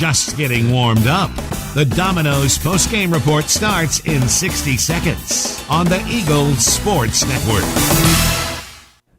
Just getting warmed up. The Domino's postgame report starts in 60 seconds on the Eagles Sports Network.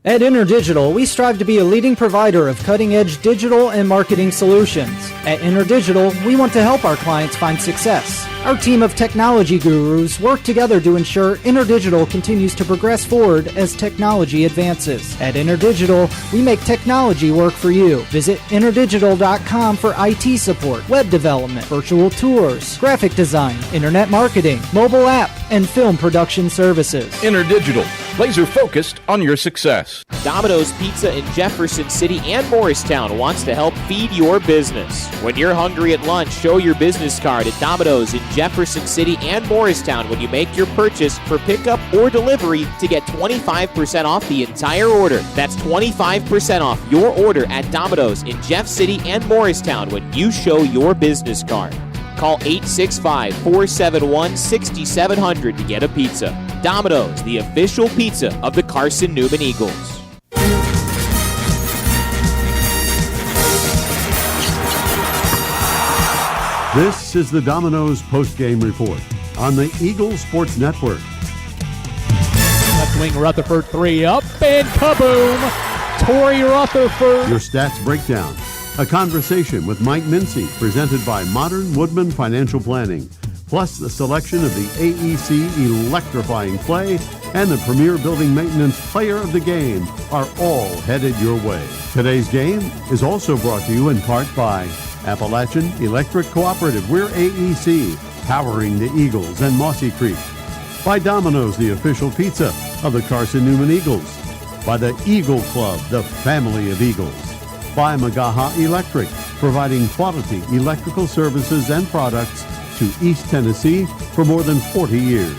At InterDigital, we strive to be a leading provider of cutting-edge digital and marketing solutions. At InterDigital, we want to help our clients find success. Our team of technology gurus work together to ensure InterDigital continues to progress forward as technology advances. At InterDigital, we make technology work for you. Visit interdigital.com for IT support, web development, virtual tours, graphic design, internet marketing, mobile app, and film production services. InterDigital, laser focused on your success. Domino's Pizza in Jefferson City and Morristown wants to help feed your business. When you're hungry at lunch, show your business card at Domino's in Jefferson City and Morristown when you make your purchase for pickup or delivery to get 25% off the entire order. That's 25% off your order at Domino's in Jeff City and Morristown when you show your business card. Call 865-471-6700 to get a pizza. Domino's, the official pizza of the Carson-Newman Eagles. This is the Domino's postgame report on the Eagles Sports Network. Left wing Rutherford, three up, and kaboom! Torrey Rutherford. Your stats breakdown. A conversation with Mike Mincy, presented by Modern Woodman Financial Planning. Plus the selection of the AEC electrifying play and the premier building maintenance player of the game are all headed your way. Today's game is also brought to you in part by Appalachian Electric Cooperative. We're AEC, powering the Eagles and Mossy Creek. By Domino's, the official pizza of the Carson-Newman Eagles. By the Eagle Club, the family of Eagles. By Magaha Electric, providing quality electrical services and products to East Tennessee for more than 40 years.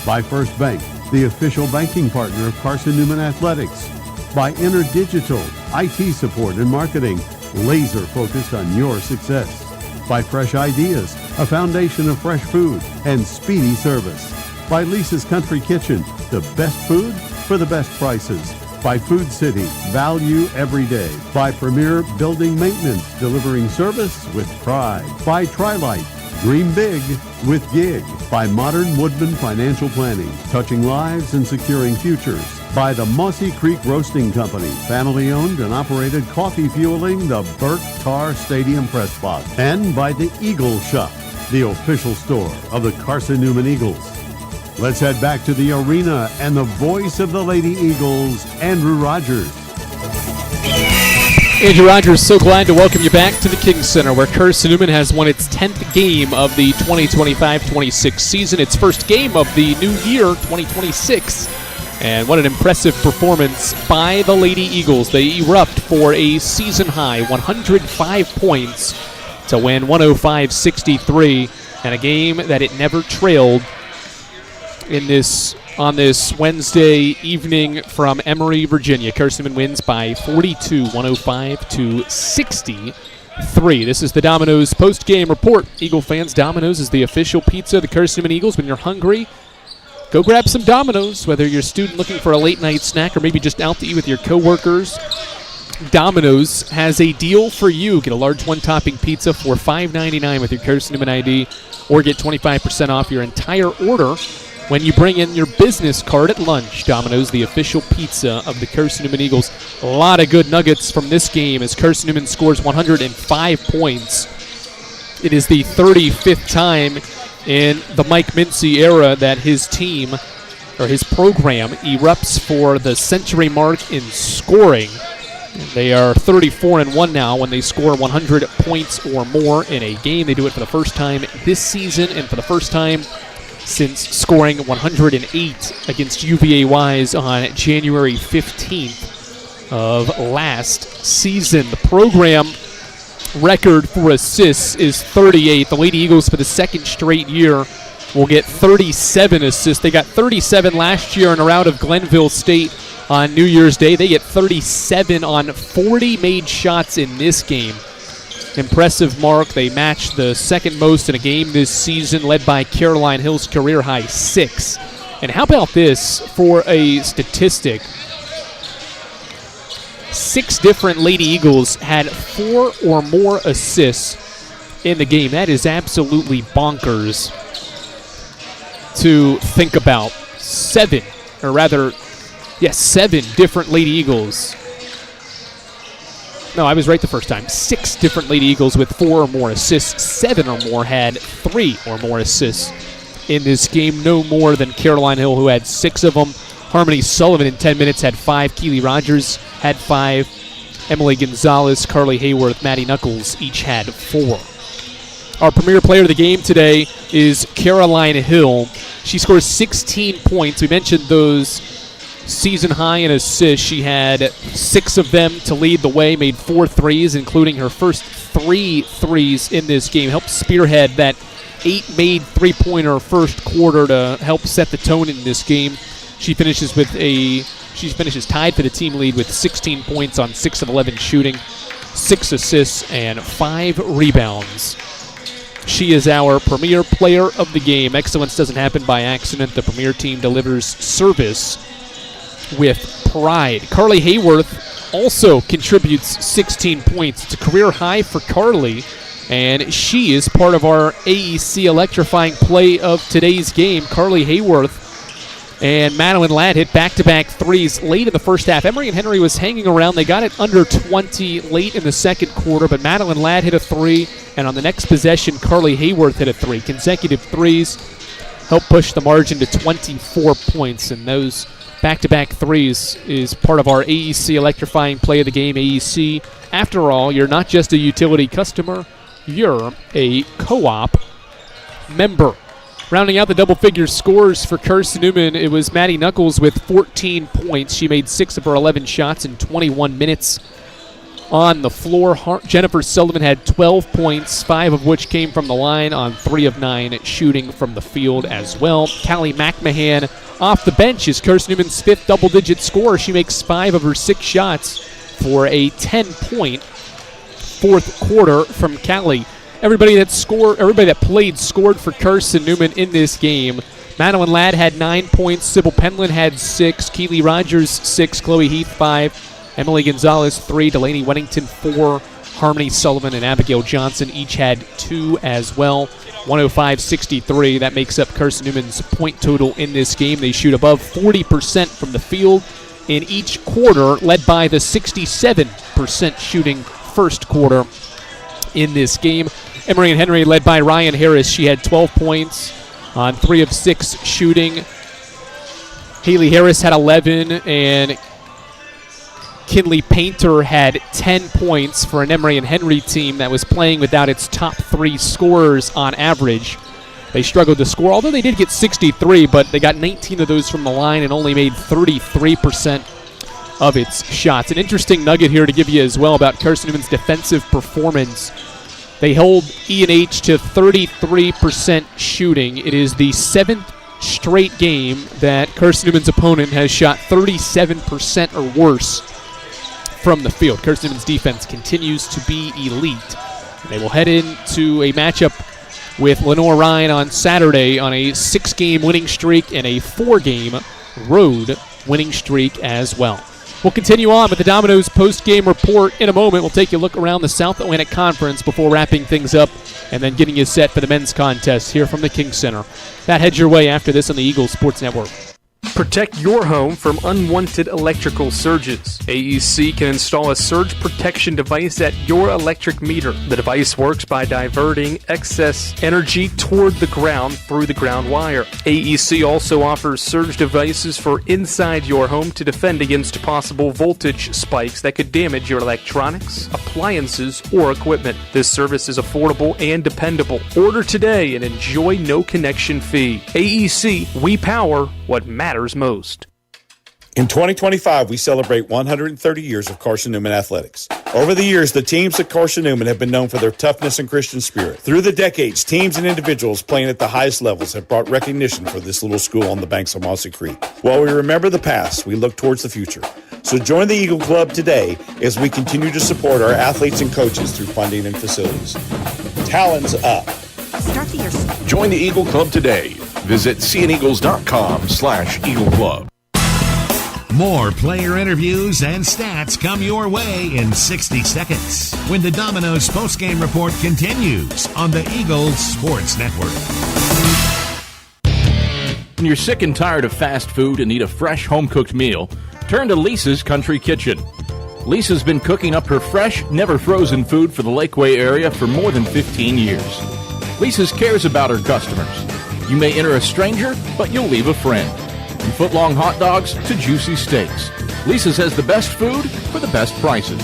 By First Bank, the official banking partner of Carson-Newman Athletics. By InterDigital, IT support and marketing, laser focused on your success. By Fresh Ideas, a foundation of fresh food and speedy service. By Lisa's Country Kitchen, the best food for the best prices. By Food City, value every day. By Premier Building Maintenance, delivering service with pride. By Trilight, dream big with gig. By Modern Woodman Financial Planning, touching lives and securing futures. By the Mossy Creek Roasting Company, family owned and operated, coffee fueling the Burt Carr Stadium press box. And by the Eagle Shop, the official store of the Carson-Newman Eagles. Let's head back to the arena and the voice of the Lady Eagles, Andrew Rogers. Andrew Rogers, so glad to welcome you back to the King Center, where Carson-Newman has won its 10th game of the 2025-26 season, its first game of the new year, 2026. And what an impressive performance by the Lady Eagles. They erupt for a season-high 105 points to win 105-63, and a game that it never trailed on this Wednesday evening from Emory, Virginia. Carson-Newman wins by 42, 105-63. This is the Domino's post-game report. Eagle fans, Domino's is the official pizza of the Carson-Newman Eagles. When you're hungry, go grab some Domino's, whether you're a student looking for a late-night snack or maybe just out to eat with your coworkers. Domino's has a deal for you. Get a large one-topping pizza for $5.99 with your Carson-Newman ID, or get 25% off your entire order when you bring in your business card at lunch. Domino's, the official pizza of the Carson-Newman Eagles. A lot of good nuggets from this game as Carson-Newman scores 105 points. It is the 35th time in the Mike Mincy era that his team, or his program, erupts for the century mark in scoring. They are 34-1 now when they score 100 points or more in a game. They do it for the first time this season and for the first time since scoring 108 against UVA-Wise on January 15th of last season. The program record for assists is 38. The Lady Eagles, for the second straight year, will get 37 assists. They got 37 last year in a rout of Glenville State on New Year's Day. They get 37 on 40 made shots in this game. Impressive mark. They match the second most in a game this season, led by Caroline Hill's career-high 6. And how about this for a statistic? 6 different Lady Eagles had 4 or more assists in the game. That is absolutely bonkers to think about. 7 different Lady Eagles. No, I was right the first time. 6 different Lady Eagles with 4 or more assists. 7 or more had 3 or more assists in this game. No more than Caroline Hill, who had 6 of them. Harmony Sullivan in 10 minutes had 5. Keely Rogers had 5. Emily Gonzalez, Carly Hayworth, Maddie Knuckles each had 4. Our premier player of the game today is Caroline Hill. She scores 16 points. We mentioned those season high in assists. She had 6 of them to lead the way, made 4 threes, including her first 3 threes in this game. Helped spearhead that 8-made three-pointer first quarter to help set the tone in this game. She finishes tied for the team lead with 16 points on 6 of 11 shooting, 6 assists, and 5 rebounds. She is our premier player of the game. Excellence doesn't happen by accident. The premier team delivers service with pride. Carly Hayworth also contributes 16 points. It's a career high for Carly, and she is part of our AEC electrifying play of today's game. Carly Hayworth and Madeline Ladd hit back-to-back threes late in the first half. Emory Henry was hanging around. They got it under 20 late in the second quarter, but Madeline Ladd hit a 3, and on the next possession, Carly Hayworth hit a 3. Consecutive threes helped push the margin to 24 points, and those back-to-back threes is part of our AEC electrifying play of the game. AEC, after all, you're not just a utility customer, you're a co-op member. Rounding out the double-figure scores for Carson-Newman, it was Maddie Knuckles with 14 points. She made 6 of her 11 shots in 21 minutes on the floor. Jennifer Sullivan had 12 points, 5 of which came from the line on 3 of 9 shooting from the field as well. Callie McMahon off the bench is Carson-Newman's 5th double-digit scorer. She makes 5 of her 6 shots for a 10-point fourth quarter from Callie. Everybody that played scored for Carson-Newman in this game. Madeline Ladd had 9 points. Sybil Penland had 6. Keely Rogers, 6. Chloe Heath, 5. Emily Gonzalez, 3. Delaney Weddington, 4. Harmony Sullivan and Abigail Johnson each had 2 as well. 105-63. That makes up Carson-Newman's point total in this game. They shoot above 40% from the field in each quarter, led by the 67% shooting first quarter in this game. Emory Henry led by Ryan Harris. She had 12 points on 3 of 6 shooting. Haley Harris had 11, and Kinley Painter had 10 points for an Emory Henry team that was playing without its top 3 scorers on average. They struggled to score, although they did get 63, but they got 19 of those from the line and only made 33% of its shots. An interesting nugget here to give you as well about Carson-Newman's defensive performance. They hold E&H to 33% shooting. It is the 7th straight game that Carson-Newman's opponent has shot 37% or worse from the field. Carson-Newman's defense continues to be elite. They will head into a matchup with Lenore Ryan on Saturday on a 6-game winning streak and a 4-game road winning streak as well. We'll continue on with the Domino's post-game report in a moment. We'll take a look around the South Atlantic Conference before wrapping things up and then getting you set for the men's contest here from the King Center. That heads your way after this on the Eagles Sports Network. Protect your home from unwanted electrical surges. AEC can install a surge protection device at your electric meter. The device works by diverting excess energy toward the ground through the ground wire. AEC also offers surge devices for inside your home to defend against possible voltage spikes that could damage your electronics, appliances, or equipment. This service is affordable and dependable. Order today and enjoy no connection fee. AEC, we power what matters most. In 2025, we celebrate 130 years of Carson-Newman athletics. Over the years, the teams at Carson-Newman have been known for their toughness and Christian spirit. Through the decades, teams and individuals playing at the highest levels have brought recognition for this little school on the banks of Mossy Creek. While we remember the past, we look towards the future. So join the Eagle Club today as we continue to support our athletes and coaches through funding and facilities. Talons up. Start the year. Join the Eagle Club today. Visit cneagles.com/Eagle Club. More player interviews and stats come your way in 60 seconds when the Domino's postgame report continues on the Eagles Sports Network. When you're sick and tired of fast food and need a fresh home-cooked meal, turn to Lisa's Country Kitchen. Lisa's been cooking up her fresh, never-frozen food for the Lakeway area for more than 15 years. Lisa's cares about her customers. You may enter a stranger, but you'll leave a friend. From foot-long hot dogs to juicy steaks, Lisa's has the best food for the best prices.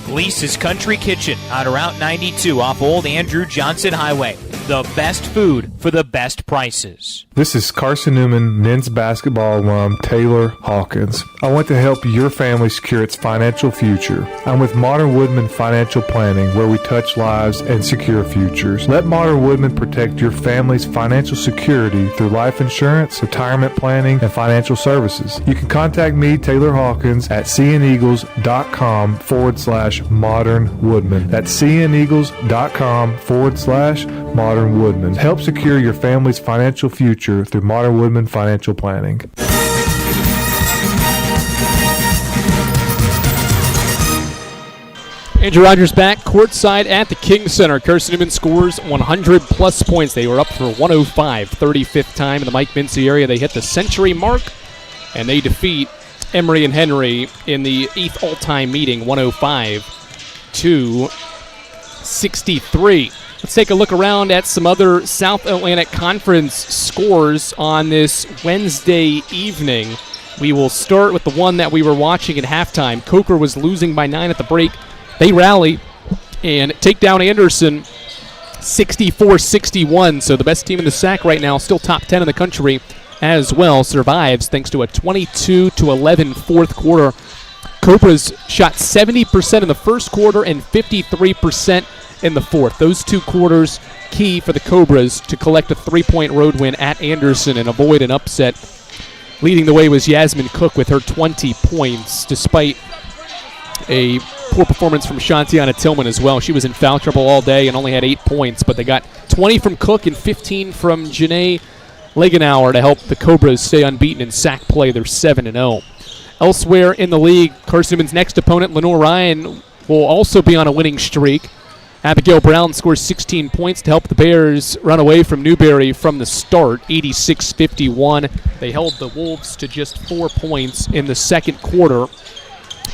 Lisa's Country Kitchen on Route 92 off Old Andrew Johnson Highway. The best food for the best prices. This is Carson-Newman men's basketball alum Taylor Hawkins. I want to help your family secure its financial future. I'm with Modern Woodman Financial Planning, where we touch lives and secure futures. Let Modern Woodman protect your family's financial security through life insurance, retirement planning, and financial services. You can contact me, Taylor Hawkins, at cneagles.com/Modern Woodman. That's cneagles.com/Modern Woodman. Help secure your family's financial future through Modern Woodman Financial Planning. Andrew Rogers back courtside at the King Center. Carson-Newman scores 100-plus points. They were up for 105, 35th time in the Mike Mincy area. They hit the century mark, and they defeat Emory and Henry in the 8th all-time meeting, 105-63. Let's take a look around at some other South Atlantic Conference scores on this Wednesday evening. We will start with the one that we were watching at halftime. Coker was losing by 9 at the break. They rally and take down Anderson 64-61. So the best team in the SAC right now, still top 10 in the country as well, survives thanks to a 22-11 fourth quarter. Cobras shot 70% in the first quarter and 53% in the fourth. Those two quarters key for the Cobras to collect a 3-point road win at Anderson and avoid an upset. Leading the way was Yasmin Cook with her 20 points, despite a poor performance from Shantiana Tillman as well. She was in foul trouble all day and only had 8 points, but they got 20 from Cook and 15 from Janae Legenauer to help the Cobras stay unbeaten in SAC play. They're 7-0. Elsewhere in the league, Carson-Newman's next opponent, Lenore Ryan, will also be on a winning streak. Abigail Brown scores 16 points to help the Bears run away from Newberry from the start, 86-51. They held the Wolves to just 4 points in the second quarter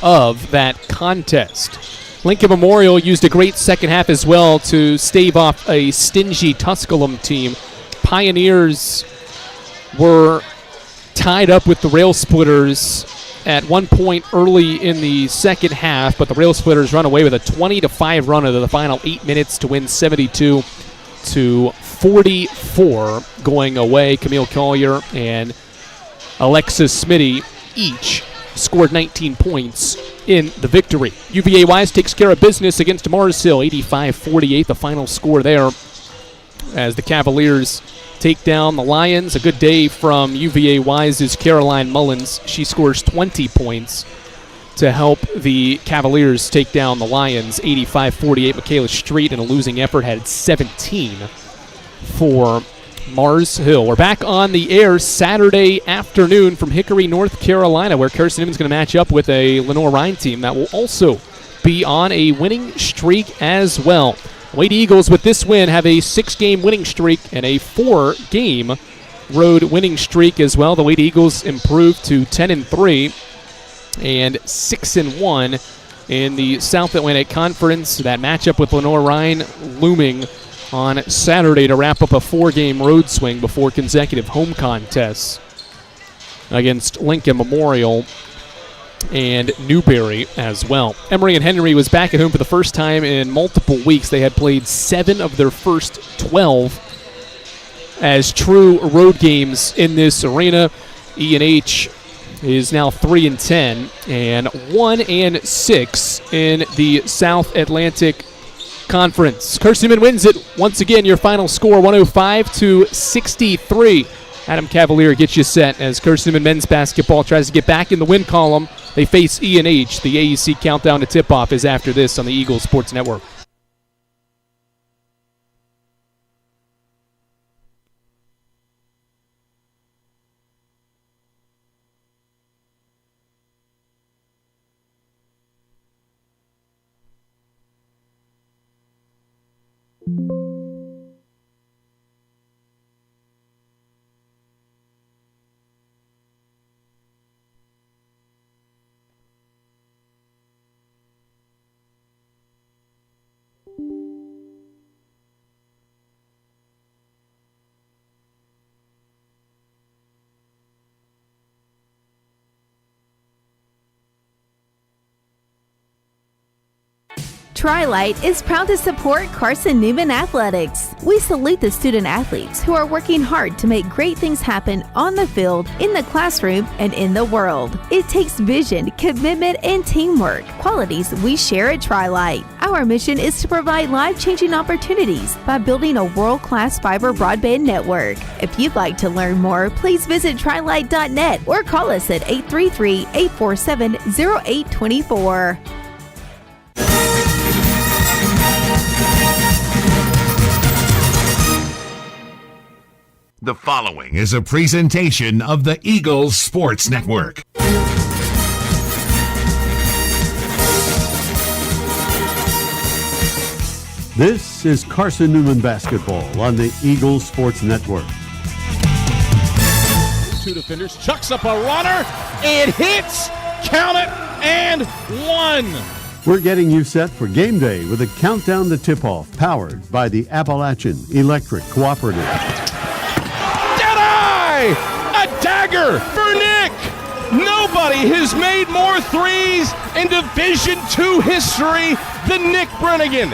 of that contest. Lincoln Memorial used a great second half as well to stave off a stingy Tusculum team. Pioneers were tied up with the Rail Splitters at one point early in the second half, but the Rail Splitters run away with a 20-5 run into the final 8 minutes to win 72-44 going away. Camille Collier and Alexis Smitty each scored 19 points in the victory. UVA Wise takes care of business against Mars Hill, 85-48, the final score there, as the Cavaliers take down the Lions. A good day from UVA Wise's Caroline Mullins. She scores 20 points to help the Cavaliers take down the Lions, 85-48. Michaela Street, in a losing effort, had 17 for Mars Hill. We're back on the air Saturday afternoon from Hickory, North Carolina, where Carson-Newman's going to match up with a Lenore Ryan team that will also be on a winning streak as well. Lady Eagles, with this win, have a 6-game winning streak and a 4-game road winning streak as well. The Lady Eagles improved to 10-3 and 6-1 in the South Atlantic Conference. That matchup with Lenore Ryan looming on Saturday to wrap up a 4-game road swing before consecutive home contests against Lincoln Memorial and Newberry as well. Emory and Henry was back at home for the first time in multiple weeks. They had played 7 of their first 12 as true road games in this arena. E&H is now 3-10 and 1-6 in the South Atlantic Conference. Carson-Newman wins it once again. Your final score, 105-63. Adam Cavalier gets you set as Carson-Newman men's basketball tries to get back in the win column. They face E&H. The AEC countdown to tip-off is after this on the Eagles Sports Network. Tri-Light is proud to support Carson-Newman Athletics. We salute the student athletes who are working hard to make great things happen on the field, in the classroom, and in the world. It takes vision, commitment, and teamwork, qualities we share at Tri-Light. Our mission is to provide life-changing opportunities by building a world-class fiber broadband network. If you'd like to learn more, please visit trilight.net or call us at 833-847-0824. The following is a presentation of the Eagles Sports Network. This is Carson-Newman basketball on the Eagles Sports Network. Two defenders, chucks up a runner, it hits, count it, and one. We're getting you set for game day with a countdown to tip-off powered by the Appalachian Electric Cooperative. A dagger for Nick. Nobody has made more threes in Division II history than Nick Brennigan.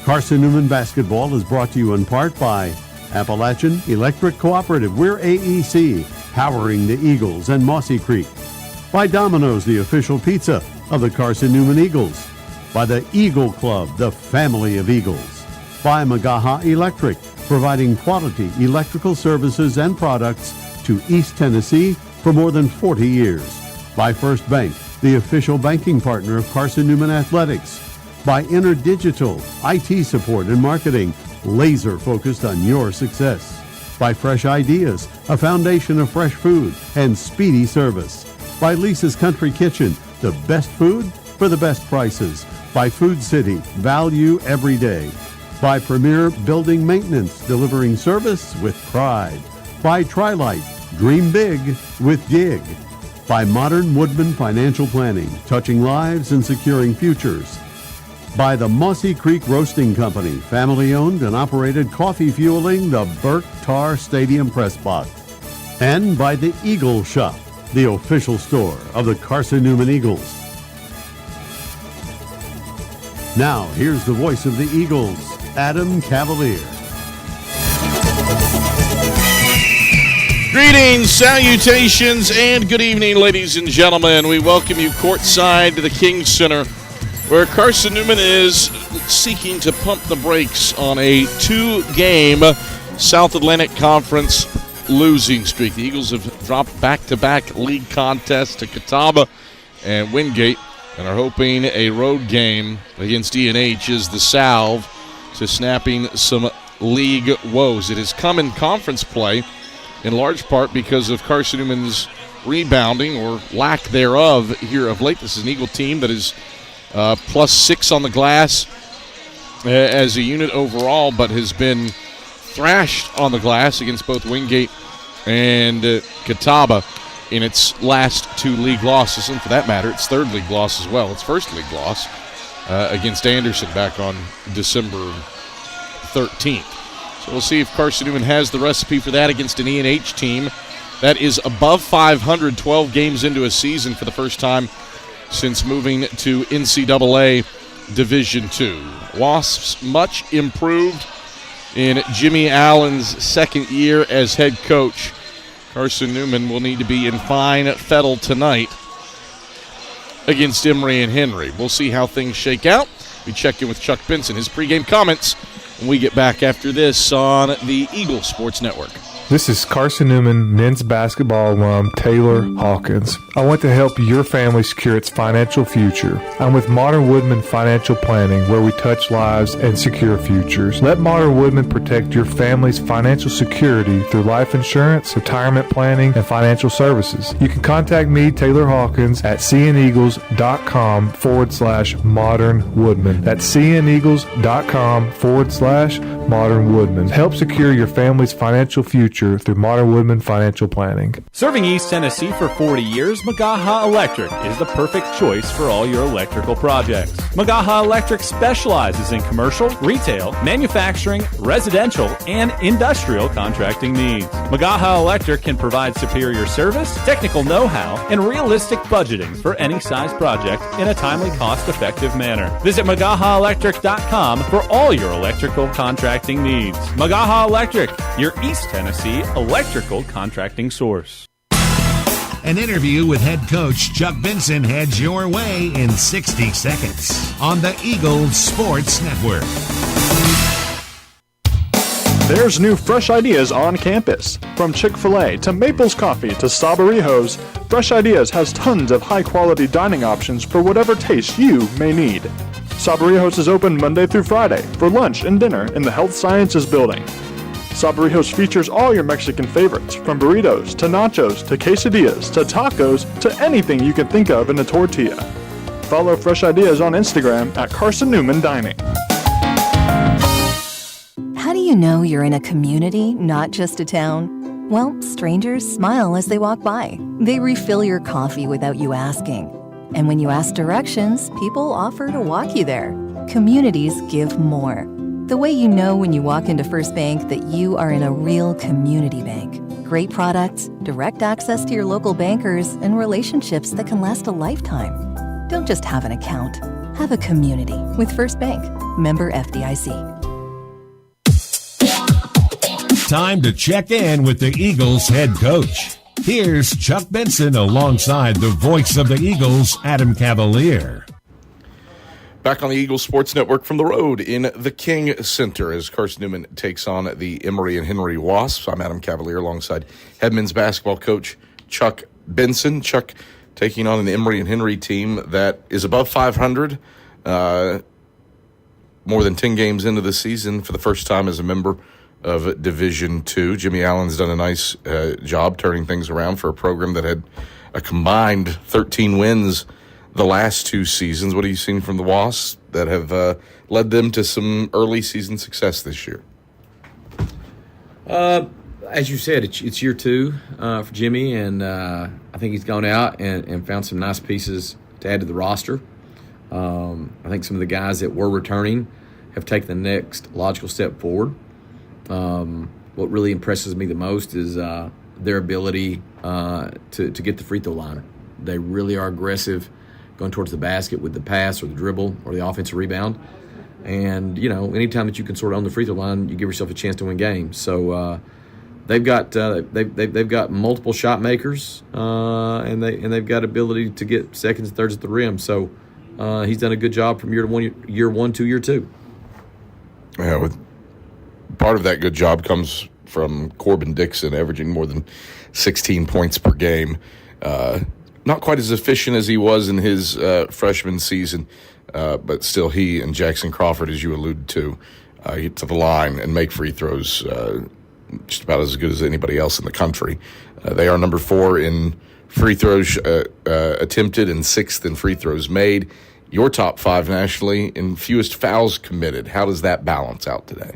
Carson-Newman basketball is brought to you in part by Appalachian Electric Cooperative. We're AEC, powering the Eagles and Mossy Creek. By Domino's, the official pizza of the Carson-Newman Eagles. By the Eagle Club, the family of Eagles. By Magaha Electric, providing quality electrical services and products to East Tennessee for more than 40 years. By First Bank, the official banking partner of Carson-Newman Athletics. By InterDigital, IT support and marketing, laser focused on your success. By Fresh Ideas, a foundation of fresh food and speedy service. By Lisa's Country Kitchen, the best food for the best prices. By Food City, value every day. By Premier Building Maintenance, delivering service with pride. By Tri-Light, dream big with Gig. By Modern Woodman Financial Planning, touching lives and securing futures. By the Mossy Creek Roasting Company, family-owned and operated, coffee fueling the Burke Tar Stadium Press Box. And by the Eagle Shop, the official store of the Carson-Newman Eagles. Now, here's the voice of the Eagles, Adam Cavalier. Greetings, salutations, and good evening, ladies and gentlemen. We welcome you courtside to the King Center, where Carson-Newman is seeking to pump the brakes on a 2-game South Atlantic Conference losing streak. The Eagles have dropped back-to-back league contests to Catawba and Wingate and are hoping a road game against E&H is the salve to snapping some league woes. It has come in conference play in large part because of Carson-Newman's rebounding or lack thereof here of late. This is an Eagle team that is +6 on the glass as a unit overall, but has been thrashed on the glass against both Wingate and Catawba in its last 2 league losses, and for that matter, its 3rd league loss as well. Its 1st league loss against Anderson back on December 13th. So we'll see if Carson-Newman has the recipe for that against an E&H team that is above 500, 12 games into a season for the first time since moving to NCAA Division II. Wasps much improved in Jimmy Allen's 2nd year as head coach. Carson-Newman will need to be in fine fettle tonight against Emory and Henry. We'll see how things shake out. We check in with Chuck Benson, his pregame comments, when we get back after this on the Eagle Sports Network. This is Carson-Newman men's basketball alum Taylor Hawkins. I want to help your family secure its financial future. I'm with Modern Woodman Financial Planning, where we touch lives and secure futures. Let Modern Woodman protect your family's financial security through life insurance, retirement planning, and financial services. You can contact me, Taylor Hawkins, at cneagles.com/Modern Woodman. That's cneagles.com/Modern Woodman. Help secure your family's financial future future through Modern Woodman Financial Planning. Serving East Tennessee for 40 years, Magaha Electric is the perfect choice for all your electrical projects. Magaha Electric specializes in commercial, retail, manufacturing, residential, and industrial contracting needs. Magaha Electric can provide superior service, technical know-how, and realistic budgeting for any size project in a timely, cost-effective manner. Visit MagahaElectric.com for all your electrical contracting needs. Magaha Electric, your East Tennessee electrical contracting source. An interview with head coach Chuck Benson heads your way in 60 seconds on the Eagles Sports Network. There's new fresh ideas on campus. From Chick-fil-A to Maples Coffee to Sabarijos, Fresh Ideas has tons of high-quality dining options for whatever taste you may need. Sabarijos is open Monday through Friday for lunch and dinner in the Health Sciences Building. Sabarijos features all your Mexican favorites, from burritos to nachos to quesadillas to tacos to anything you can think of in a tortilla. Follow Fresh Ideas on Instagram at Carson-Newman Dining. How do you know you're in a community, not just a town? Well, strangers smile as they walk by. They refill your coffee without you asking. And when you ask directions, people offer to walk you there. Communities give more. The way you know when you walk into First Bank that you are in a real community bank. Great products, direct access to your local bankers, and relationships that can last a lifetime. Don't just have an account. Have a community with First Bank. Member FDIC. Time to check in with the Eagles head coach. Here's Chuck Benson alongside the voice of the Eagles, Adam Cavalier. Back on the Eagles Sports Network from the road in the King Center as Carson-Newman takes on the Emory and Henry Wasps. I'm Adam Cavalier alongside head men's basketball coach Chuck Benson. Chuck taking on an Emory and Henry team that is above 500, more than 10 games into the season for the first time as a member of Division II. Jimmy Allen's done a nice job turning things around for a program that had a combined 13 wins the last two seasons. What have you seen from the Wasps that have led them to some early season success this year? As you said, it's year two for Jimmy, and I think he's gone out and found some nice pieces to add to the roster. I think some of the guys that were returning have taken the next logical step forward. What really impresses me the most is their ability to get the free throw line. They really are aggressive going towards the basket with the pass or the dribble or the offensive rebound. And, you know, anytime that you can sort of own the free throw line, you give yourself a chance to win games. So they've got multiple shot makers, and they've got ability to get seconds and thirds at the rim. So he's done a good job from year one to year two. Yeah, part of that good job comes from Corbin Dixon averaging more than 16 points per game. Not quite as efficient as he was in his freshman season, but still he and Jackson Crawford, as you alluded to, get to the line and make free throws just about as good as anybody else in the country. They are number 4 in free throws attempted and 6th in free throws made. Your top 5 nationally in fewest fouls committed. How does that balance out today?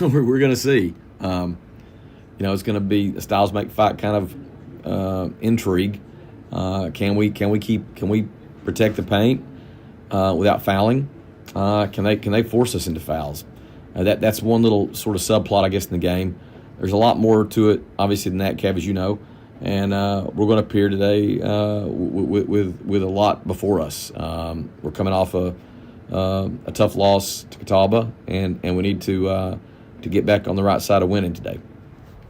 We're going to see. It's going to be a styles make fight kind of intrigue. Can we protect the paint without fouling? Can they force us into fouls? That's one little sort of subplot, I guess, in the game. There's a lot more to it, obviously, than that, Kev, as you know. And we're going to appear today with a lot before us. We're coming off a tough loss to Catawba, and we need to get back on the right side of winning today.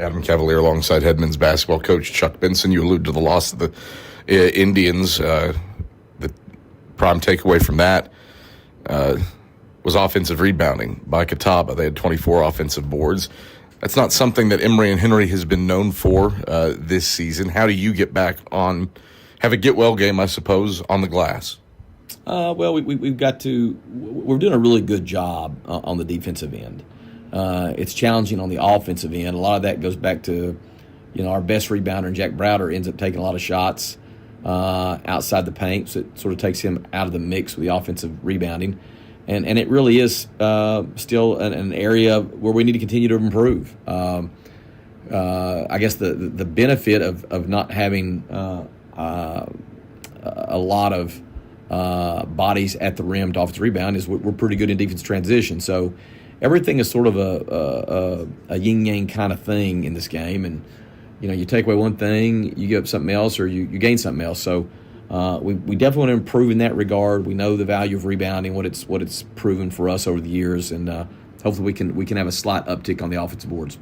Adam Cavalier alongside head men's basketball coach Chuck Benson. You alluded to the loss of the Indians. The prime takeaway from that was offensive rebounding by Catawba. They had 24 offensive boards. That's not something that Emory and Henry has been known for this season. How do you get back on, have a get-well game, I suppose, on the glass? We're doing a really good job on the defensive end. It's challenging on the offensive end. A lot of that goes back to, our best rebounder, Jack Browder, ends up taking a lot of shots outside the paint, so it sort of takes him out of the mix with the offensive rebounding. And it really is still an area where we need to continue to improve. I guess the benefit of not having a lot of bodies at the rim to offensive rebound is we're pretty good in defense transition. So everything is sort of a yin-yang kind of thing in this game. And, you take away one thing, you give up something else, or you gain something else. So we definitely want to improve in that regard. We know the value of rebounding, what it's proven for us over the years, and hopefully we can have a slight uptick on the offensive boards.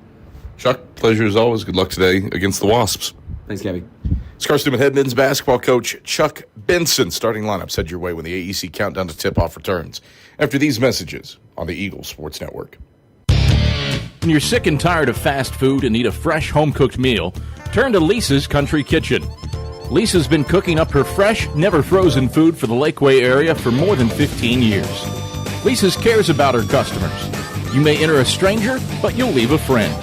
Chuck, pleasure as always. Good luck today against the Wasps. Thanks, Gabby. It's Carson-Newman head men's basketball coach Chuck Benson. Starting lineups head your way when the AEC countdown to tip-off returns. After these messages on the Eagles Sports Network. When you're sick and tired of fast food and need a fresh home-cooked meal, turn to Lisa's Country Kitchen. Lisa's been cooking up her fresh, never-frozen food for the Lakeway area for more than 15 years. Lisa's cares about her customers. You may enter a stranger, but you'll leave a friend.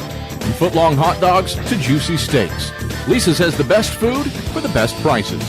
From foot-long hot dogs to juicy steaks, Lisa's has the best food for the best prices.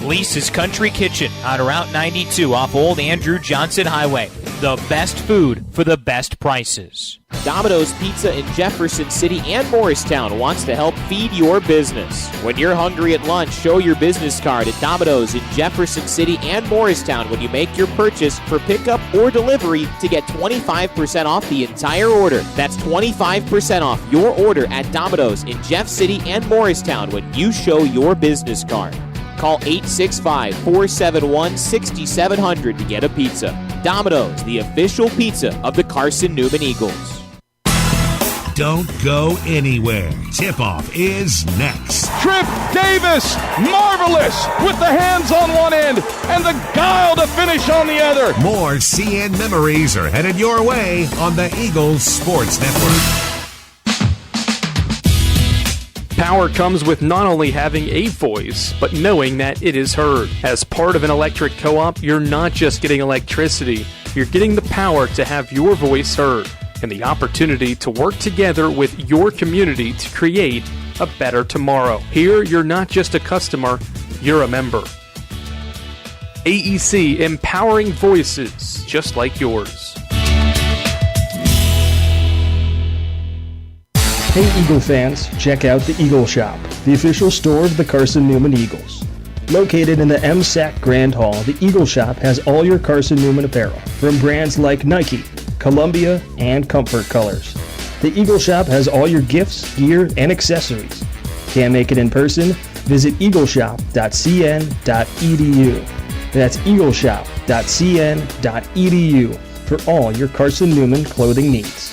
Lisa's Country Kitchen on Route 92 off Old Andrew Johnson Highway. The best food for the best prices. Domino's Pizza in Jefferson City and Morristown wants to help feed your business. When you're hungry at lunch, show your business card at Domino's in Jefferson City and Morristown when you make your purchase for pickup or delivery to get 25% off the entire order. That's 25% off your order at Domino's in Jeff City and Morristown when you show your business card. Call 865-471-6700 to get a pizza. Domino's, the official pizza of the Carson-Newman Eagles. Don't go anywhere. Tip-off is next. Trip Davis, marvelous, with the hands on one end and the guile to finish on the other. More CN memories are headed your way on the Eagles Sports Network. Power comes with not only having a voice, but knowing that it is heard. As part of an electric co-op, you're not just getting electricity, you're getting the power to have your voice heard and the opportunity to work together with your community to create a better tomorrow. Here, you're not just a customer, you're a member. AEC, empowering voices just like yours. Hey Eagle fans, check out the Eagle Shop, the official store of the Carson-Newman Eagles. Located in the MSAC Grand Hall, the Eagle Shop has all your Carson-Newman apparel, from brands like Nike, Columbia, and Comfort Colors. The Eagle Shop has all your gifts, gear, and accessories. Can't make it in person? Visit eagleshop.cn.edu. That's eagleshop.cn.edu for all your Carson-Newman clothing needs.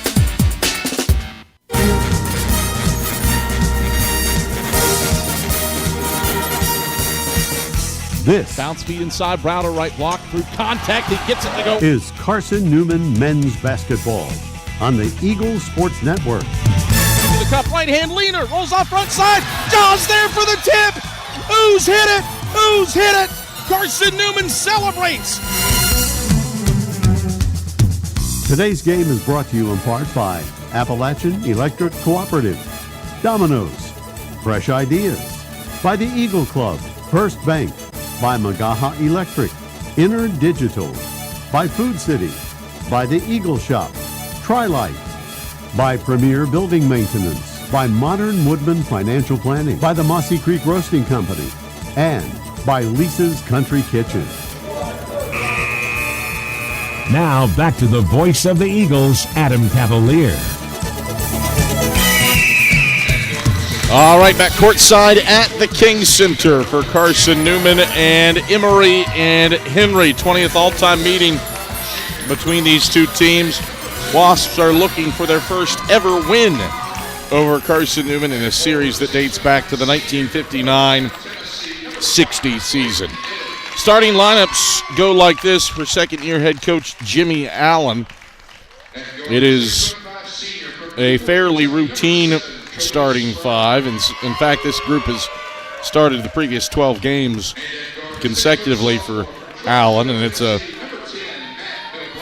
This bounce feed inside, Browder right block through contact. He gets it to go. Is Carson-Newman men's basketball on the Eagles Sports Network. To the cup, right hand leaner, rolls off front side. Jaws there for the tip. Ooze hit it. Ooze hit it. Carson-Newman celebrates. Today's game is brought to you in part by Appalachian Electric Cooperative, Domino's, Fresh Ideas, by the Eagle Club, First Bank, by Magaha Electric, Inner Digital, by Food City, by the Eagle Shop, Tri-Light, by Premier Building Maintenance, by Modern Woodman Financial Planning, by the Mossy Creek Roasting Company, and by Lisa's Country Kitchen. Now back to the voice of the Eagles, Adam Cavalier. All right, back courtside at the King Center for Carson-Newman and Emory and Henry. 20th all-time meeting between these two teams. Wasps are looking for their first ever win over Carson-Newman in a series that dates back to the 1959-60 season. Starting lineups go like this for second-year head coach Jimmy Allen. It is a fairly routine starting five. And in fact, this group has started the previous 12 games consecutively for Allen, and it's a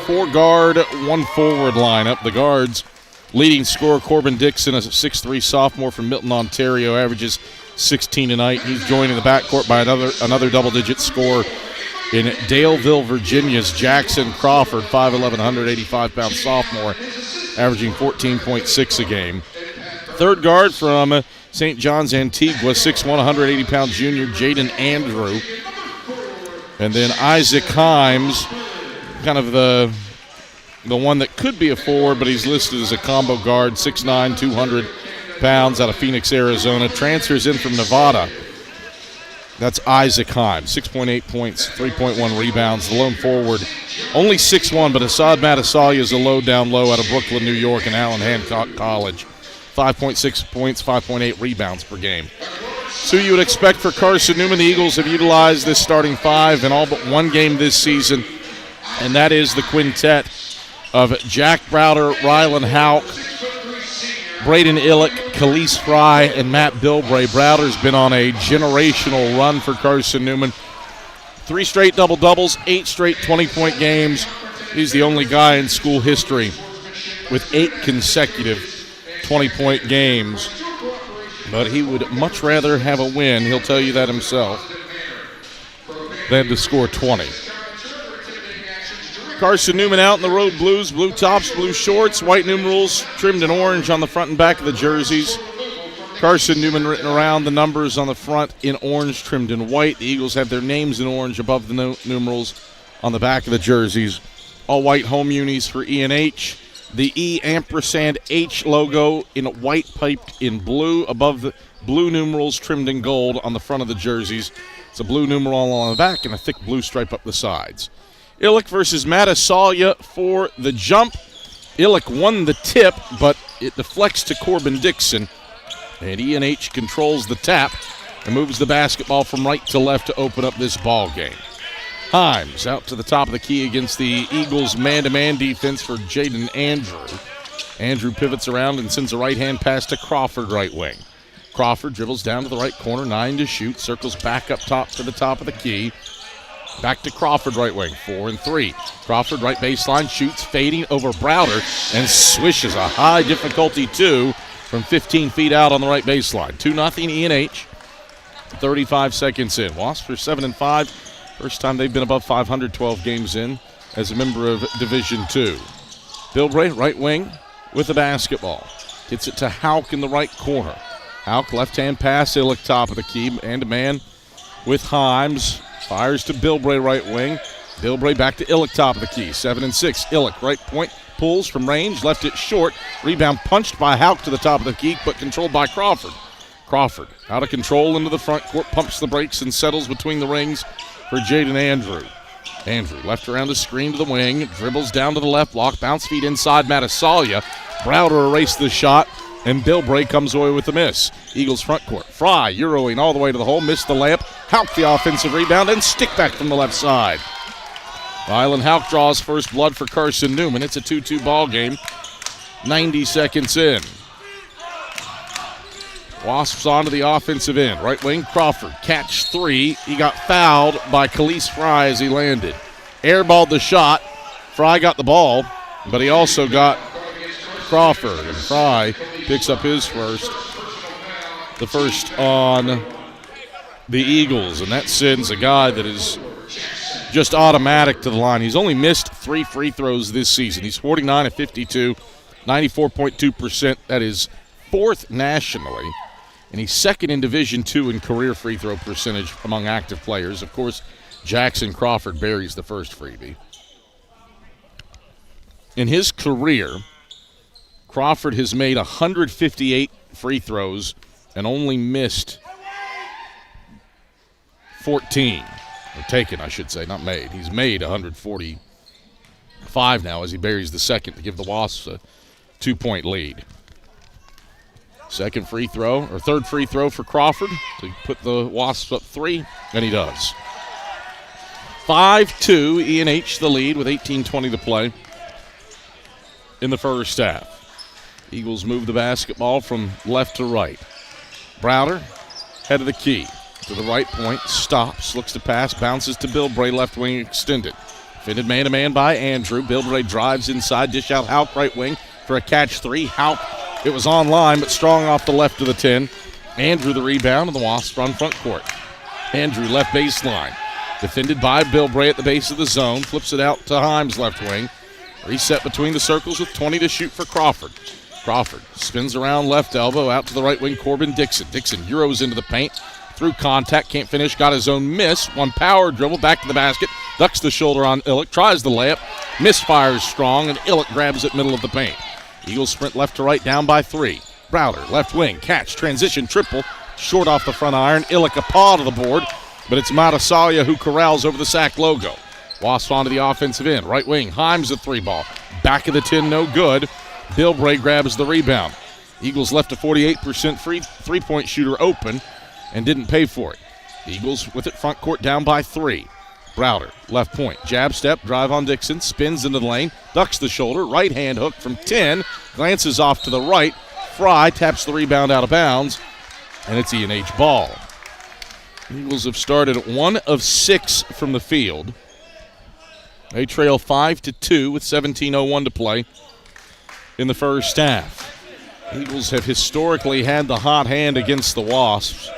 4-guard, 1-forward lineup. The guards, leading scorer Corbin Dixon, a 6'3 sophomore from Milton, Ontario, averages 16 tonight. He's joined in the backcourt by another double-digit scorer in Daleville, Virginia's Jackson Crawford, 5'11", 185-pound sophomore, averaging 14.6 a game. Third guard from St. John's Antigua, 6'1", 180-pound junior Jaden Andrew. And then Isaac Himes, kind of the one that could be a forward, but he's listed as a combo guard, 6'9", 200 pounds, out of Phoenix, Arizona. Transfers in from Nevada. That's Isaac Himes, 6.8 points, 3.1 rebounds. The lone forward, only 6'1", but Assad Matasalia is a low down low out of Brooklyn, New York, and Allen Hancock College. 5.6 points, 5.8 rebounds per game. So you would expect for Carson-Newman, the Eagles have utilized this starting five in all but one game this season, and that is the quintet of Jack Browder, Rylan Houck, Braden Illick, Khalees Fry, and Matt Bilbray. Browder's been on a generational run for Carson-Newman. 3 straight double-doubles, 8 straight 20-point games. He's the only guy in school history with 8 consecutive 20-point games. But he would much rather have a win, he'll tell you that himself, than to score 20. Carson-Newman out in the road blues, blue tops, blue shorts, white numerals trimmed in orange on the front and back of the jerseys. Carson-Newman written around the numbers on the front in orange, trimmed in white. The Eagles have their names in orange above the numerals on the back of the jerseys. All white home unis for E&H. The E&H logo in white piped in blue above the blue numerals trimmed in gold on the front of the jerseys. It's a blue numeral on the back and a thick blue stripe up the sides. Illick versus Matasalia for the jump. Illick won the tip, but it deflects to Corbin Dixon. And E&H controls the tap and moves the basketball from right to left to open up this ball game. Himes out to the top of the key against the Eagles' man-to-man defense for Jaden Andrew. Andrew pivots around and sends a right-hand pass to Crawford, right wing. Crawford dribbles down to the right corner, 9 to shoot, circles back up top to the top of the key. Back to Crawford, right wing, 4 and 3. Crawford, right baseline, shoots, fading over Browder, and swishes a high difficulty 2 from 15 feet out on the right baseline. 2-0 E&H, 35 seconds in. Wasps are 7 and 5. First time they've been above 500, 12 games in as a member of Division II. Bilbray, right wing, with the basketball. Gets it to Houck in the right corner. Houck, left-hand pass, Illick top of the key, man-to-man with Himes. Fires to Bilbray, right wing. Bilbray back to Illick, top of the key. 7 and 6. Illick, right point, pulls from range, left it short. Rebound punched by Houck to the top of the key, but controlled by Crawford. Crawford, out of control into the front court, pumps the brakes and settles between the rings for Jaden Andrew. Andrew, left around the screen to the wing, dribbles down to the left block, bounce feed inside Matasalia. Browder erased the shot, and Bilbray comes away with the miss. Eagles front court. Fry, Euroing all the way to the hole, missed the layup. Houck the offensive rebound, and stick back from the left side. Rylan Houck draws first blood for Carson-Newman. It's a 2-2 ball game. 90 seconds in. Wasps onto the offensive end. Right wing, Crawford. Catch 3. He got fouled by Khalees Fry as he landed. Airballed the shot. Fry got the ball, but he also got Crawford. And Fry picks up his first. The first on the Eagles. And that sends a guy that is just automatic to the line. He's only missed 3 free throws this season. He's 49 of 52, 94.2%. That is 4th nationally. And he's 2nd in Division II in career free throw percentage among active players. Of course, Jackson Crawford buries the first freebie. In his career, Crawford has made 158 free throws and only missed 14. Or taken, I should say, not made. He's made 145 now as he buries the second to give the Wasps a 2-point lead. Second free throw, or third free throw for Crawford to put the Wasps up 3, and he does. 5-2, E&H the lead with 18:20 to play in the first half. Eagles move the basketball from left to right. Browder, head of the key. To the right point, stops, looks to pass, bounces to Bilbray, left wing extended. Fitted man-to-man by Andrew. Bilbray drives inside, dish out Houck, right wing for a catch 3. Houck, it was on line, but strong off the left of the 10. Andrew the rebound, and the Wasps run front court. Andrew left baseline. Defended by Bilbray at the base of the zone. Flips it out to Himes, left wing. Reset between the circles with 20 to shoot for Crawford. Crawford spins around left elbow, out to the right wing, Corbin Dixon. Dixon Euros into the paint, through contact, can't finish, got his own miss. One power dribble, back to the basket, ducks the shoulder on Illick, tries the layup, misfires strong, and Illick grabs it middle of the paint. Eagles sprint left to right, down by 3. Browder, left wing, catch, transition, triple, short off the front iron. Illick a paw to the board, but it's Matasalia who corrals over the sack logo. Wasp onto the offensive end, right wing, Himes the 3-ball. Back of the 10, no good. Bilbray grabs the rebound. Eagles left a 48% free three-point shooter open and didn't pay for it. Eagles with it front court down by 3. Browder, left point, jab step, drive on Dixon, spins into the lane, ducks the shoulder, right hand hook from 10, glances off to the right. Fry taps the rebound out of bounds, and it's E&H ball. Eagles have started 1 of 6 from the field. They trail 5-2 with 17:01 to play in the first half. Eagles have historically had the hot hand against the Wasps.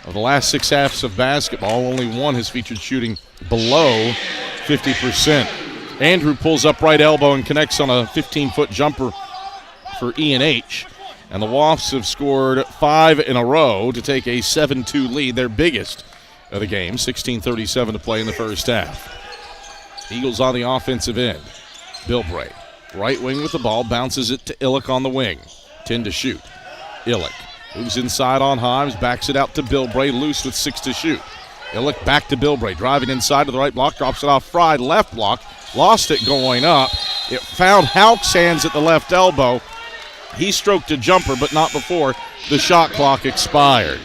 Of the last 6 halves of basketball, only one has featured shooting below 50%. Andrew pulls up right elbow and connects on a 15-foot jumper for E&H. And the Wasps have scored 5 in a row to take a 7-2 lead, their biggest of the game. 16:37 to play in the first half. Eagles on the offensive end. Bilbray, right wing with the ball, bounces it to Illick on the wing. 10 to shoot. Illick moves inside on Himes, backs it out to Bilbray, loose with 6 to shoot. Illick back to Bilbray, driving inside to the right block, drops it off Fry, left block, lost it going up. It found Houck's hands at the left elbow. He stroked a jumper, but not before the shot clock expired.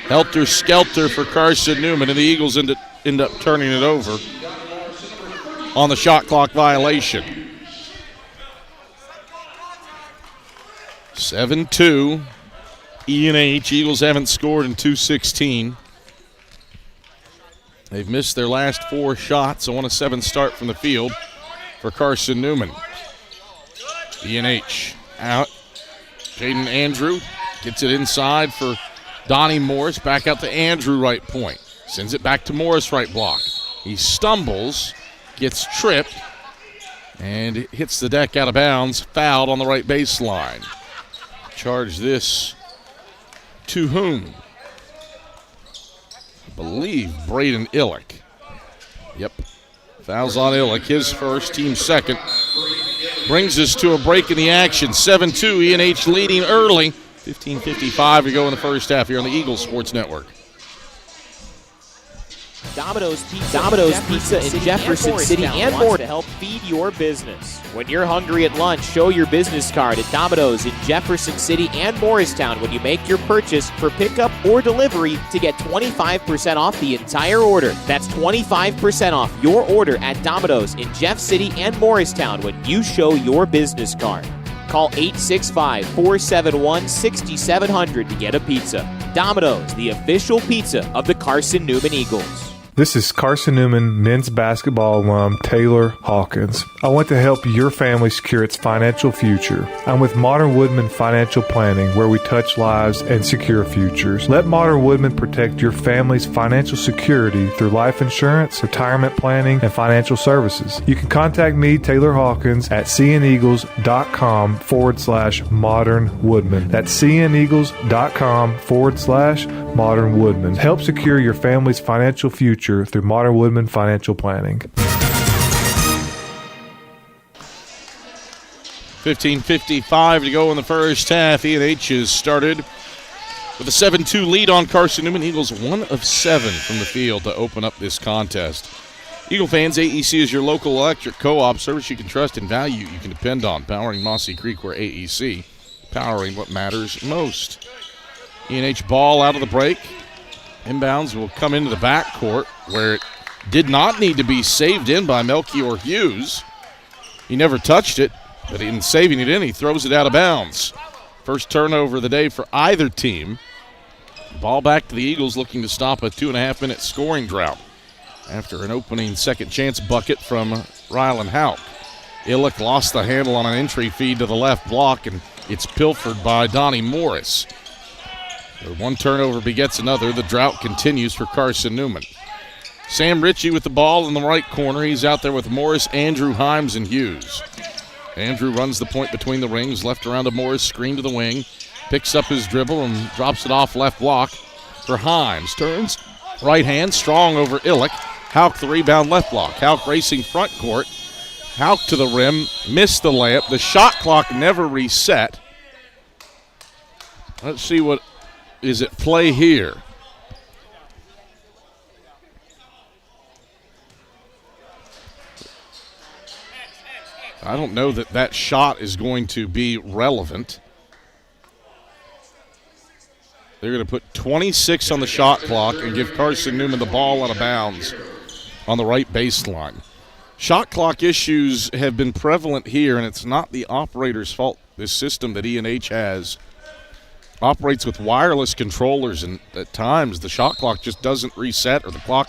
Helter-skelter for Carson-Newman, and the Eagles end up turning it over on the shot clock violation. 7-2. E&H. Eagles haven't scored in 2:16. They've missed their last 4 shots. A 1-7 start from the field for Carson-Newman. E&H out. Jaden Andrew gets it inside for Donnie Morris. Back out to Andrew, right point. Sends it back to Morris, right block. He stumbles, gets tripped, and hits the deck out of bounds. Fouled on the right baseline. Charge this to whom? I believe Braden Illick. Yep. Fouls on Illick, his first, team second. Brings us to a break in the action. 7-2, E&H leading early. 15:55 to go in the first half here on the Eagles Sports Network. Domino's Pizza in Jefferson City and more to help feed your business. When you're hungry at lunch, show your business card at Domino's in Jefferson City and Morristown when you make your purchase for pickup or delivery to get 25% off the entire order. That's 25% off your order at Domino's in Jeff City and Morristown when you show your business card. Call 865-471-6700 to get a pizza. Domino's, the official pizza of the Carson-Newman Eagles. This is Carson-Newman men's basketball alum Taylor Hawkins. I want to help your family secure its financial future. I'm with Modern Woodman Financial Planning, where we touch lives and secure futures. Let Modern Woodman protect your family's financial security through life insurance, retirement planning, and financial services. You can contact me, Taylor Hawkins, at cneagles.com/Modern Woodman. That's cneagles.com/Modern Woodman. Help secure your family's financial future through Modern Woodman Financial Planning. 15:55 to go in the first half. E&H has started with a 7-2 lead on Carson-Newman. Eagles 1 of 7 from the field to open up this contest. Eagle fans, AEC is your local electric co-op service you can trust and value you can depend on. Powering Mossy Creek, where AEC, powering what matters most. E&H ball out of the break. Inbounds will come into the backcourt, where it did not need to be saved in by Melchior Hughes. He never touched it, but in saving it in, he throws it out of bounds. First turnover of the day for either team. Ball back to the Eagles, looking to stop a 2.5-minute scoring drought after an opening second chance bucket from Rylan Houck. Illick lost the handle on an entry feed to the left block, and it's pilfered by Donnie Morris. One turnover begets another. The drought continues for Carson-Newman. Sam Ritchie with the ball in the right corner. He's out there with Morris, Andrew, Himes, and Hughes. Andrew runs the point between the rings, left around to Morris, screen to the wing, picks up his dribble and drops it off left block for Himes. Turns, right hand, strong over Illick. Hauk the rebound left block. Hauk racing front court. Hauk to the rim, missed the layup. The shot clock never reset. Let's see what is at play here. I don't know that that shot is going to be relevant. They're going to put 26 on the shot clock and give Carson-Newman the ball out of bounds on the right baseline. Shot clock issues have been prevalent here, and it's not the operator's fault. This system that E&H has operates with wireless controllers, and at times the shot clock just doesn't reset or the clock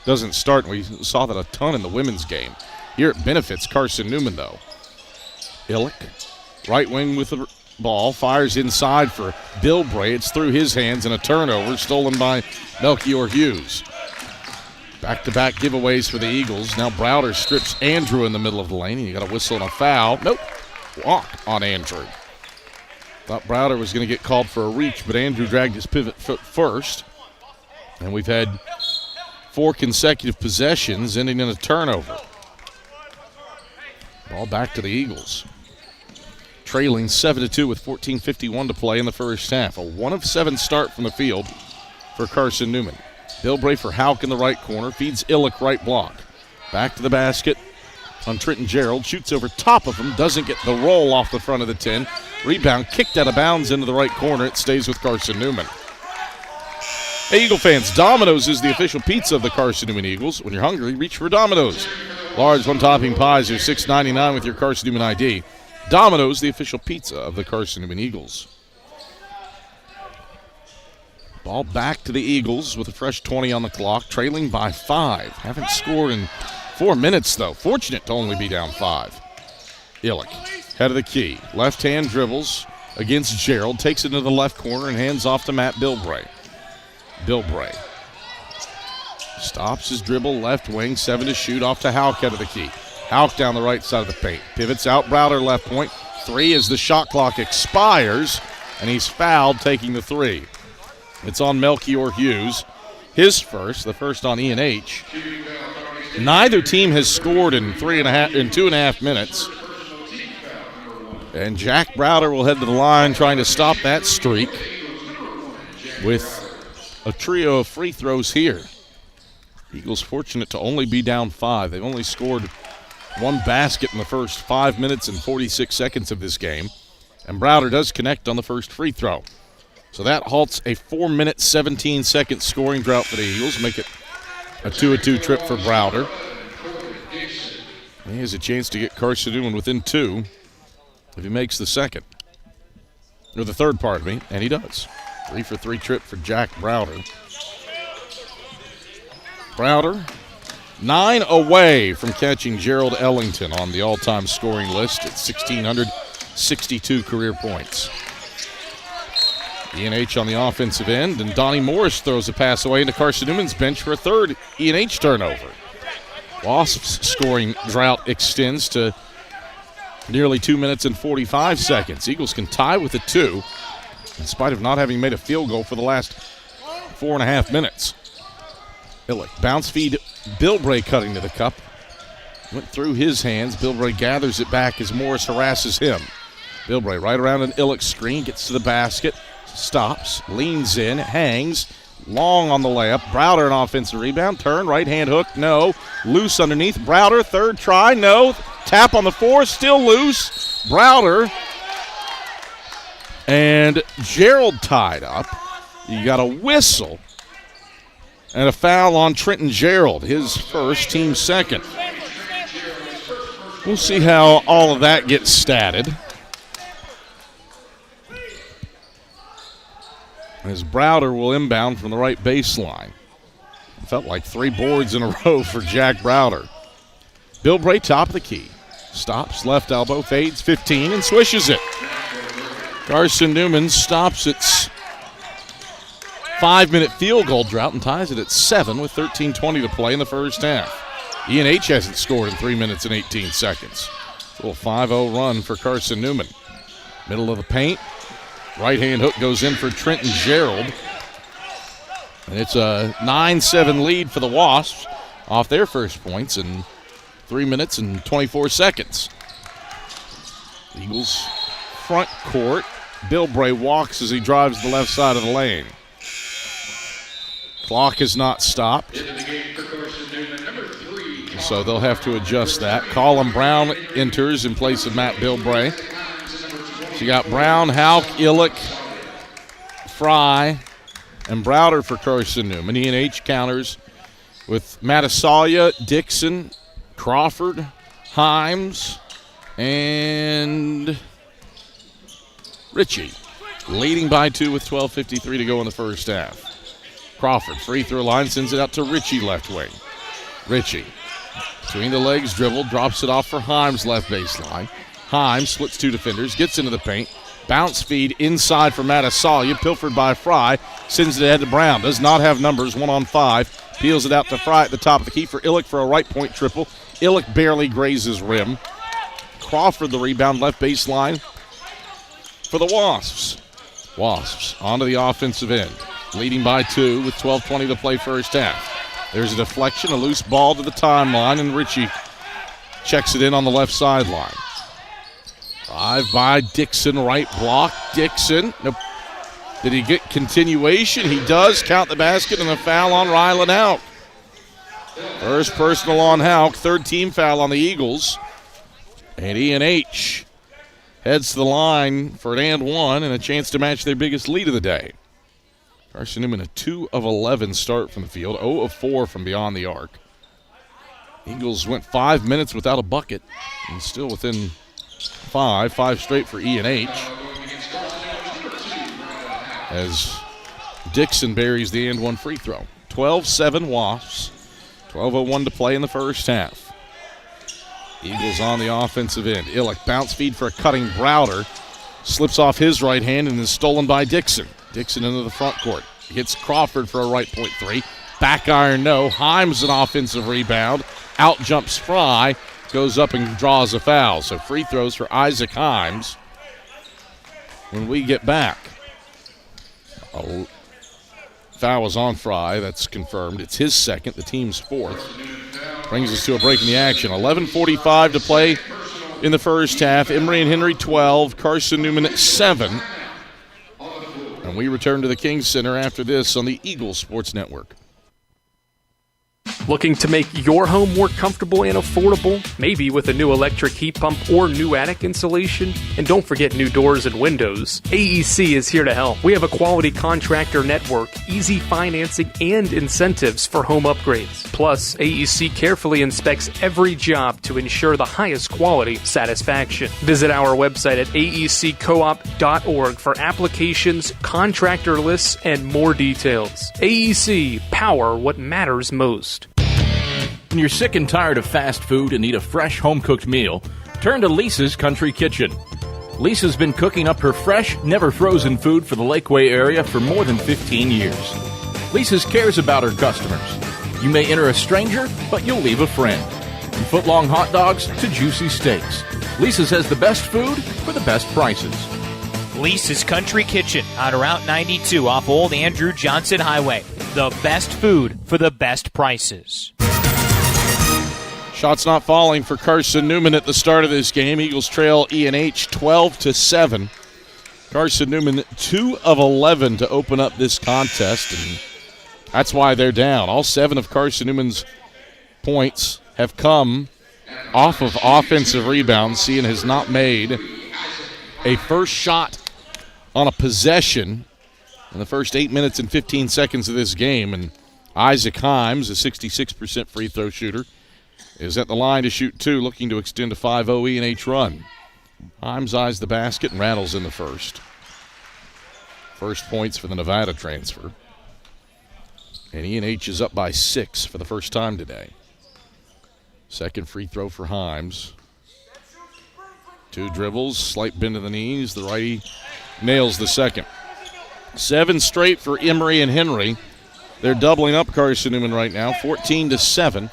doesn't start. And we saw that a ton in the women's game. Here it benefits Carson-Newman, though. Illick, right wing with the ball, fires inside for Bilbray. It's through his hands and a turnover stolen by Melchior Hughes. Back-to-back giveaways for the Eagles. Now Browder strips Andrew in the middle of the lane. You got a whistle and a foul. Nope. Walk on Andrew. Thought Browder was going to get called for a reach, but Andrew dragged his pivot foot first. And we've had 4 consecutive possessions ending in a turnover. Ball back to the Eagles. Trailing 7-2 with 14:51 to play in the first half. A 1 of 7 start from the field for Carson-Newman. Bilbray for Hauk in the right corner. Feeds Illick right block. Back to the basket on Trenton Gerald. Shoots over top of him. Doesn't get the roll off the front of the 10. Rebound kicked out of bounds into the right corner. It stays with Carson-Newman. Hey, Eagle fans, Domino's is the official pizza of the Carson-Newman Eagles. When you're hungry, reach for Domino's. Large one-topping pies are $6.99 with your Carson-Newman ID. Domino's, the official pizza of the Carson-Newman Eagles. Ball back to the Eagles with a fresh 20 on the clock, trailing by 5. Haven't scored in 4 minutes, though. Fortunate to only be down 5. Illick, head of the key. Left-hand dribbles against Gerald, takes it into the left corner and hands off to Matt Bilbray. Bilbray stops his dribble, left wing, 7 to shoot, off to Hauk out of the key. Hauk down the right side of the paint. Pivots out, Browder left point. 3 as the shot clock expires, and he's fouled taking the 3. It's on Melchior Hughes. His first, the first on E&H. Neither team has scored in 2.5 minutes. And Jack Browder will head to the line trying to stop that streak with a trio of free throws here. Eagles fortunate to only be down 5. They've only scored 1 basket in the first 5 minutes and 46 seconds of this game. And Browder does connect on the first free throw. So that halts a 4-minute, 17-second scoring drought for the Eagles. Make it a 2-2 trip for Browder. He has a chance to get Carson-Newman within 2 if he makes the second. Or the third, pardon me, and he does. 3-for-3 trip for Jack Browder. Browder, 9 away from catching Gerald Ellington on the all-time scoring list at 1,662 career points. E&H on the offensive end, and Donnie Morris throws a pass away into Carson-Newman's bench for a third E&H turnover. Wasps' scoring drought extends to nearly 2 minutes and 45 seconds. Eagles can tie with a 2 in spite of not having made a field goal for the last 4.5 minutes. Illick, bounce feed, Bilbray cutting to the cup. Went through his hands. Bilbray gathers it back as Morris harasses him. Bilbray right around an Illick screen, gets to the basket, stops, leans in, hangs, long on the layup. Browder an offensive rebound, turn, right hand hook, no. Loose underneath, Browder, third try, no. Tap on the 4, still loose. Browder and Gerald tied up. You got a whistle and a foul on Trenton Gerald, his first, team second. We'll see how all of that gets statted. As Browder will inbound from the right baseline. Felt like 3 boards in a row for Jack Browder. Bilbray top of the key. Stops, left elbow, fades 15 and swishes it. Carson-Newman stops its 5-minute field goal drought and ties it at 7 with 13:20 to play in the first half. E&H hasn't scored in 3 minutes and 18 seconds. Little 5-0 run for Carson-Newman. Middle of the paint. Right-hand hook goes in for Trenton Gerald. And it's a 9-7 lead for the Wasps off their first points in 3 minutes and 24 seconds. Eagles front court. Bilbray walks as he drives the left side of the lane. Clock has not stopped, so they'll have to adjust that. Colin Brown enters in place of Matt Bilbray. So you got Brown, Hauk, Illick, Fry, and Browder for Carson-Newman. E&H counters with Matasalia, Dixon, Crawford, Himes, and Ritchie. Leading by 2 with 12:53 to go in the first half. Crawford, free throw line, sends it out to Ritchie left wing. Ritchie, between the legs, dribble, drops it off for Himes left baseline. Himes splits 2 defenders, gets into the paint. Bounce feed inside for Matasalia, pilfered by Fry, sends it ahead to Brown. Does not have numbers, 1-on-5. Peels it out to Fry at the top of the key for Illick for a right point triple. Illick barely grazes rim. Crawford the rebound, left baseline for the Wasps. Wasps onto the offensive end. Leading by 2 with 12:20 to play first half. There's a deflection, a loose ball to the timeline, and Ritchie checks it in on the left sideline. Drive by Dixon, right block. Dixon, nope. Did he get continuation? He does. Count the basket and a foul on Rylan Hauk. First personal on Hauk, third team foul on the Eagles. And E&H heads to the line for an and one and a chance to match their biggest lead of the day. Carson-Newman, a 2 of 11 start from the field, 0 of 4 from beyond the arc. Eagles went 5 minutes without a bucket and still within 5 straight for E&H. As Dixon buries the and one free throw. 12-7 Wasps, 12:01 to play in the first half. Eagles on the offensive end. Illick, bounce feed for a cutting Browder. Slips off his right hand and is stolen by Dixon. Dixon into the front court. Hits Crawford for a right point 3. Back iron, no. Himes an offensive rebound. Out jumps Fry. Goes up and draws a foul. So free throws for Isaac Himes when we get back. Foul was on Fry. That's confirmed. It's his second, the team's fourth. Brings us to a break in the action. 11:45 to play in the first half. Emory and Henry 12, Carson-Newman 7. And we return to the Kings Center after this on the Eagles Sports Network. Looking to make your home more comfortable and affordable? Maybe with a new electric heat pump or new attic insulation? And don't forget new doors and windows. AEC is here to help. We have a quality contractor network, easy financing, and incentives for home upgrades. Plus, AEC carefully inspects every job to ensure the highest quality satisfaction. Visit our website at aeccoop.org for applications, contractor lists, and more details. AEC, power what matters most. When you're sick and tired of fast food and need a fresh home-cooked meal, turn to Lisa's Country Kitchen. Lisa's been cooking up her fresh, never-frozen food for the Lakeway area for more than 15 years. Lisa's cares about her customers. You may enter a stranger, but you'll leave a friend. From foot-long hot dogs to juicy steaks, Lisa's has the best food for the best prices. Lisa's Country Kitchen on Route 92 off Old Andrew Johnson Highway. The best food for the best prices. Shots not falling for Carson-Newman at the start of this game. Eagles trail E&H 12-7. Carson-Newman 2 of 11 to open up this contest, and that's why they're down. All 7 of Carson-Newman's points have come off of offensive rebounds. Cian has not made a first shot on a possession in the first 8 minutes and 15 seconds of this game, and Isaac Himes, a 66% free throw shooter, is at the line to shoot 2, looking to extend a 5-0 E&H run. Himes eyes the basket and rattles in the first. First points for the Nevada transfer. And E&H is up by 6 for the first time today. Second free throw for Himes. 2 dribbles, slight bend to the knees. The righty nails the second. 7 straight for Emory and Henry. They're doubling up Carson-Newman right now, 14-7.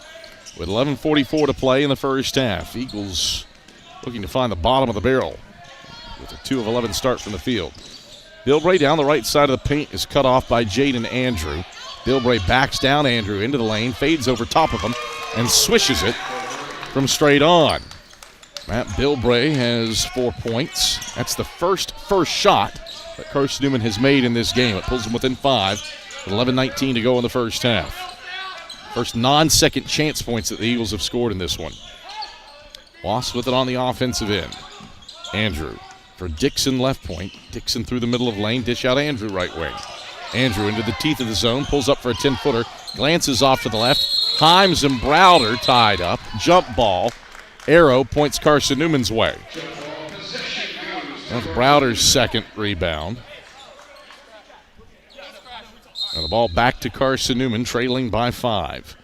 With 11:44 to play in the first half. Eagles looking to find the bottom of the barrel with a 2 of 11 start from the field. Bilbray down the right side of the paint is cut off by Jaden Andrew. Bilbray backs down Andrew into the lane, fades over top of him, and swishes it from straight on. Matt Bilbray has 4 points. That's the first shot that Carson-Newman has made in this game. It pulls him within 5 with 11:19 to go in the first half. First non-second chance points that the Eagles have scored in this one. Wasps with it on the offensive end. Andrew for Dixon left point. Dixon through the middle of the lane. Dish out Andrew right wing. Andrew into the teeth of the zone. Pulls up for a 10-footer. Glances off to the left. Himes and Browder tied up. Jump ball. Arrow points Carson-Newman's way. That's Browder's second rebound. And the ball back to Carson-Newman, trailing by 5.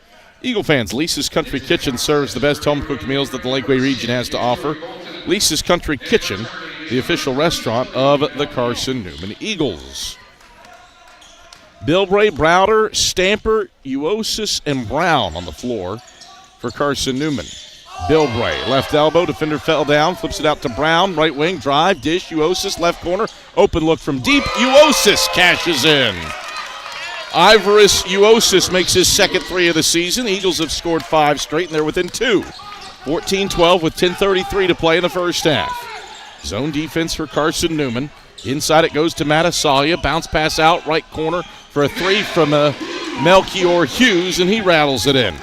Eagle fans, Lisa's Country Kitchen serves the best home-cooked meals that the Lakeway region has to offer. Lisa's Country Kitchen, the official restaurant of the Carson-Newman Eagles. Bilbray, Browder, Stamper, Uosis, and Brown on the floor for Carson-Newman. Bilbray, left elbow, defender fell down, flips it out to Brown, right wing, drive, dish, Uosis, left corner, open look from deep, Uosis cashes in. Ivorus Uosis makes his second 3 of the season. The Eagles have scored 5 straight, and they're within 2. 14-12 with 10:33 to play in the first half. Zone defense for Carson-Newman. Inside it goes to Matasalia. Bounce pass out, right corner for a 3 from Melchior Hughes, and he rattles it in.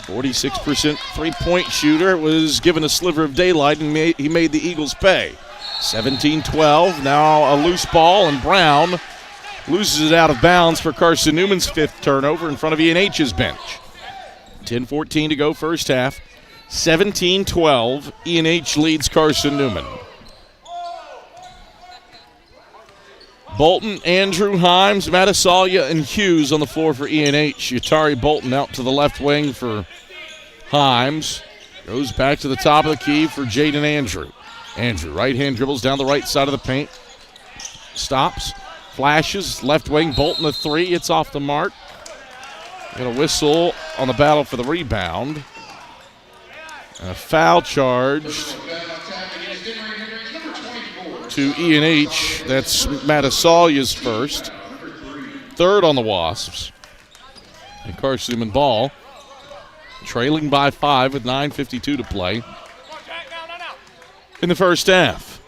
46% three-point shooter. Was given a sliver of daylight, and he made the Eagles pay. 17-12, now a loose ball, and Brown loses it out of bounds for Carson-Newman's 5th turnover in front of E&H's bench. 10:14 to go first half. 17-12, E&H leads Carson-Newman. Bolton, Andrew, Himes, Matasalia, and Hughes on the floor for E&H. Yatari Bolton out to the left wing for Himes. Goes back to the top of the key for Jaden Andrew. Andrew, right-hand dribbles down the right side of the paint. Stops, flashes, left wing, Bolton a 3. It's off the mark. Got a whistle on the battle for the rebound. And a foul charged to E&H. That's Matasalia's first. 3rd on the Wasps. And Carson-Newman ball trailing by 5 with 9:52 to play in the first half.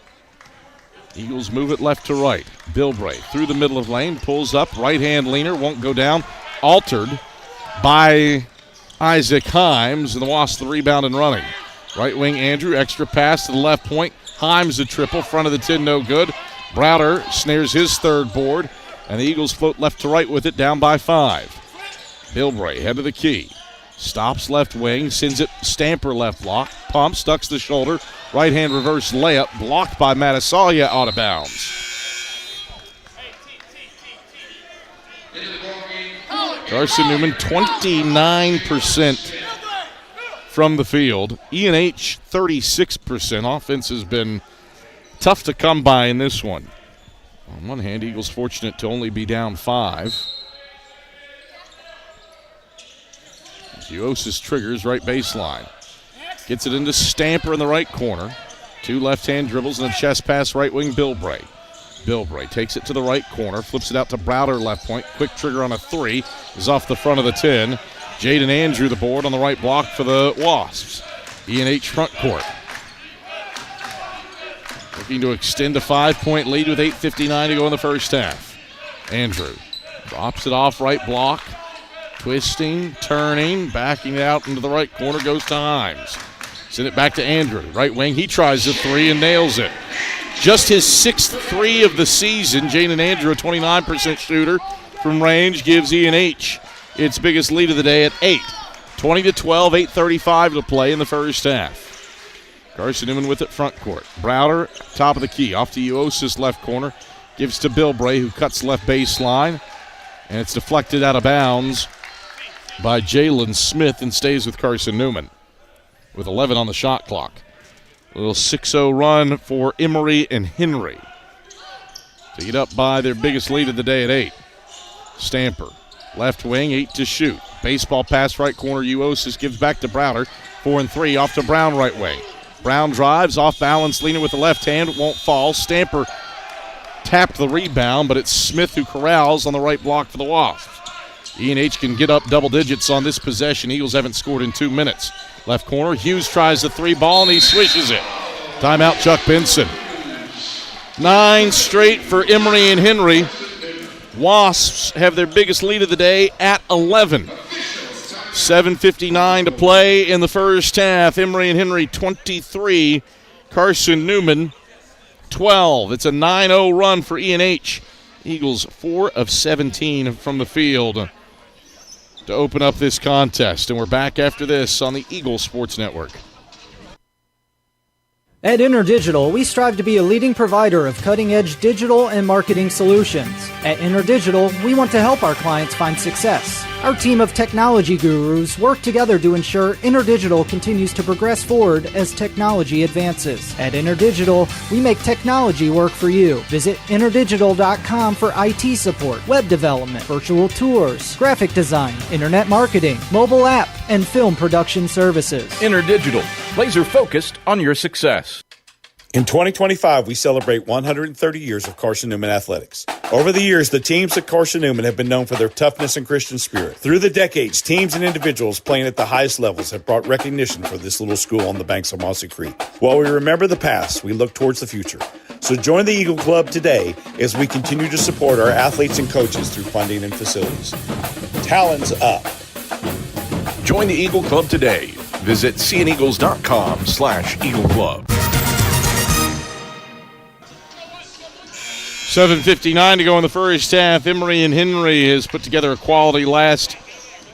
Eagles move it left to right. Bilbray through the middle of lane, pulls up, right-hand leaner, won't go down. Altered by Isaac Himes, and the Wasps the rebound and running. Right wing Andrew, extra pass to the left point. Himes a triple, front of the 10, no good. Browder snares his 3rd board, and the Eagles float left to right with it, down by 5. Bilbray, head of the key. Stops left wing, sends it Stamper left block. Pumps, ducks the shoulder. Right-hand reverse layup, blocked by Matasalia, out of bounds. Carson-Newman, 29% from the field. E&H, 36%. Offense has been tough to come by in this one. On one hand, Eagles fortunate to only be down 5. Uosis triggers right baseline. Gets it into Stamper in the right corner. 2 left-hand dribbles and a chest pass right wing Bilbray. Bilbray takes it to the right corner, flips it out to Browder left point. Quick trigger on a 3 is off the front of the 10. Jaden Andrew the board on the right block for the Wasps. E&H front court. Looking to extend a 5-point lead with 8:59 to go in the first half. Andrew drops it off right block. Twisting, turning, backing it out into the right corner, goes to Himes. Send it back to Andrew. Right wing, he tries the 3 and nails it. Just his 6th 3 of the season. Jaden Andrew, a 29% shooter from range, gives E&H its biggest lead of the day at 8. 20-12, 8:35 to play in the first half. Carson-Newman with it front court. Browder, top of the key, off to Uosis left corner. Gives to Bilbray, who cuts left baseline. And it's deflected out of bounds by Jalen Smith and stays with Carson-Newman with 11 on the shot clock. A little 6-0 run for Emory and Henry to get up by their biggest lead of the day at 8. Stamper, left wing, 8 to shoot. Baseball pass right corner, Uosis gives back to Browder. 4 and 3 off to Brown right wing. Brown drives, off balance, leaning with the left hand, won't fall. Stamper tapped the rebound, but it's Smith who corrals on the right block for the Wasps. E&H can get up double digits on this possession. Eagles haven't scored in 2 minutes. Left corner, Hughes tries the three ball, and he swishes it. Timeout, Chuck Benson. 9 straight for Emory and Henry. Wasps have their biggest lead of the day at 11. 7:59 to play in the first half. Emory and Henry 23, Carson-Newman 12. It's a 9-0 run for E&H. Eagles 4 of 17 from the field to open up this contest. And we're back after this on the Eagle Sports Network. At InterDigital, we strive to be a leading provider of cutting-edge digital and marketing solutions. At InterDigital, we want to help our clients find success. Our team of technology gurus work together to ensure InterDigital continues to progress forward as technology advances. At InterDigital, we make technology work for you. Visit interdigital.com for IT support, web development, virtual tours, graphic design, internet marketing, mobile app, and film production services. InterDigital, laser-focused on your success. In 2025, we celebrate 130 years of Carson-Newman athletics. Over the years, the teams at Carson-Newman have been known for their toughness and Christian spirit. Through the decades, teams and individuals playing at the highest levels have brought recognition for this little school on the banks of Mossy Creek. While we remember the past, we look towards the future. So join the Eagle Club today as we continue to support our athletes and coaches through funding and facilities. Talons up. Join the Eagle Club today. Visit cneagles.com/Eagle Club. 7:59 to go in the first half. Emory and Henry has put together a quality last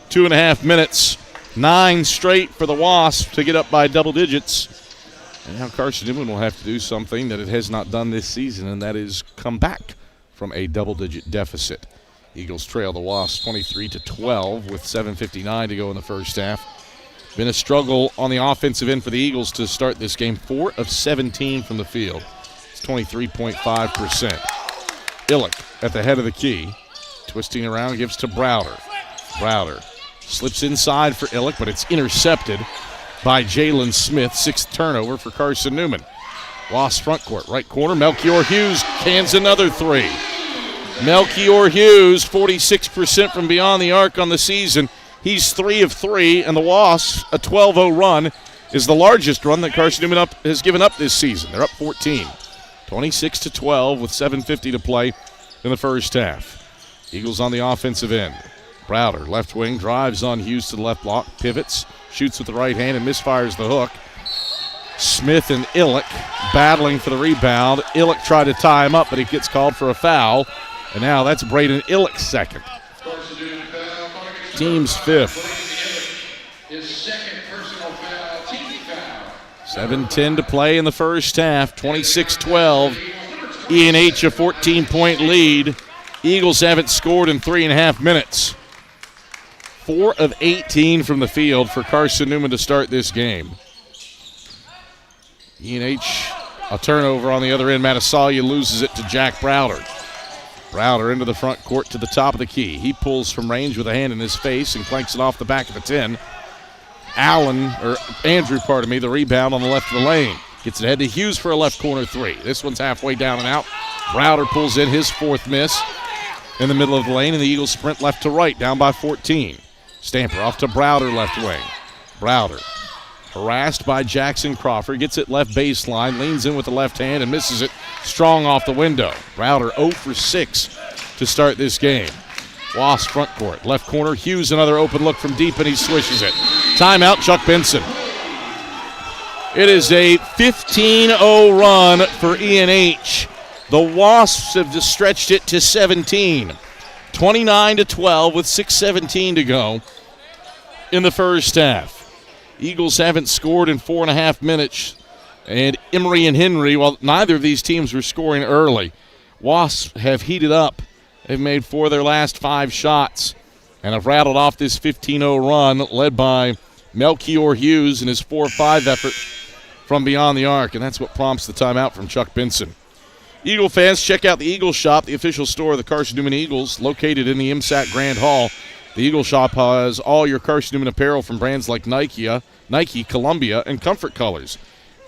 2.5 minutes. 9 straight for the Wasps to get up by double digits. And now Carson-Newman will have to do something that it has not done this season, and that is come back from a double-digit deficit. Eagles trail the Wasps 23-12 with 7:59 to go in the first half. Been a struggle on the offensive end for the Eagles to start this game. 4 of 17 from the field. It's 23.5%. Illick at the head of the key. Twisting around, gives to Browder. Browder slips inside for Illick, but it's intercepted by Jalen Smith. 6th turnover for Carson-Newman. Wasps front court, right corner. Melchior Hughes cans another three. Melchior Hughes, 46% from beyond the arc on the season. He's 3 of 3, and the Wasps, a 12-0 run, is the largest run that Carson-Newman has given up this season. They're up 14. 26-12 with 7:50 to play in the first half. Eagles on the offensive end. Browder, left wing, drives on Hughes to the left block, pivots, shoots with the right hand and misfires the hook. Smith and Illick battling for the rebound. Illick tried to tie him up, but he gets called for a foul. And now that's Braden Illick's second. Team's 5th. 7:10 to play in the first half. 26-12. E&H a 14-point lead. Eagles haven't scored in 3.5 minutes. 4 of 18 from the field for Carson-Newman to start this game. E&H a turnover on the other end. Matasalia loses it to Jack Browder. Browder into the front court to the top of the key. He pulls from range with a hand in his face and clanks it off the back of the 10. Andrew, the rebound on the left of the lane. Gets it ahead to Hughes for a left corner three. This one's halfway down and out. Browder pulls in his 4th miss in the middle of the lane, and the Eagles sprint left to right, down by 14. Stamper off to Browder, left wing. Browder harassed by Jackson Crawford, gets it left baseline, leans in with the left hand and misses it strong off the window. Browder 0 for 6 to start this game. Wasp front court, left corner, Hughes another open look from deep and he swishes it. Timeout, Chuck Benson. It is a 15-0 run for E&H. The Wasps have just stretched it to 17. 29-12 with 6:17 to go in the first half. Eagles haven't scored in 4.5 minutes. And Emory and Henry, while neither of these teams were scoring early, Wasps have heated up. They've made 4 of their last 5 shots and have rattled off this 15-0 run led by Melchior Hughes in his 4-5 effort from beyond the arc, and that's what prompts the timeout from Chuck Benson. Eagle fans, check out the Eagle Shop, the official store of the Carson-Newman Eagles, located in the MSAC Grand Hall. The Eagle Shop has all your Carson-Newman apparel from brands like Nike, Columbia, and Comfort Colors.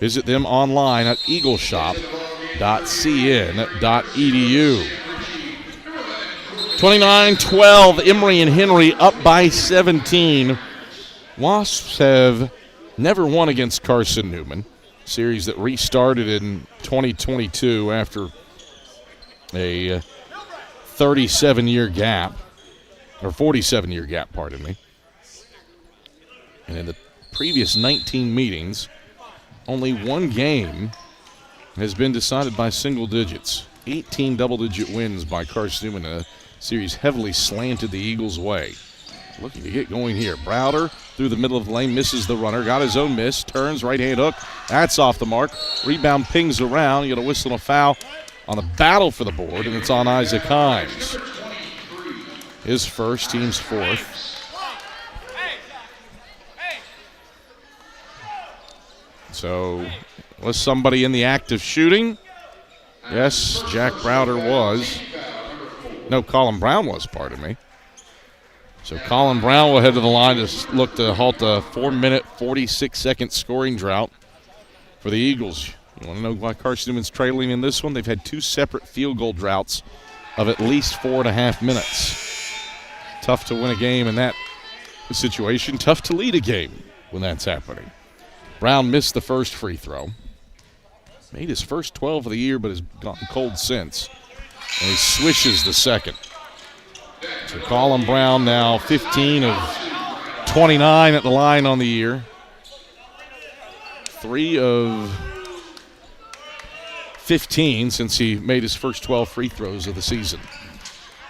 Visit them online at eagleshop.cn.edu. 29-12, Emory and Henry up by 17. Wasps have never won against Carson-Newman, series that restarted in 2022 after a 37-year gap, or 47-year gap, pardon me. And in the previous 19 meetings, only one game has been decided by single digits. 18 double-digit wins by Carson-Newman. A series heavily slanted the Eagles' way. Looking to get going here. Browder through the middle of the lane, misses the runner. Got his own miss, turns, right-hand hook. That's off the mark. Rebound pings around. You got a whistle and a foul on the battle for the board, and it's on Isaac Himes. His first, team's fourth. So, was somebody in the act of shooting? Yes, Jack Browder was. No, Colin Brown was, pardon me. So Colin Brown will head to the line to look to halt a 4-minute, 46-second scoring drought for the Eagles. You want to know why Carson-Newman's trailing in this one? They've had two separate field goal droughts of at least 4.5 minutes. Tough to win a game in that situation. Tough to lead a game when that's happening. Brown missed the first free throw. Made his first 12 of the year, but has gotten cold since. And he swishes the second. So Colin Brown now 15 of 29 at the line on the year. 3 of 15 since he made his first 12 free throws of the season.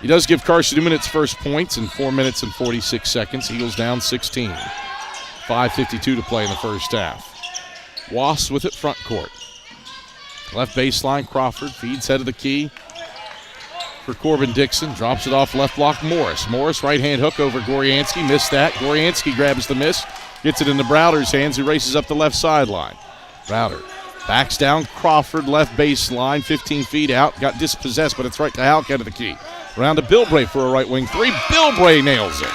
He does give Carson-Newman its first points in 4 minutes and 46 seconds. Eagles down 16. 5:52 to play in the first half. Wasps with it front court. Left baseline, Crawford feeds head of the key for Corbin Dixon. Drops it off left block, Morris. Morris, right-hand hook over Gorianski. Missed that. Gorianski grabs the miss. Gets it into Browder's hands, who races up the left sideline. Browder backs down Crawford, left baseline, 15 feet out. Got dispossessed, but it's right to Halk out of the key. Around to Bilbray for a right wing three. Bilbray nails it.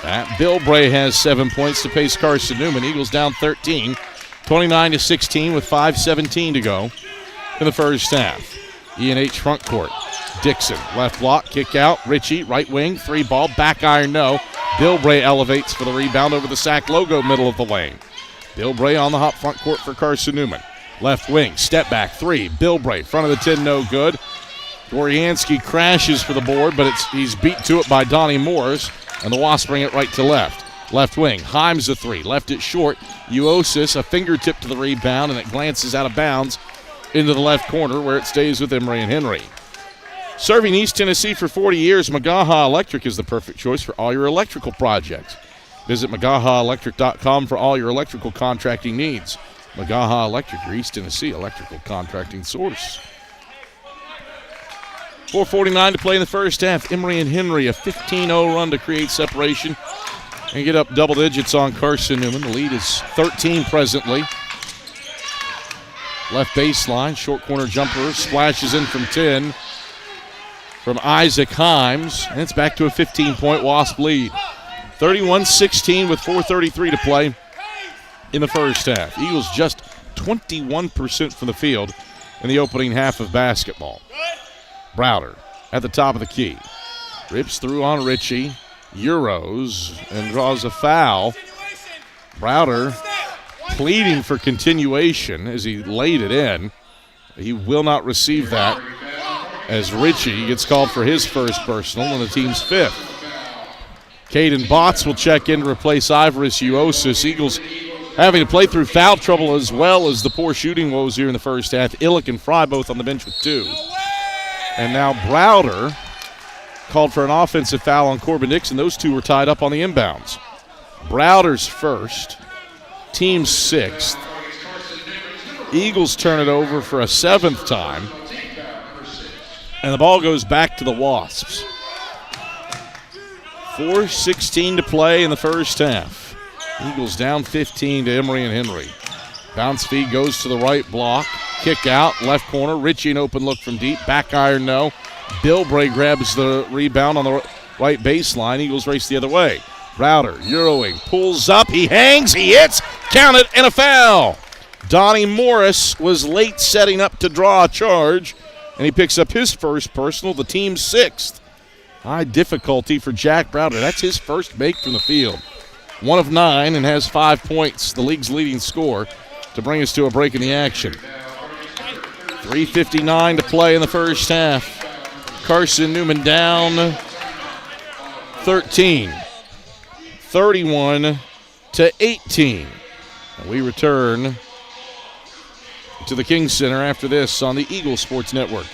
That Bilbray has 7 points to pace Carson-Newman. Eagles down 13, 29-16 with 5:17 to go in the first half. E&H front court. Dixon, left block, kick out. Ritchie, right wing, three ball, back iron, no. Bilbray elevates for the rebound over the Sac logo, middle of the lane. Bilbray on the hop front court for Carson-Newman. Left wing, step back, three. Bilbray, front of the 10, no good. Gorianski crashes for the board, but he's beat to it by Donnie Morris, and the Wasps bring it right to left. Left wing, Himes a three, left it short. Uosis, a fingertip to the rebound, and it glances out of bounds into the left corner where it stays with Emory and Henry. Serving East Tennessee for 40 years, Magaha Electric is the perfect choice for all your electrical projects. Visit MagahaElectric.com for all your electrical contracting needs. Magaha Electric, your East Tennessee electrical contracting source. 4:49 to play in the first half. Emory and Henry, a 15-0 run to create separation and get up double digits on Carson-Newman. The lead is 13 presently. Left baseline, short corner jumper, splashes in from 10 from Isaac Himes, and it's back to a 15-point Wasp lead. 31-16 with 4:33 to play in the first half. Eagles just 21% from the field in the opening half of basketball. Browder at the top of the key. Rips through on Ritchie. Euros and draws a foul. Browder pleading for continuation as he laid it in. He will not receive that as Ritchie gets called for his first personal and the team's fifth. Caden Botts will check in to replace Ivoris Uosis. Eagles having to play through foul trouble as well as the poor shooting woes here in the first half. Illick and Fry both on the bench with 2. And now Browder called for an offensive foul on Corbin Dixon. Those two were tied up on the inbounds. Browder's first, team's 6th. Eagles turn it over for a 7th time. And the ball goes back to the Wasps. 4:16 to play in the first half. Eagles down 15 to Emory and Henry. Bounce feed goes to the right block. Kick out, left corner. Ritchie, an open look from deep. Back iron, no. Bilbray grabs the rebound on the right baseline. Eagles race the other way. Browder, Euroing, pulls up. He hangs, he hits. Count it, and a foul. Donnie Morris was late setting up to draw a charge, and he picks up his first personal, the team's 6th. High difficulty for Jack Browder. That's his first make from the field. 1 of 9 and has 5 points, the league's leading scorer, to bring us to a break in the action. 3:59 to play in the first half. Carson-Newman down 13, 31-18. And we return to the King Center after this on the Eagle Sports Network.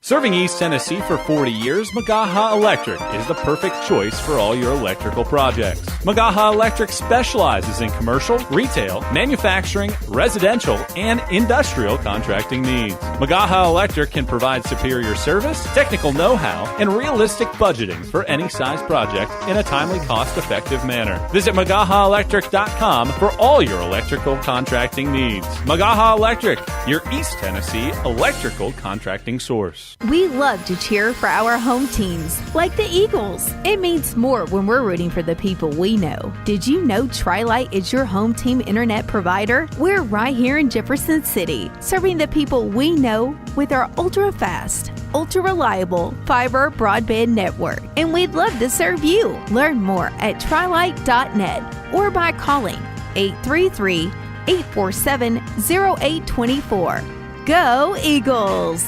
Serving East Tennessee for 40 years, Magaha Electric is the perfect choice for all your electrical projects. Magaha Electric specializes in commercial, retail, manufacturing, residential, and industrial contracting needs. Magaha Electric can provide superior service, technical know-how, and realistic budgeting for any size project in a timely, cost-effective manner. Visit MagahaElectric.com for all your electrical contracting needs. Magaha Electric, your East Tennessee electrical contracting source. We love to cheer for our home teams, like the Eagles. It means more when we're rooting for the people we know. Did you know Tri-Lite is your home team internet provider? We're right here in Jefferson City, serving the people we know with our ultra-fast, ultra-reliable fiber broadband network. And we'd love to serve you. Learn more at trilite.net or by calling 833-847-0824. Go Eagles!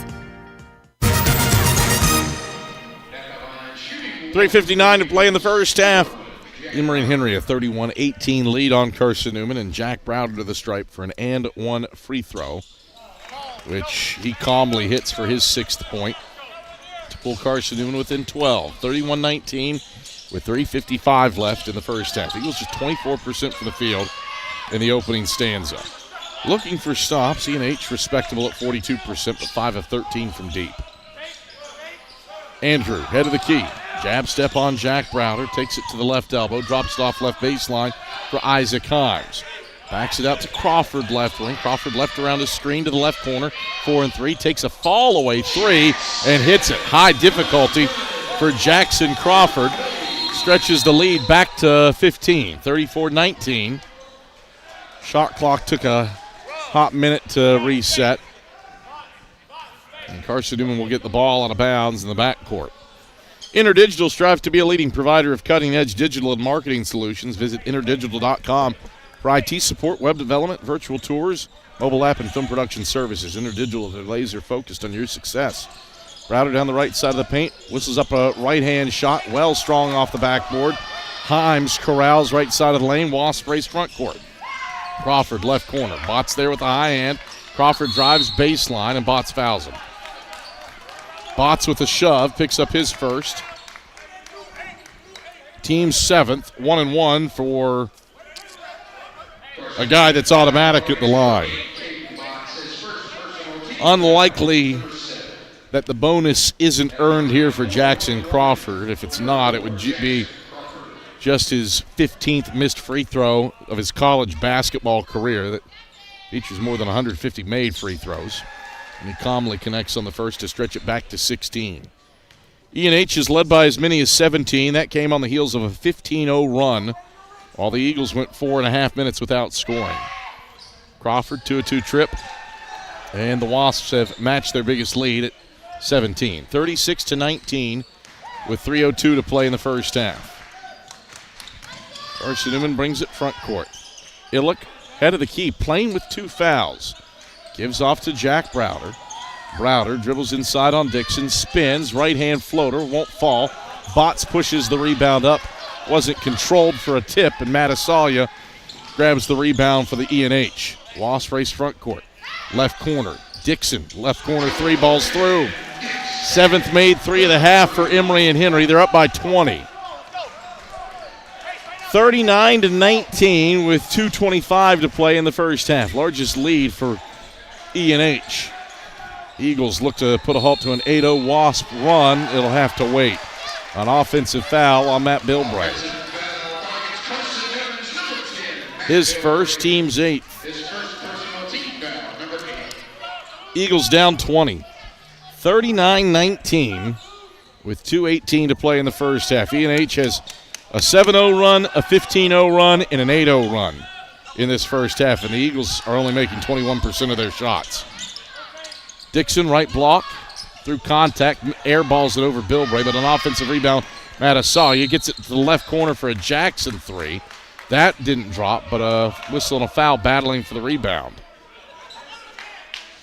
3:59 to play in the first half. Emory Henry a 31-18 lead on Carson-Newman, and Jack Browder to the stripe for an and one free throw, which he calmly hits for his 6th point to pull Carson-Newman within 12. 31-19 with 3:55 left in the first half. Eagles just 24% from the field in the opening stanza. Looking for stops, E&H respectable at 42%, but 5 of 13 from deep. Andrew, head of the key. Jab step on Jack Browder, takes it to the left elbow, drops it off left baseline for Isaac Himes. Backs it out to Crawford left wing. Crawford left around his screen to the left corner. 4 and 3, takes a fall away 3 and hits it. High difficulty for Jackson Crawford. Stretches the lead back to 15, 34-19. Shot clock took a hot minute to reset. And Carson-Newman will get the ball out of bounds in the backcourt. InterDigital strives to be a leading provider of cutting-edge digital and marketing solutions. Visit interdigital.com for IT support, web development, virtual tours, mobile app, and film production services. InterDigital is laser-focused on your success. Browder down the right side of the paint, whistles up a right-hand shot, well strong off the backboard. Himes corrals right side of the lane, Wasp race front court. Crawford left corner, Botts there with a high hand. Crawford drives baseline, and Botts fouls him. Botts with a shove, picks up his first. Team's 7th, 1 and 1 for a guy that's automatic at the line. Unlikely that the bonus isn't earned here for Jackson Crawford. If it's not, it would be just his 15th missed free throw of his college basketball career that features more than 150 made free throws. And he calmly connects on the first to stretch it back to 16. E&H is led by as many as 17. That came on the heels of a 15-0 run, while the Eagles went 4.5 minutes without scoring. Crawford, 2-2 trip, and the Wasps have matched their biggest lead at 17. 36-19 with 3:02 to play in the first half. Carson-Newman brings it front court. Illick, head of the key, playing with 2 fouls. Gives off to Jack Browder. Browder dribbles inside on Dixon, spins, right-hand floater, won't fall. Botts pushes the rebound up. Wasn't controlled for a tip, and Matasalia grabs the rebound for the E&H. Wasp race front court. Left corner, Dixon, left corner 3, balls through. 7th made 3.5 for Emory and Henry. They're up by 20. 39-19 with 2:25 to play in the first half. Largest lead for E&H. Eagles look to put a halt to an 8-0 Wasp run. It'll have to wait. An offensive foul on Matt Bilbray. His first, team's 8th. Eagles down 20. 39-19 with 2:18 to play in the first half. E&H has a 7-0 run, a 15-0 run, and an 8-0 run. in this first half, and the Eagles are only making 21% of their shots. Dixon, right block, through contact, airballs it over Bilbray, but an offensive rebound, Matasalia gets it to the left corner for a Jackson three. That didn't drop, but a whistle and a foul battling for the rebound.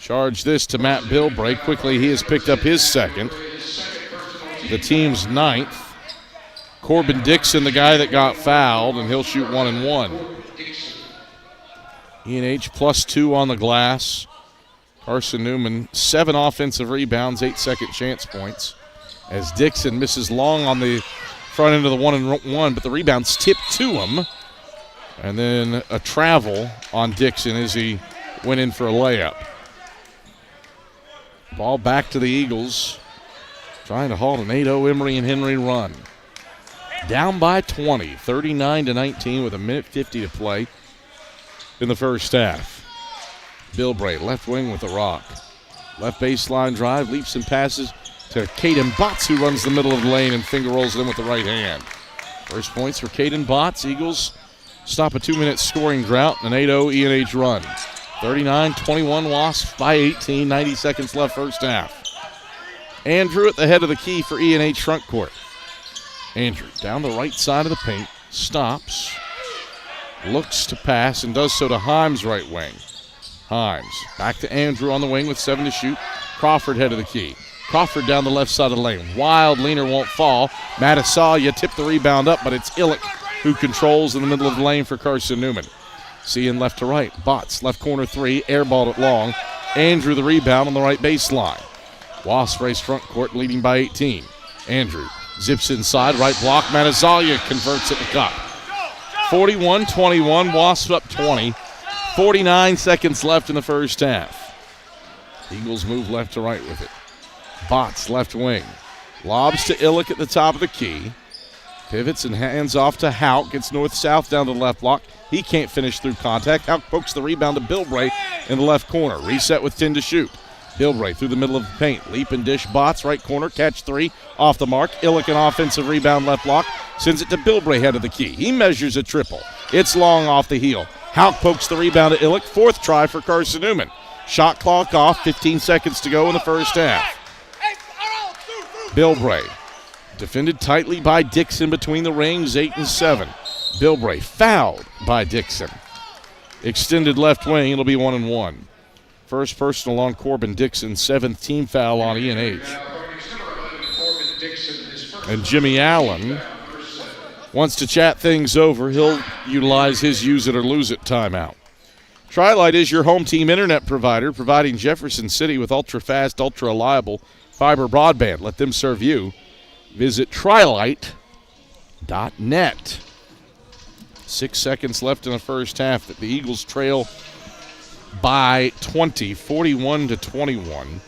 Charge this to Matt Bilbray. Quickly, he has picked up his second. The team's ninth. Corbin Dixon, the guy that got fouled, and he'll shoot 1 and 1. E&H +2 on the glass. Carson-Newman, 7 offensive rebounds, 8 second chance points. As Dixon misses long on the front end of the 1 and 1, but the rebound's tipped to him. And then a travel on Dixon as he went in for a layup. Ball back to the Eagles, trying to halt an 8-0 Emory and Henry run. Down by 20, 39-19 with 1:50 to play in the first half. Bilbray, left wing with a rock. Left baseline drive, leaps and passes to Caden Botts, who runs the middle of the lane and finger rolls it in with the right hand. First points for Caden Botts. Eagles stop a 2-minute scoring drought, an 8-0 E&H run. 39-21 Wasps by 18, 90 seconds left first half. Andrew at the head of the key for E&H front court. Andrew down the right side of the paint, stops, looks to pass, and does so to Himes right wing. Himes back to Andrew on the wing with 7 to shoot. Crawford head of the key. Crawford down the left side of the lane. Wild leaner won't fall. Matasalia tipped the rebound up, but it's Illick who controls in the middle of the lane for Carson-Newman. Seeing left to right. Botts, left corner three, airballed it long. Andrew the rebound on the right baseline. Wasps race front court, leading by 18. Andrew zips inside, right block. Matasalia converts at the cup. 41-21, Wasps up 20. 49 seconds left in the first half. Eagles move left to right with it. Botts, left wing. Lobs to Illick at the top of the key. Pivots and hands off to Hauk. Gets north-south down to the left block. He can't finish through contact. Hauk pokes the rebound to Bilbray in the left corner. Reset with 10 to shoot. Bilbray through the middle of the paint. Leap and dish. Botts, right corner. Catch three. Off the mark. Illick, an offensive rebound left block. Sends it to Bilbray, head of the key. He measures a triple. It's long off the heel. Hauk pokes the rebound to Illick. Fourth try for Carson-Newman. Shot clock off. 15 seconds to go in the first half. Bilbray defended tightly by Dixon between the rings, 8 and 7. Bilbray fouled by Dixon. Extended left wing, it'll be 1 and 1. First personal on Corbin Dixon, 7th team foul on E&H. And Jimmy Allen wants to chat things over. He'll utilize his use it or lose it timeout. Tri-Lite is your home team internet provider, providing Jefferson City with ultra-fast, ultra-reliable fiber broadband. Let them serve you. Visit trilite.net. 6 seconds left in the first half. The Eagles trail by 20, 41-21.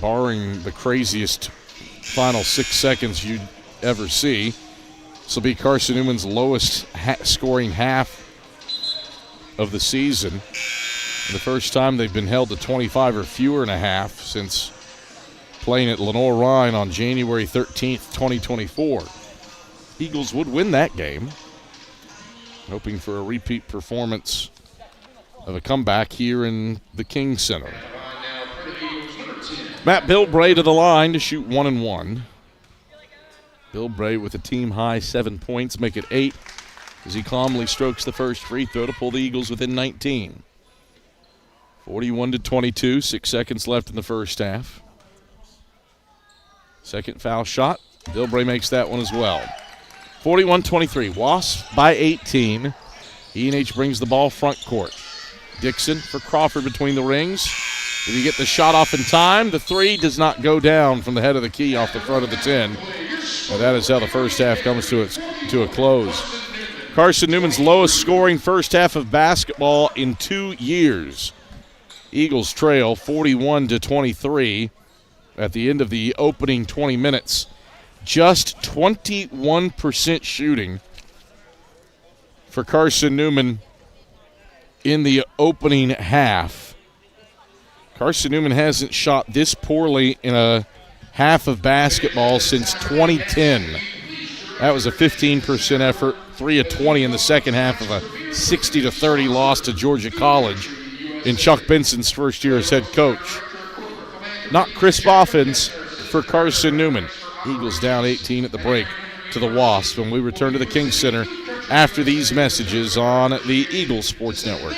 Barring the craziest final 6 seconds you'd ever see. This will be Carson-Newman's lowest scoring half of the season. The first time they've been held to 25 or fewer and a half since playing at Lenore-Rhine on January 13th, 2024. Eagles would win that game, hoping for a repeat performance of a comeback here in the King Center. Matt Bilbray to the line to shoot 1 and 1. Bilbray with a team-high 7 points, make it 8 as he calmly strokes the first free throw to pull the Eagles within 19. 41-22, 6 seconds left in the first half. Second foul shot. Bilbray makes that one as well. 41-23. Wasps by 18. E&H brings the ball front court. Dixon for Crawford between the rings. Did he get the shot off in time? The three does not go down from the head of the key off the front of the 10. And that is how the first half comes to a close. Carson-Newman's lowest scoring first half of basketball in 2 years. Eagles trail 41-23. At the end of the opening 20 minutes. Just 21% shooting for Carson-Newman in the opening half. Carson-Newman hasn't shot this poorly in a half of basketball since 2010. That was a 15% effort, 3 of 20 in the second half of a 60-30 loss to Georgia College in Chuck Benson's first year as head coach. Not crisp offense for Carson-Newman. Eagles down 18 at the break to the Wasps when we return to the King Center after these messages on the Eagles Sports Network.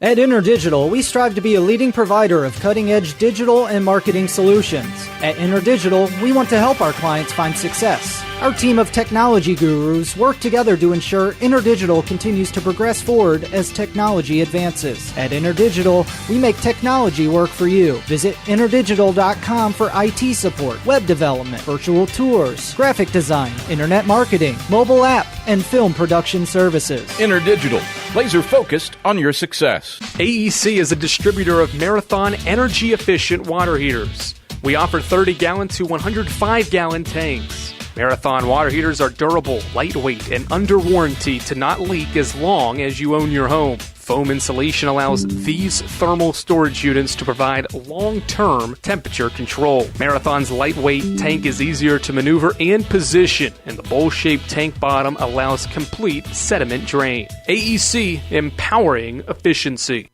At InterDigital, we strive to be a leading provider of cutting-edge digital and marketing solutions. At InterDigital, we want to help our clients find success. Our team of technology gurus work together to ensure InterDigital continues to progress forward as technology advances. At InterDigital, we make technology work for you. Visit interdigital.com for IT support, web development, virtual tours, graphic design, internet marketing, mobile app, and film production services. InterDigital, laser-focused on your success. AEC is a distributor of Marathon energy-efficient water heaters. We offer 30-gallon to 105-gallon tanks. Marathon water heaters are durable, lightweight, and under warranty to not leak as long as you own your home. Foam insulation allows these thermal storage units to provide long-term temperature control. Marathon's lightweight tank is easier to maneuver and position, and the bowl-shaped tank bottom allows complete sediment drain. AEC, empowering efficiency.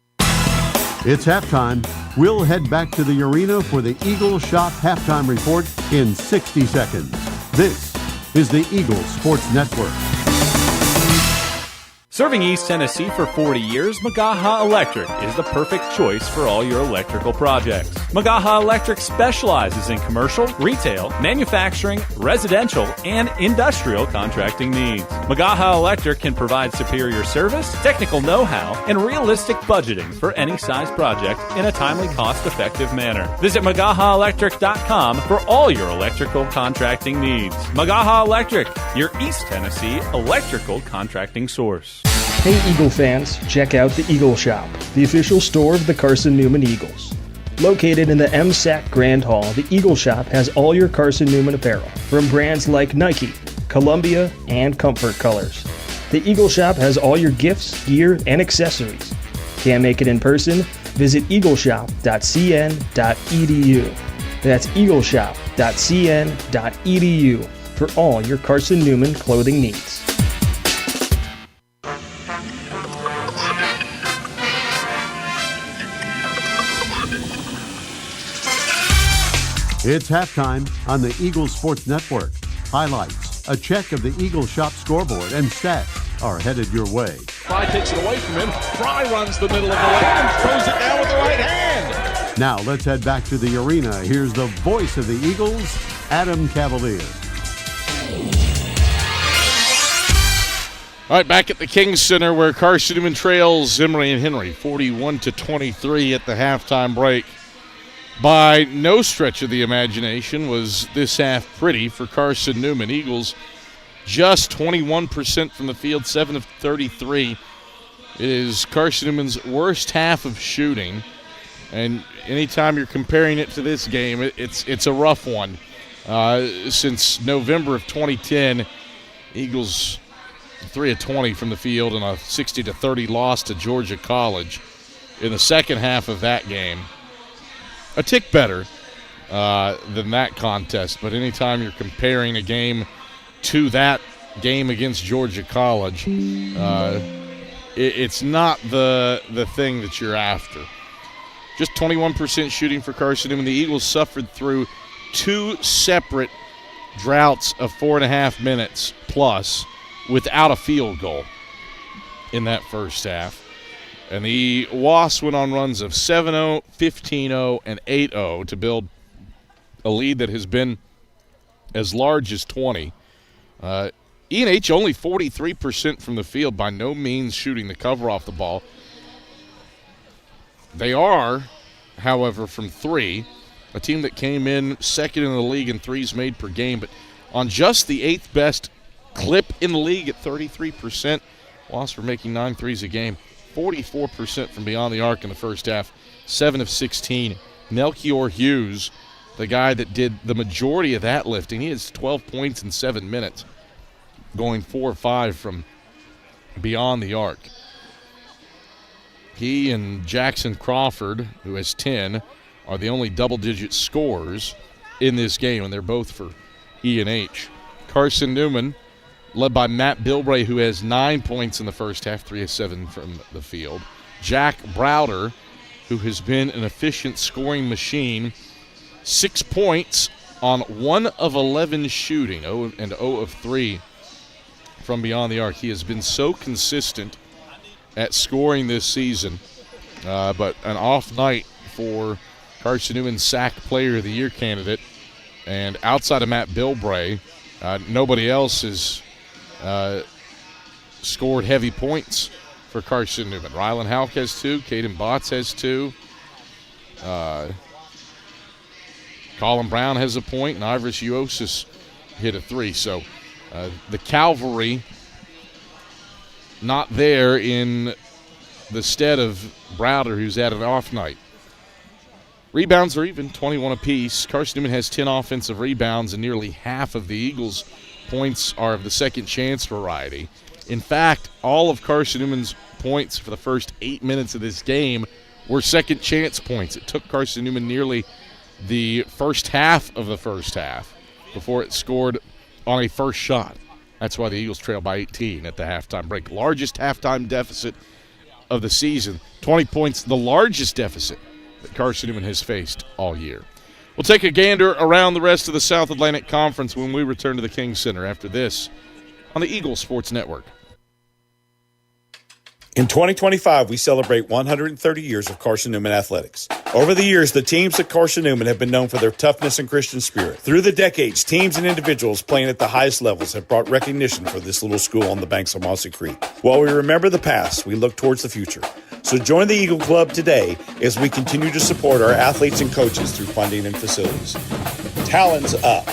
It's halftime. We'll head back to the arena for the Eagle Shop halftime report in 60 seconds. This is the Eagles Sports Network. Serving East Tennessee for 40 years, Magaha Electric is the perfect choice for all your electrical projects. Magaha Electric specializes in commercial, retail, manufacturing, residential, and industrial contracting needs. Magaha Electric can provide superior service, technical know-how, and realistic budgeting for any size project in a timely, cost-effective manner. Visit MagahaElectric.com for all your electrical contracting needs. Magaha Electric, your East Tennessee electrical contracting source. Hey Eagle fans, check out the Eagle Shop, the official store of the Carson-Newman Eagles. Located in the MSAC Grand Hall, the Eagle Shop has all your Carson-Newman apparel, from brands like Nike, Columbia, and Comfort Colors. The Eagle Shop has all your gifts, gear, and accessories. Can't make it in person? Visit eagleshop.cn.edu. That's eagleshop.cn.edu for all your Carson-Newman clothing needs. It's halftime on the Eagles Sports Network. Highlights, a check of the Eagle Shop scoreboard, and stats are headed your way. Fry takes it away from him. Fry runs the middle of the lane and throws it down with the right hand. Now let's head back to the arena. Here's the voice of the Eagles, Adam Cavalier. All right, back at the King Center where Carson-Newman trails Emory Henry 41-23 at the halftime break. By no stretch of the imagination was this half pretty for Carson-Newman. Eagles just 21% from the field, 7 of 33. It is Carson-Newman's worst half of shooting. And anytime you're comparing it to this game, it's a rough one. Since November of 2010, Eagles 3 of 20 from the field and a 60-30 loss to Georgia College. In the second half of that game, a tick better than that contest, but anytime you're comparing a game to that game against Georgia College, it's not the thing that you're after. Just 21% shooting for Carson-Newman. The Eagles suffered through 2 separate droughts of 4.5 minutes plus without a field goal in that first half. And the Wasps went on runs of 7-0, 15-0, and 8-0 to build a lead that has been as large as 20. E&H only 43% from the field, by no means shooting the cover off the ball. They are, however, from 3, a team that came in second in the league in threes made per game, but on just the 8th best clip in the league at 33%, Wasps were making 9 threes a game. 44% from beyond the arc in the first half, 7 of 16. Melchior Hughes, the guy that did the majority of that lifting, he has 12 points in 7 minutes, going 4 or 5 from beyond the arc. He and Jackson Crawford, who has 10, are the only double-digit scorers in this game, and they're both for E&H. Carson-Newman led by Matt Bilbray, who has 9 points in the first half, 3 of 7 from the field. Jack Browder, who has been an efficient scoring machine, 6 points on 1 of 11 shooting, 0 of 3 from beyond the arc. He has been so consistent at scoring this season, but an off night for Carson-Newman SAC Player of the Year candidate. And outside of Matt Bilbray, nobody else has scored heavy points for Carson-Newman. Rylan Houck has 2. Caden Botts has 2. Colin Brown has a point, and Ivers Uosis hit a 3. So the Cavalry not there in the stead of Browder, who's had an off night. Rebounds are even, 21 apiece. Carson-Newman has 10 offensive rebounds, and nearly half of the Eagles' points are of the second chance variety. In fact, all of Carson-Newman's points for the first 8 minutes of this game were second chance points. It took Carson-Newman nearly the first half of the first half before it scored on a first shot. That's why the Eagles trail by 18 at the halftime break. Largest halftime deficit of the season. 20 points, the largest deficit that Carson-Newman has faced all year. We'll take a gander around the rest of the South Atlantic Conference when we return to the King Center after this on the Eagle Sports Network. In 2025, we celebrate 130 years of Carson-Newman athletics. Over the years, the teams at Carson-Newman have been known for their toughness and Christian spirit. Through the decades, teams and individuals playing at the highest levels have brought recognition for this little school on the banks of Mossy Creek. While we remember the past, we look towards the future. So join the Eagle Club today as we continue to support our athletes and coaches through funding and facilities. Talons up.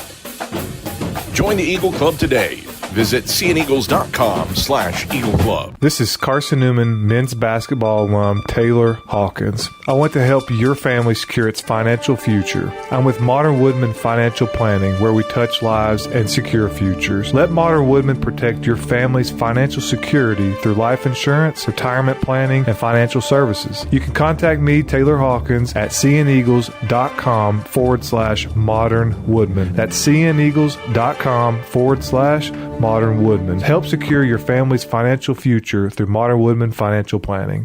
Join the Eagle Club today. Visit cneagles.com/Eagle Club. This is Carson-Newman men's basketball alum Taylor Hawkins. I want to help your family secure its financial future. I'm with Modern Woodman Financial Planning, where we touch lives and secure futures. Let Modern Woodman protect your family's financial security through life insurance, retirement planning, and financial services. You can contact me, Taylor Hawkins, at cneagles.com/Modern Woodman. That's cneagles.com/Modern Woodman. Help secure your family's financial future through Modern Woodman Financial Planning.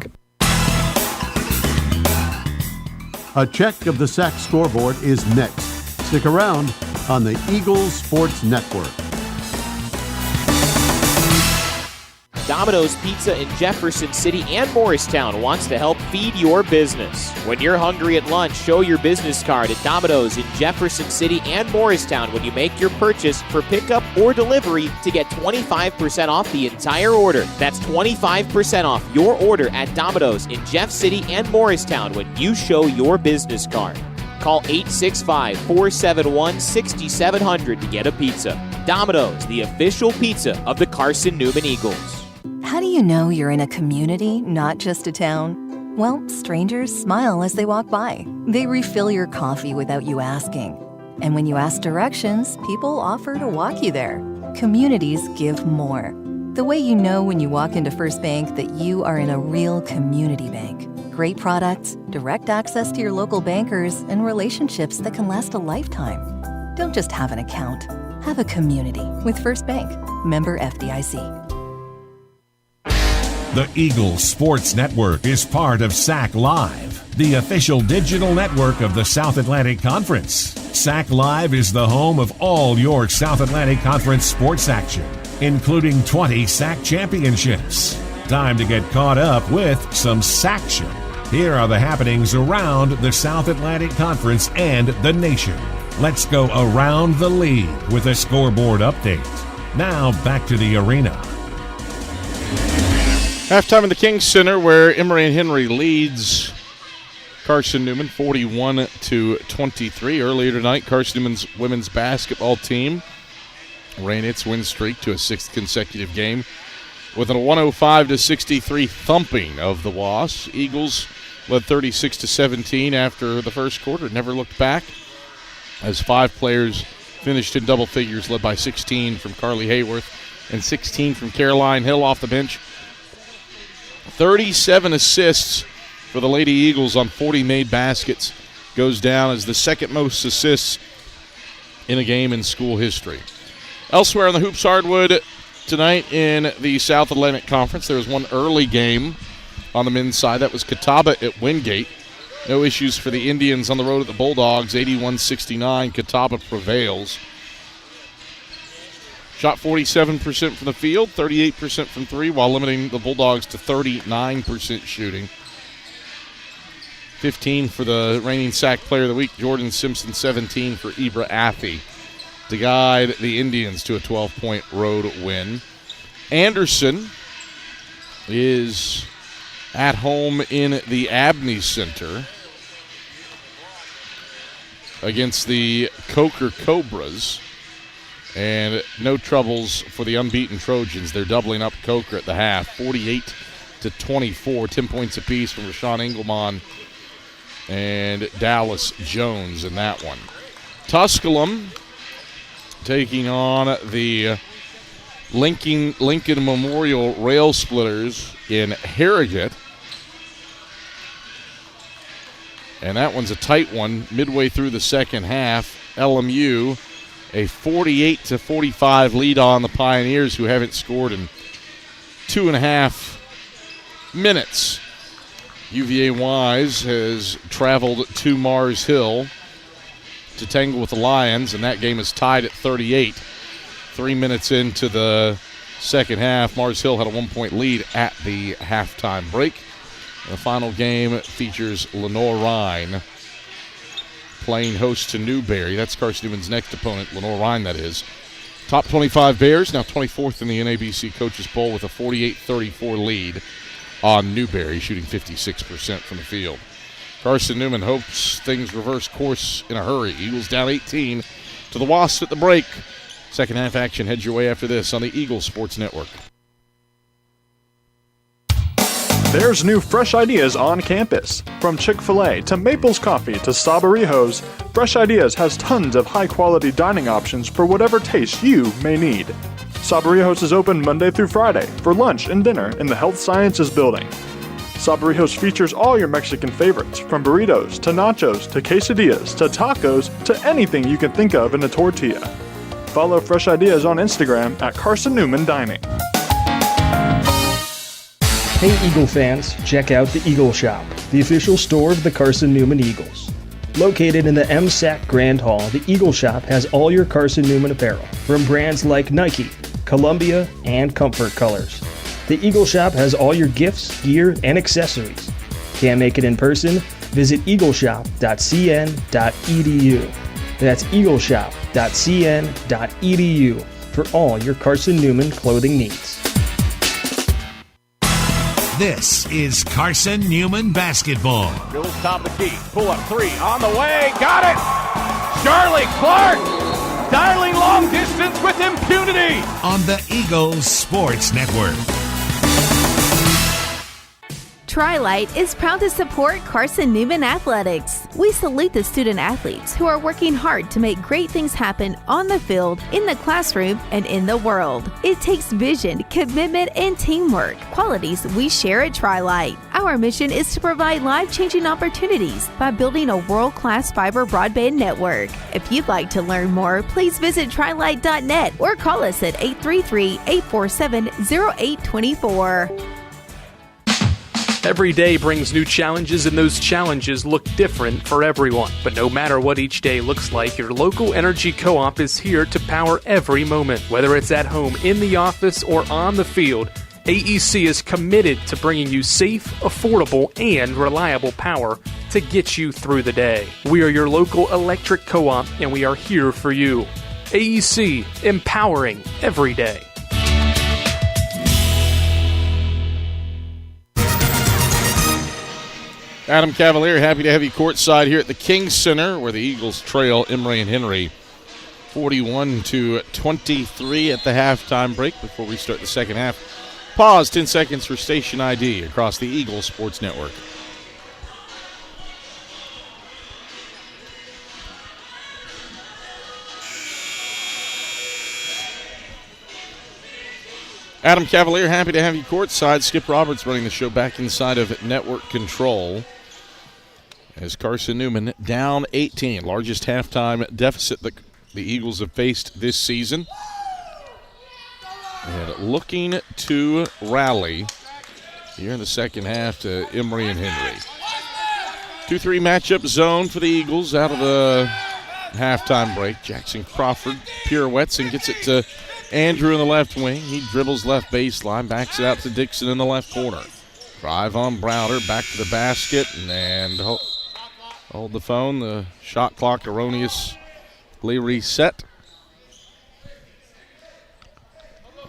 A check of the SAC scoreboard is next. Stick around on the Eagles Sports Network. Domino's Pizza in Jefferson City and Morristown wants to help feed your business. When you're hungry at lunch, show your business card at Domino's in Jefferson City and Morristown when you make your purchase for pickup or delivery to get 25% off the entire order. That's 25% off your order at Domino's in Jeff City and Morristown when you show your business card. Call 865-471-6700 to get a pizza. Domino's, the official pizza of the Carson-Newman Eagles. How do you know you're in a community, not just a town? Well, strangers smile as they walk by. They refill your coffee without you asking. And when you ask directions, people offer to walk you there. Communities give more. The way you know when you walk into First Bank that you are in a real community bank. Great products, direct access to your local bankers, and relationships that can last a lifetime. Don't just have an account. Have a community with First Bank. Member FDIC. The Eagle Sports Network is part of SAC Live, the official digital network of the South Atlantic Conference. SAC Live is the home of all your South Atlantic Conference sports action, including 20 SAC championships. Time to get caught up with some SACtion. Here are the happenings around the South Atlantic Conference and the nation. Let's go around the league with a scoreboard update. Now back to the arena. Halftime in the King Center, where Emory Henry leads Carson-Newman 41-23. Earlier tonight, Carson-Newman's women's basketball team ran its win streak to a sixth consecutive game with a 105-63 thumping of the Wasps. Eagles led 36-17 after the first quarter. Never looked back as 5 players finished in double figures, led by 16 from Carly Hayworth and 16 from Caroline Hill off the bench. 37 assists for the Lady Eagles on 40 made baskets. Goes down as the second most assists in a game in school history. Elsewhere on the Hoops Hardwood, tonight in the South Atlantic Conference. There was one early game on the men's side. That was Catawba at Wingate. No issues for the Indians on the road at the Bulldogs. 81-69. Catawba prevails. Shot 47% from the field, 38% from three, while limiting the Bulldogs to 39% shooting. 15 for the reigning SAC Player of the Week, Jordan Simpson. 17 for Ibra Affey to guide the Indians to a 12-point road win. Anderson is at home in the Abney Center against the Coker Cobras. And no troubles for the unbeaten Trojans. They're doubling up Coker at the half, 48-24, 10 points apiece from Rashawn Engelman and Dallas Jones in that one. Tusculum taking on the Lincoln Memorial Rail Splitters in Harrogate. And that one's a tight one midway through the second half. LMU, a 48-45 lead on the Pioneers, who haven't scored in 2.5 minutes. UVA Wise has traveled to Mars Hill to tangle with the Lions, and that game is tied at 38. 3 minutes into the second half, Mars Hill had a 1-point lead at the halftime break. The final game features Lenore-Rhine playing host to Newberry. That's Carson-Newman's next opponent, Lenore-Rhine, that is. Top 25 Bears, now 24th in the NABC Coaches Poll with a 48-34 lead on Newberry, shooting 56% from the field. Carson-Newman hopes things reverse course in a hurry. Eagles down 18 to the Wasps at the break. Second half action heads your way after this on the Eagles Sports Network. There's new fresh ideas on campus. From Chick-fil-A to Maples Coffee to Sabarijos, Fresh Ideas has tons of high-quality dining options for whatever taste you may need. Sabarijos is open Monday through Friday for lunch and dinner in the Health Sciences Building. Sabarijos features all your Mexican favorites, from burritos to nachos to quesadillas to tacos to anything you can think of in a tortilla. Follow Fresh Ideas on Instagram at Carson-Newman Dining. Hey Eagle fans, check out the Eagle Shop, the official store of the Carson-Newman Eagles. Located in the MSAC Grand Hall, the Eagle Shop has all your Carson-Newman apparel, from brands like Nike, Columbia, and Comfort Colors. The Eagle Shop has all your gifts, gear, and accessories. Can't make it in person? Visit eagleshop.cn.edu. That's eagleshop.cn.edu for all your Carson-Newman clothing needs. This is Carson-Newman basketball. Drills top of the key. Pull up three on the way. Got it. Charlie Clark dialing long distance with impunity. On the Eagles Sports Network. Tri-Light is proud to support Carson-Newman Athletics. We salute the student athletes who are working hard to make great things happen on the field, in the classroom, and in the world. It takes vision, commitment, and teamwork, qualities we share at Tri-Light. Our mission is to provide life-changing opportunities by building a world-class fiber broadband network. If you'd like to learn more, please visit trilight.net or call us at 833-847-0824. Every day brings new challenges, and those challenges look different for everyone. But no matter what each day looks like, your local energy co-op is here to power every moment. Whether it's at home, in the office, or on the field, AEC is committed to bringing you safe, affordable, and reliable power to get you through the day. We are your local electric co-op, and we are here for you. AEC, empowering every day. Adam Cavalier, happy to have you courtside here at the King Center, where the Eagles trail Emory and Henry 41-23 at the halftime break. Before we start the second half, pause 10 seconds for station ID across the Eagles Sports Network. Adam Cavalier, happy to have you courtside. Skip Roberts running the show back inside of network control. As Carson-Newman down 18, largest halftime deficit that the Eagles have faced this season. And looking to rally here in the second half to Emory and Henry. 2-3 matchup zone for the Eagles out of the halftime break. Jackson Crawford pirouettes and gets it to Andrew in the left wing. He dribbles left baseline, backs it out to Dixon in the left corner. Drive on Browder, back to the basket, and hold the phone. The shot clock erroneously reset.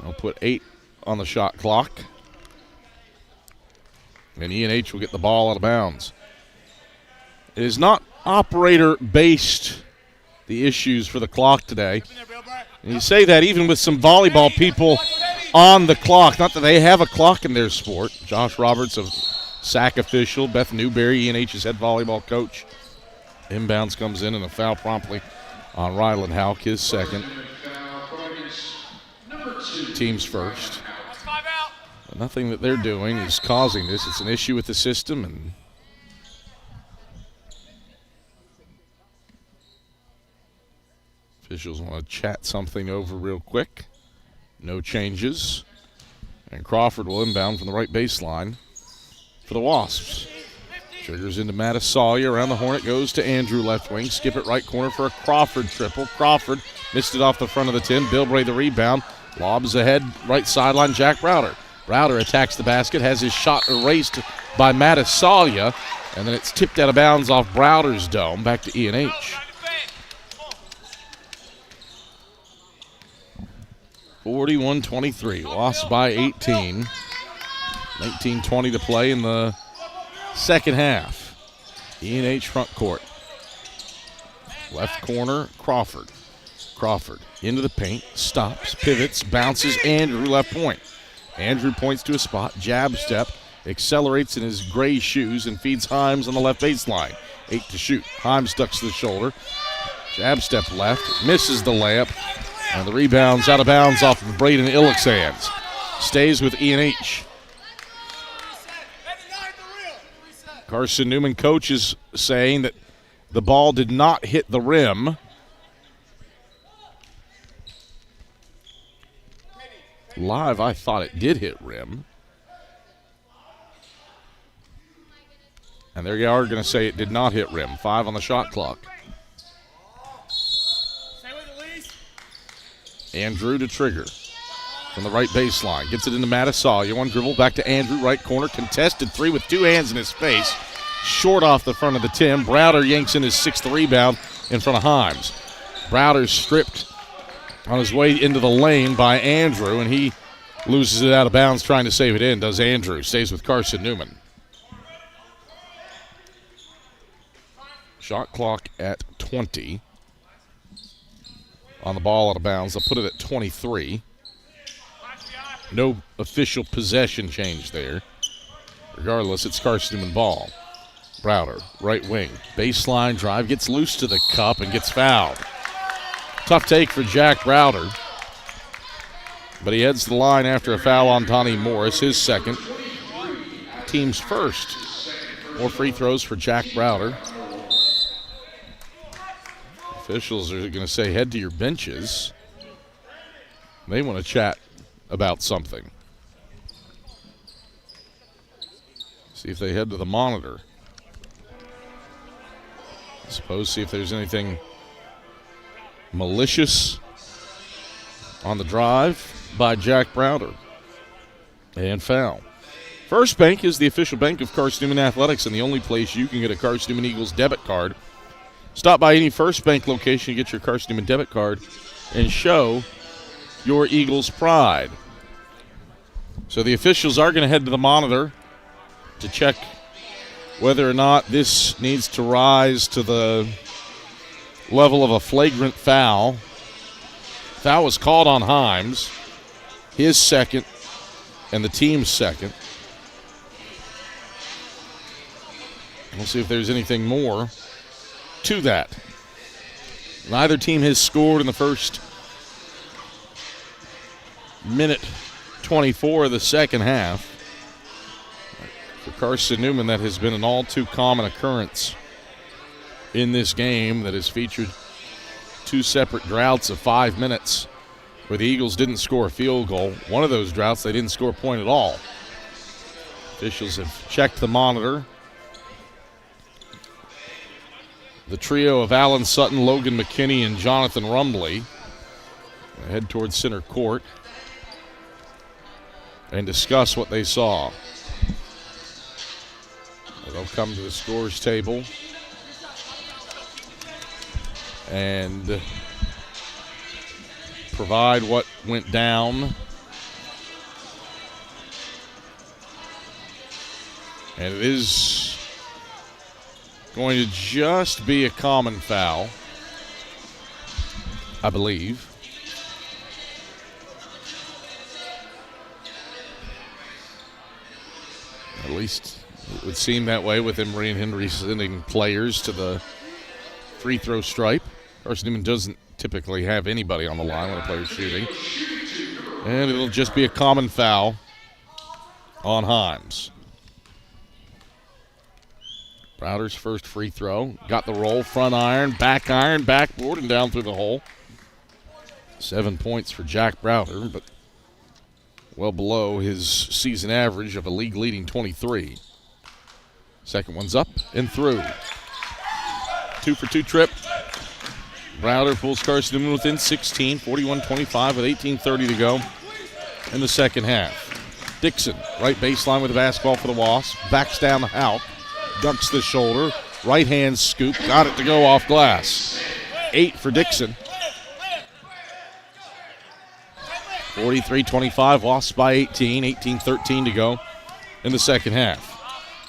I'll put 8 on the shot clock. And E&H will get the ball out of bounds. It is not operator-based, the issues for the clock today. And you say that even with some volleyball people on the clock. Not that they have a clock in their sport. Josh Roberts, a SAC official. Beth Newberry, E&H's head volleyball coach. Inbounds comes in and a foul promptly on Ryland Houck, his second. Team's first. But nothing that they're doing is causing this. It's an issue with the system, and officials want to chat something over real quick. No changes. And Crawford will inbound from the right baseline for the Wasps. Triggers into Mattis Sawyer. Around the horn it goes to Andrew left wing. Skip it right corner for a Crawford triple. Crawford missed it off the front of the 10. Bilbray the rebound. Lobs ahead, right sideline, Jack Browder. Browder attacks the basket, has his shot erased by Mattis Sawyer, and then it's tipped out of bounds off Browder's dome, back to E&H. 41-23, lost by 18. 19-20 to play in the second half. E&H front court. Left corner, Crawford. Crawford into the paint, stops, pivots, bounces, Andrew left point. Andrew points to a spot, jab step, accelerates in his gray shoes and feeds Himes on the left baseline. 8 to shoot. Himes ducks to the shoulder. Jab step left, misses the layup, and the rebound's out of bounds off of Braden Illick's hands. Stays with E&H. Carson-Newman coach is saying that the ball did not hit the rim. Live, I thought it did hit rim. And there you are going to say it did not hit rim. 5 on the shot clock. Andrew to trigger from the right baseline. Gets it into Mattis Sawyer. One dribble back to Andrew, right corner. Contested 3 with 2 hands in his face. Short off the front of the 10. Browder yanks in his 6th rebound in front of Himes. Browder's stripped on his way into the lane by Andrew, and he loses it out of bounds trying to save it in, does Andrew. Stays with Carson-Newman. Shot clock at 20. On the ball out of bounds. They'll put it at 23. No official possession change there. Regardless, it's Carson-Newman ball. Browder, right wing. Baseline drive, gets loose to the cup and gets fouled. Tough take for Jack Browder. But he heads to the line after a foul on Donnie Morris, his second. Team's first. More free throws for Jack Browder. Officials are going to say head to your benches. They want to chat about something. See if they head to the monitor. I suppose see if there's anything malicious on the drive by Jack Browder. And foul. First Bank is the official bank of Carson-Newman Athletics and the only place you can get a Carson-Newman Eagles debit card. Stop by any First Bank location, get your Carson-Newman debit card, and show your Eagles pride. So the officials are going to head to the monitor to check whether or not this needs to rise to the level of a flagrant foul. Foul was called on Himes, his second, and the team's second. We'll see if there's anything more to that. Neither team has scored in the first minute 24 of the second half. For Carson-Newman, that has been an all too common occurrence in this game that has featured 2 separate droughts of 5 minutes where the Eagles didn't score a field goal. One of those droughts, they didn't score a point at all. Officials have checked the monitor. The trio of Alan Sutton, Logan McKinney, and Jonathan Rumley head towards center court and discuss what they saw. They'll come to the scores table and provide what went down. And it is going to just be a common foul, I believe. At least it would seem that way with Emory Henry sending players to the free throw stripe. Carson-Newman doesn't typically have anybody on the line when a player's shooting. And it'll just be a common foul on Himes. Browder's first free throw. Got the roll, front iron, backboard, and down through the hole. 7 points for Jack Browder, but well below his season average of a league-leading 23. Second one's up and through. 2-for-2 trip. Browder pulls Carson-Newman within 16, 41-25 with 18:30 to go in the second half. Dixon, right baseline with the basketball for the Wasps. Backs down the Houck. Ducks the shoulder. Right hand scoop. Got it to go off glass. 8 for Dixon. 43-25. Wasps by 18. 18-13 to go in the second half.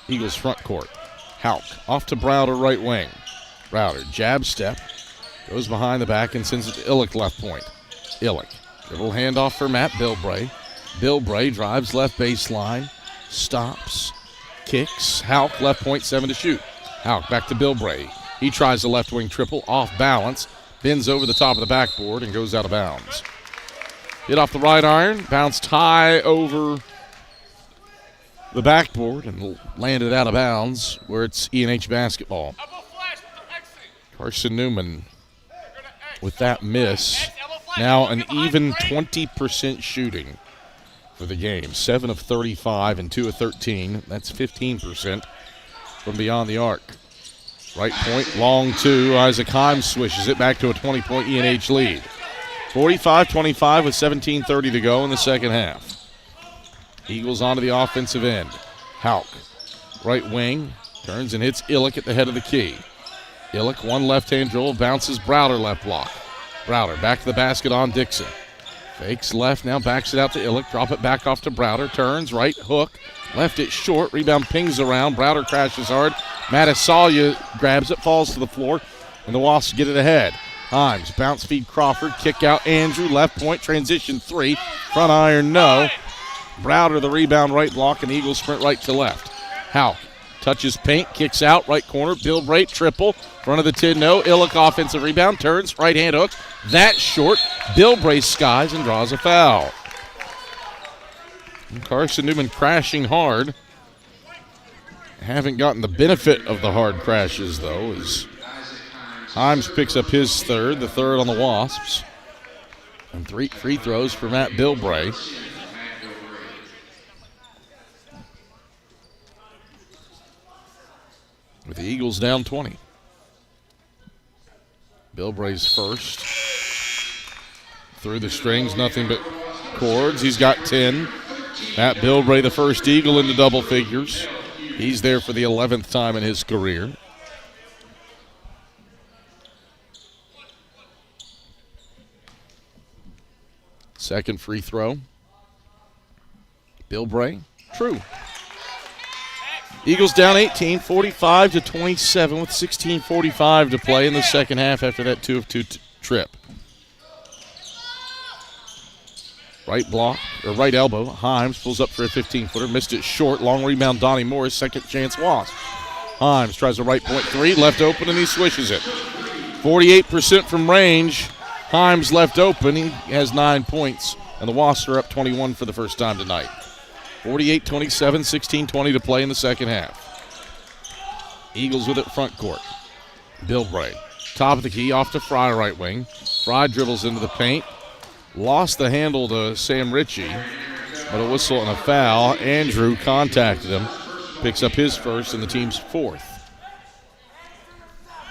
Eagles front court. Houck off to Browder, right wing. Browder, jab step. Goes behind the back and sends it to Illick, left point. Illick. Dribble handoff for Matt Bilbray. Bilbray drives left baseline. Stops. Kicks. Houck, left point, 7 to shoot. Houck back to Bilbray. He tries the left wing triple. Off balance. Bends over the top of the backboard and goes out of bounds. Hit off the right iron. Bounced high over the backboard and landed out of bounds where it's E&H basketball. Carson-Newman with that miss. Now an even 20% shooting for the game. 7 of 35 and 2 of 13. That's 15% from beyond the arc. Right point, long two. Isaac Himes swishes it back to a 20-point E&H lead. 45-25 with 17:30 to go in the second half. Eagles onto the offensive end. Houck, right wing, turns and hits Illick at the head of the key. Illick, one left-hand dribble, bounces Browder left block. Browder back to the basket on Dixon. Fakes left, now backs it out to Illick. Drop it back off to Browder. Turns, right, hook. Left it short. Rebound pings around. Browder crashes hard. Matasalia grabs it, falls to the floor, and the Wasps get it ahead. Himes, bounce feed Crawford. Kick out Andrew, left point, transition 3. Front iron, no. Browder the rebound, right block, and Eagles sprint right to left. Houck touches paint, kicks out, right corner. Bilbray, triple. Front of the 10, no. Illick offensive rebound, turns, right hand hook. That short. Bilbray skies and draws a foul. And Carson-Newman crashing hard. Haven't gotten the benefit of the hard crashes, though, as Himes picks up his third, the third on the Wasps. And 3 free throws for Matt Bilbray. With the Eagles down 20. Bilbray's first. Through the strings, nothing but chords. He's got 10. Matt Bilbray, the first Eagle into double figures. He's there for the 11th time in his career. Second free throw. Bilbray, true. Eagles down 18, 45-27 with 16:45 to play in the second half after that 2 of 2 trip. Right block, or right elbow, Himes pulls up for a 15-footer, missed it short, long rebound, Donnie Morris, second chance Wasp. Himes tries a right point 3, left open, and he swishes it. 48% from range. Himes left open, he has 9 points, and the Wasps are up 21 for the first time tonight. 48-27, 16:20 to play in the second half. Eagles with it front court. Bilbray, top of the key, off to Fry right wing. Fry dribbles into the paint. lost the handle to Sam Ritchie, but a whistle and a foul. Andrew contacted him, picks up his first and the team's fourth.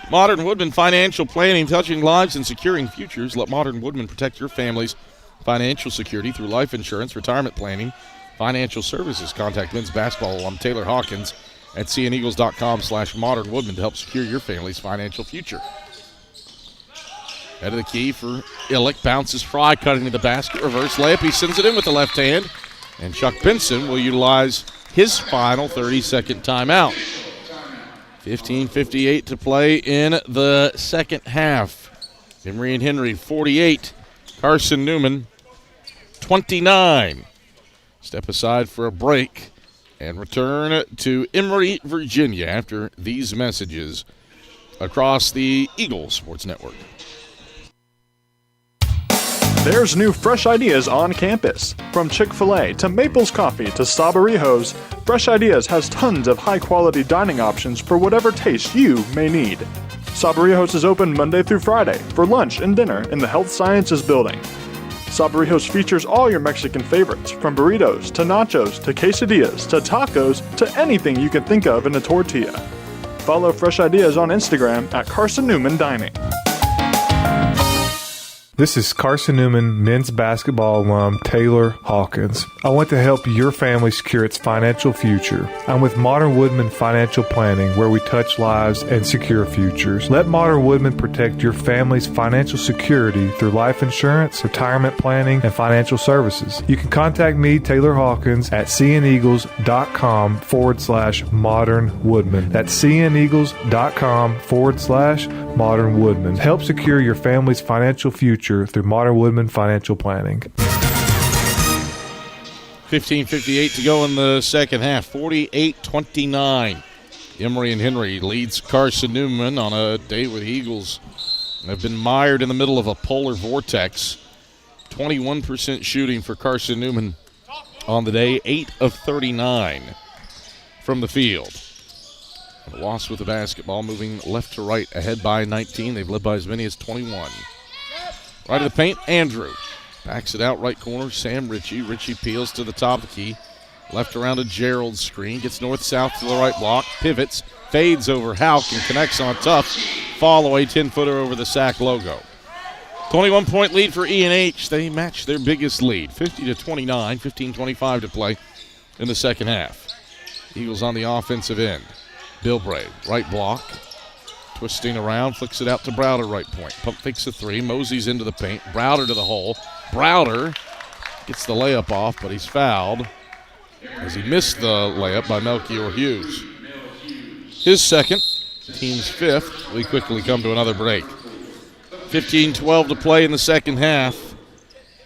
Modern Woodman Financial Planning, touching lives and securing futures. Let Modern Woodman protect your family's financial security through life insurance, retirement planning, financial services. Contact men's basketball alum Taylor Hawkins at cneagles.com/modernwoodman to help secure your family's financial future. Head of the key for Illick. Bounces Fry, cutting to the basket. Reverse layup. He sends it in with the left hand. And Chuck Benson will utilize his final 30-second timeout. 15:58 to play in the second half. Emory and Henry 48. Carson-Newman 29. Step aside for a break and return to Emory, Virginia after these messages across the Eagle Sports Network. There's new fresh ideas on campus. From Chick-fil-A to Maples Coffee to Sabarijos, Fresh Ideas has tons of high-quality dining options for whatever taste you may need. Sabarijos is open Monday through Friday for lunch and dinner in the Health Sciences Building. Sabarijos features all your Mexican favorites, from burritos to nachos to quesadillas to tacos to anything you can think of in a tortilla. Follow Fresh Ideas on Instagram at Carson-Newman Dining. This is Carson-Newman men's basketball alum Taylor Hawkins. I want to help your family secure its financial future. I'm with Modern Woodman Financial Planning, where we touch lives and secure futures. Let Modern Woodman protect your family's financial security through life insurance, retirement planning, and financial services. You can contact me, Taylor Hawkins, at cneagles.com/Modern Woodman. That's cneagles.com/Modern Woodman. Help secure your family's financial future through Modern Woodman Financial Planning. 15:58 to go in the second half. 48-29. Emory and Henry leads Carson-Newman on a day where the Eagles have been mired in the middle of a polar vortex. 21% shooting for Carson-Newman on the day, 8 of 39 from the field. Lost with the basketball, moving left to right, ahead by 19. They've led by as many as 21. Right of the paint, Andrew. Backs it out, right corner, Sam Ritchie. Ritchie peels to the top of the key. Left around a Gerald screen. Gets north-south to the right block. Pivots, fades over Houck, and connects on a tough fall-away 10-footer over the SAC logo. 21-point lead for E&H. They match their biggest lead, 50-29, 15:25 to play in the second half. Eagles on the offensive end. Bilbray, right block. Twisting around, flicks it out to Browder, right point. Pump fakes a three, Mosey's into the paint. Browder to the hole. Browder gets the layup off, but he's fouled as he missed the layup by Melchior Hughes. His second, team's fifth. We quickly come to another break. 15:12 to play in the second half.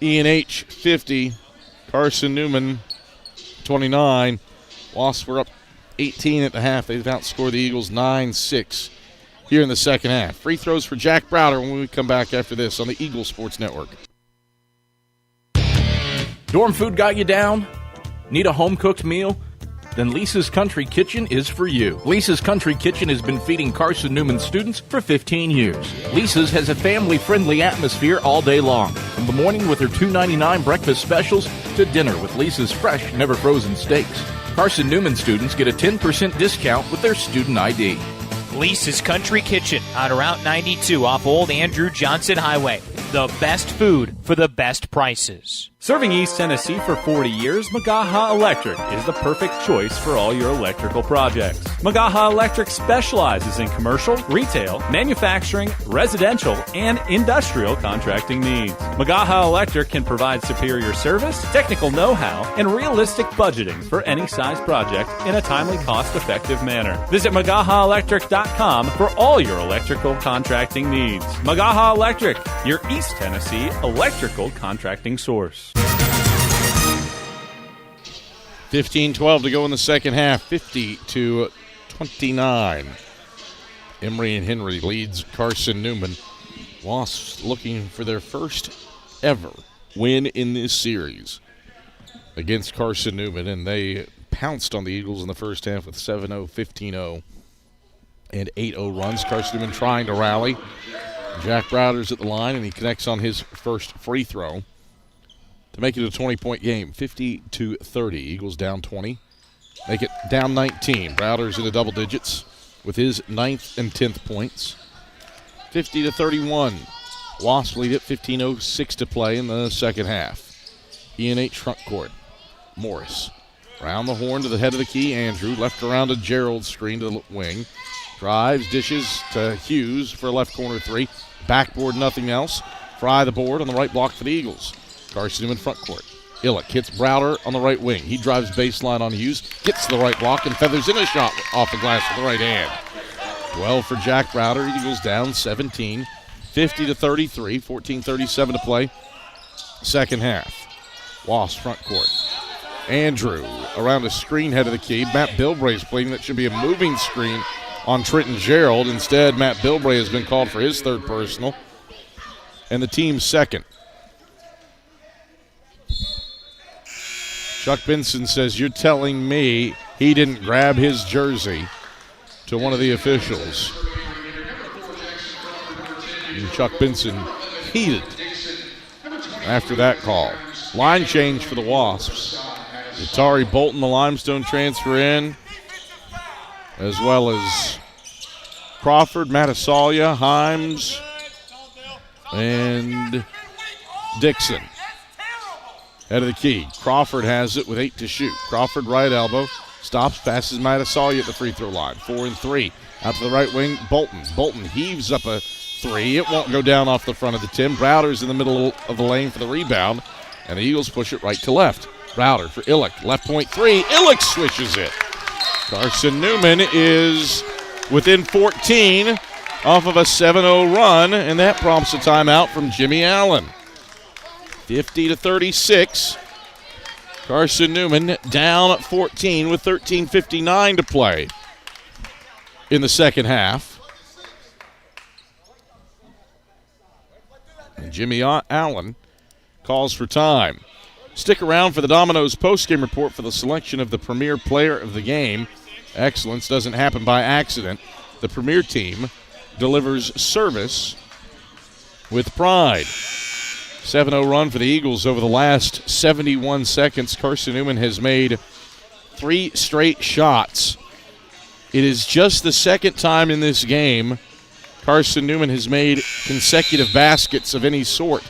E&H 50, Carson-Newman 29. Wasps were up 18 at the half. They've outscored the Eagles 9-6 here in the second half. Free throws for Jack Browder when we come back after this on the Eagle Sports Network. Dorm food got you down? Need a home-cooked meal? Then Lisa's Country Kitchen is for you. Lisa's Country Kitchen has been feeding Carson-Newman students for 15 years. Lisa's has a family-friendly atmosphere all day long, from the morning with her $2.99 breakfast specials to dinner with Lisa's fresh, never-frozen steaks. Carson-Newman students get a 10% discount with their student ID. Lisa's Country Kitchen on Route 92 off Old Andrew Johnson Highway. The best food for the best prices. Serving East Tennessee for 40 years, Magaha Electric is the perfect choice for all your electrical projects. Magaha Electric specializes in commercial, retail, manufacturing, residential, and industrial contracting needs. Magaha Electric can provide superior service, technical know-how, and realistic budgeting for any size project in a timely, cost-effective manner. Visit MagahaElectric.com for all your electrical contracting needs. Magaha Electric, your East Tennessee electrical contracting source. 15:12 to go in the second half, 50-29. Emory and Henry leads Carson-Newman. Wasps looking for their first ever win in this series against Carson-Newman, and they pounced on the Eagles in the first half with 7-0, 15-0, and 8-0 runs. Carson-Newman trying to rally. Jack Browder's at the line, and he connects on his first free throw. to make it a 20-point game, 50-30. Eagles down 20. Make it down 19. Browder's in the double digits with his 9th and 10th points. 50-31. Wasps lead it, 15:06 to play in the second half. E&H front court. Morris. Around the horn to the head of the key, Andrew. Left around to Gerald's screen to the wing. Drives, dishes to Hughes for a left corner three. Backboard, nothing else. Fry the board on the right block for the Eagles. Carson-Newman front court. Illick hits Browder on the right wing. He drives baseline on Hughes, gets the right block, and feathers in a shot off the glass with the right hand. 12 for Jack Browder. Eagles down 17. 50-33. 14:37 to play. Second half. Wasps front court. Andrew around the screen head of the key. Matt Bilbray's playing that should be a moving screen on Trenton Gerald. Instead, Matt Bilbray has been called for his third personal and the team's second. Chuck Benson says, "You're telling me he didn't grab his jersey," to one of the officials. And Chuck Benson heated after that call. Line change for the Wasps. Atari Bolton, the Limestone transfer in, as well as Crawford, Matasalia, Himes, and Dixon. Head of the key. Crawford has it with 8 to shoot. Crawford right elbow. Stops, passes Matasalia at the free throw line. 4 and 3. Out to the right wing, Bolton. Bolton heaves up a three. It won't go down off the front of the 10. Browder's in the middle of the lane for the rebound, and the Eagles push it right to left. Browder for Illick. Left point three. Illick swishes it. Carson-Newman is within 14 off of a 7-0 run, and that prompts a timeout from Jimmy Allen. 50-36. Carson-Newman down 14 with 13:59 to play in the second half. And Jimmy Allen calls for time. Stick around for the Domino's postgame report for the selection of the premier player of the game. Excellence doesn't happen by accident. The premier team delivers service with pride. 7-0 run for the Eagles over the last 71 seconds. Carson-Newman has made 3 straight shots. It is just the second time in this game Carson-Newman has made consecutive baskets of any sort.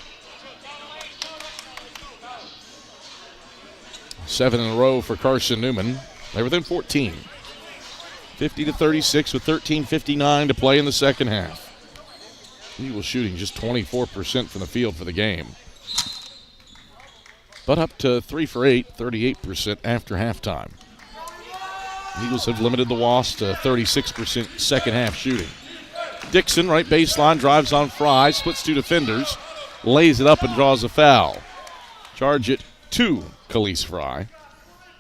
7 in a row for Carson-Newman. They're within 14. 50-36 with 13:59 to play in the second half. Eagles shooting just 24% from the field for the game. But up to 3 for 8, 38% after halftime. Eagles have limited the Wasps to 36% second half shooting. Dixon, right baseline, drives on Fry, splits 2 defenders, lays it up and draws a foul. Charge it to Khalees Fry.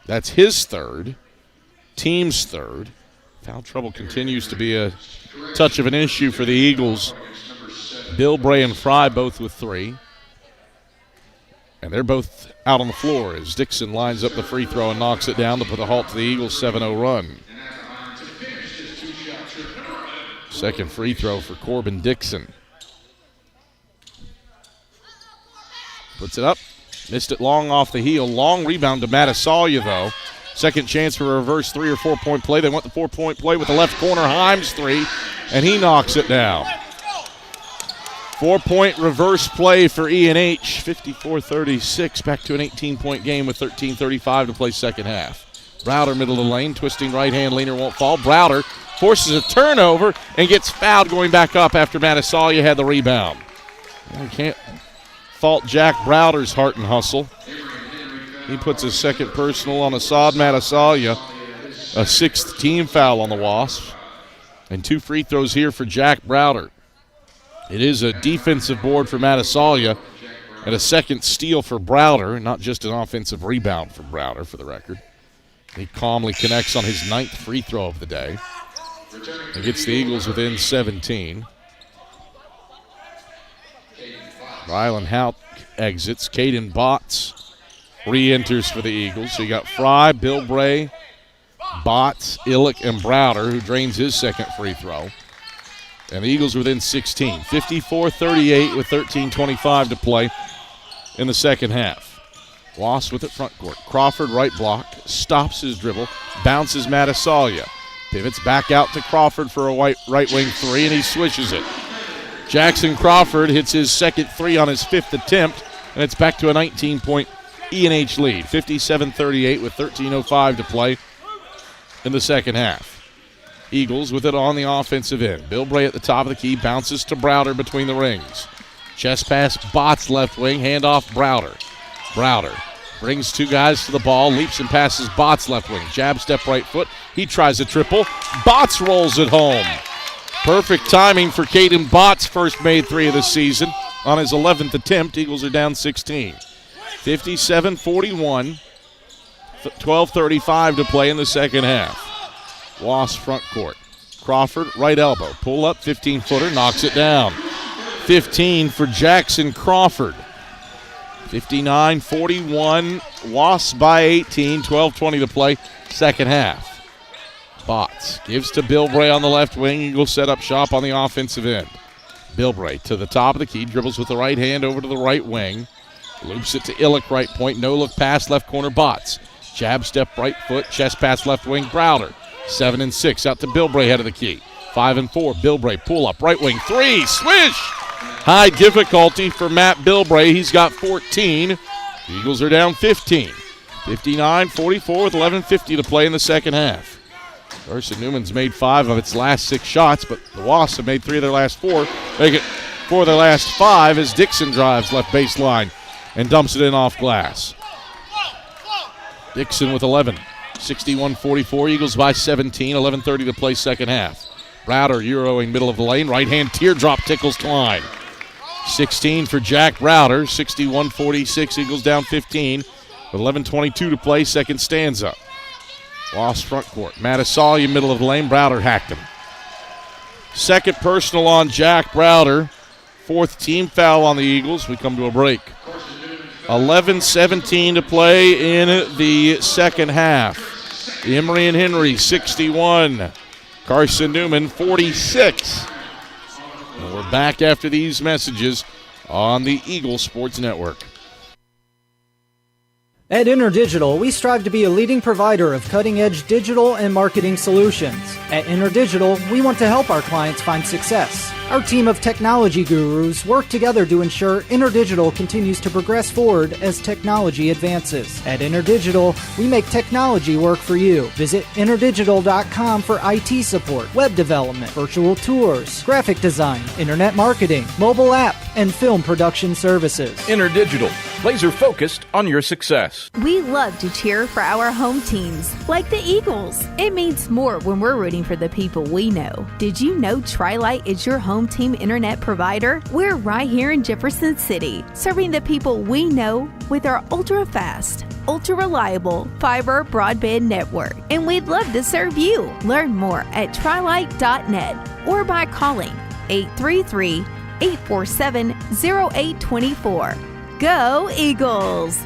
That's his third, team's third. Foul trouble continues to be a touch of an issue for the Eagles. Bilbray and Fry both with 3. And they're both out on the floor as Dixon lines up the free throw and knocks it down to put a halt to the Eagles' 7-0 run. Second free throw for Corbin Dixon. Puts it up. Missed it long off the heel. Long rebound to Matasalia, though. Second chance for a reverse 3 or 4 point play. They want the 4-point play with the left corner. Himes 3, and he knocks it down. 4-point reverse play for E&H. 54-36. Back to an 18-point game with 13:35 to play second half. Browder middle of the lane. Twisting right-hand leaner won't fall. Browder forces a turnover and gets fouled going back up after Matasalia had the rebound. You can't fault Jack Browder's heart and hustle. He puts his second personal on Assad Matasalia. A 6th team foul on the Wasps. And 2 free throws here for Jack Browder. It is a defensive board for Matasalia and a second steal for Browder, not just an offensive rebound for Browder, for the record. He calmly connects on his 9th free throw of the day and gets the Eagles within 17. Rylan Houck exits. Caden Botts re-enters for the Eagles. So you got Fry, Bilbray, Botts, Illick, and Browder, who drains his second free throw. And the Eagles within 16. 54-38 with 13:25 to play in the second half. Loss with it front court. Crawford right block, stops his dribble, bounces Matasalia. Pivots back out to Crawford for a right wing three, and he swishes it. Jackson Crawford hits his second three on his fifth attempt, and it's back to a 19-point E&H lead. 57-38 with 13:05 to play in the second half. Eagles with it on the offensive end. Bilbray at the top of the key, bounces to Browder between the rings. Chest pass, Botts left wing, handoff Browder. Browder brings two guys to the ball, leaps and passes Botts left wing. Jab step right foot. He tries a triple. Botts rolls it home. Perfect timing for Caden Botts' first made three of the season. On his 11th attempt, Eagles are down 16. 57-41, 12:35 to play in the second half. Loss front court. Crawford, right elbow. Pull up, 15-footer, knocks it down. 15 for Jackson Crawford. 59-41, lost by 18, 12:20 to play, second half. Botts gives to Bilbray on the left wing. Eagles set up shop on the offensive end. Bilbray to the top of the key, dribbles with the right hand over to the right wing. Loops it to Illick, right point, no look pass, left corner, Botts. Jab step right foot, chest pass left wing, Browder. 7 and 6 out to Bilbray, head of the key. 5 and 4, Bilbray pull up, right wing, three, swish! High difficulty for Matt Bilbray. He's got 14. The Eagles are down 15. 59-44 with 11:50 to play in the second half. Carson-Newman's made 5 of its last 6 shots, but the Wasps have made 3 of their last 4. Make it 4 of their last 5 as Dixon drives left baseline and dumps it in off glass. Dixon with 11. 61-44, Eagles by 17, 11:30 to play second half. Browder Euroing middle of the lane, right hand teardrop tickles Klein. 16 for Jack Browder, 61-46, Eagles down 15 with 11:22 to play, second stanza. Lost front court. Matasalia middle of the lane, Browder hacked him. Second personal on Jack Browder, fourth team foul on the Eagles. We come to a break. 11:17 to play in the second half. Emory and Henry 61, Carson-Newman 46. And we're back after these messages on the Eagle Sports Network. At InterDigital, we strive to be a leading provider of cutting-edge digital and marketing solutions. At InterDigital, we want to help our clients find success. Our team of technology gurus work together to ensure InterDigital continues to progress forward as technology advances. At InterDigital, we make technology work for you. Visit interdigital.com for IT support, web development, virtual tours, graphic design, internet marketing, mobile app, and film production services. InterDigital, laser focused on your success. We love to cheer for our home teams, like the Eagles. It means more when we're rooting for the people we know. Did you know Tri-Lite is your home team internet provider? We're right here in Jefferson City, serving the people we know with our ultra-fast, ultra-reliable fiber broadband network. And we'd love to serve you. Learn more at trilite.net or by calling 833-847-0824. Go Eagles!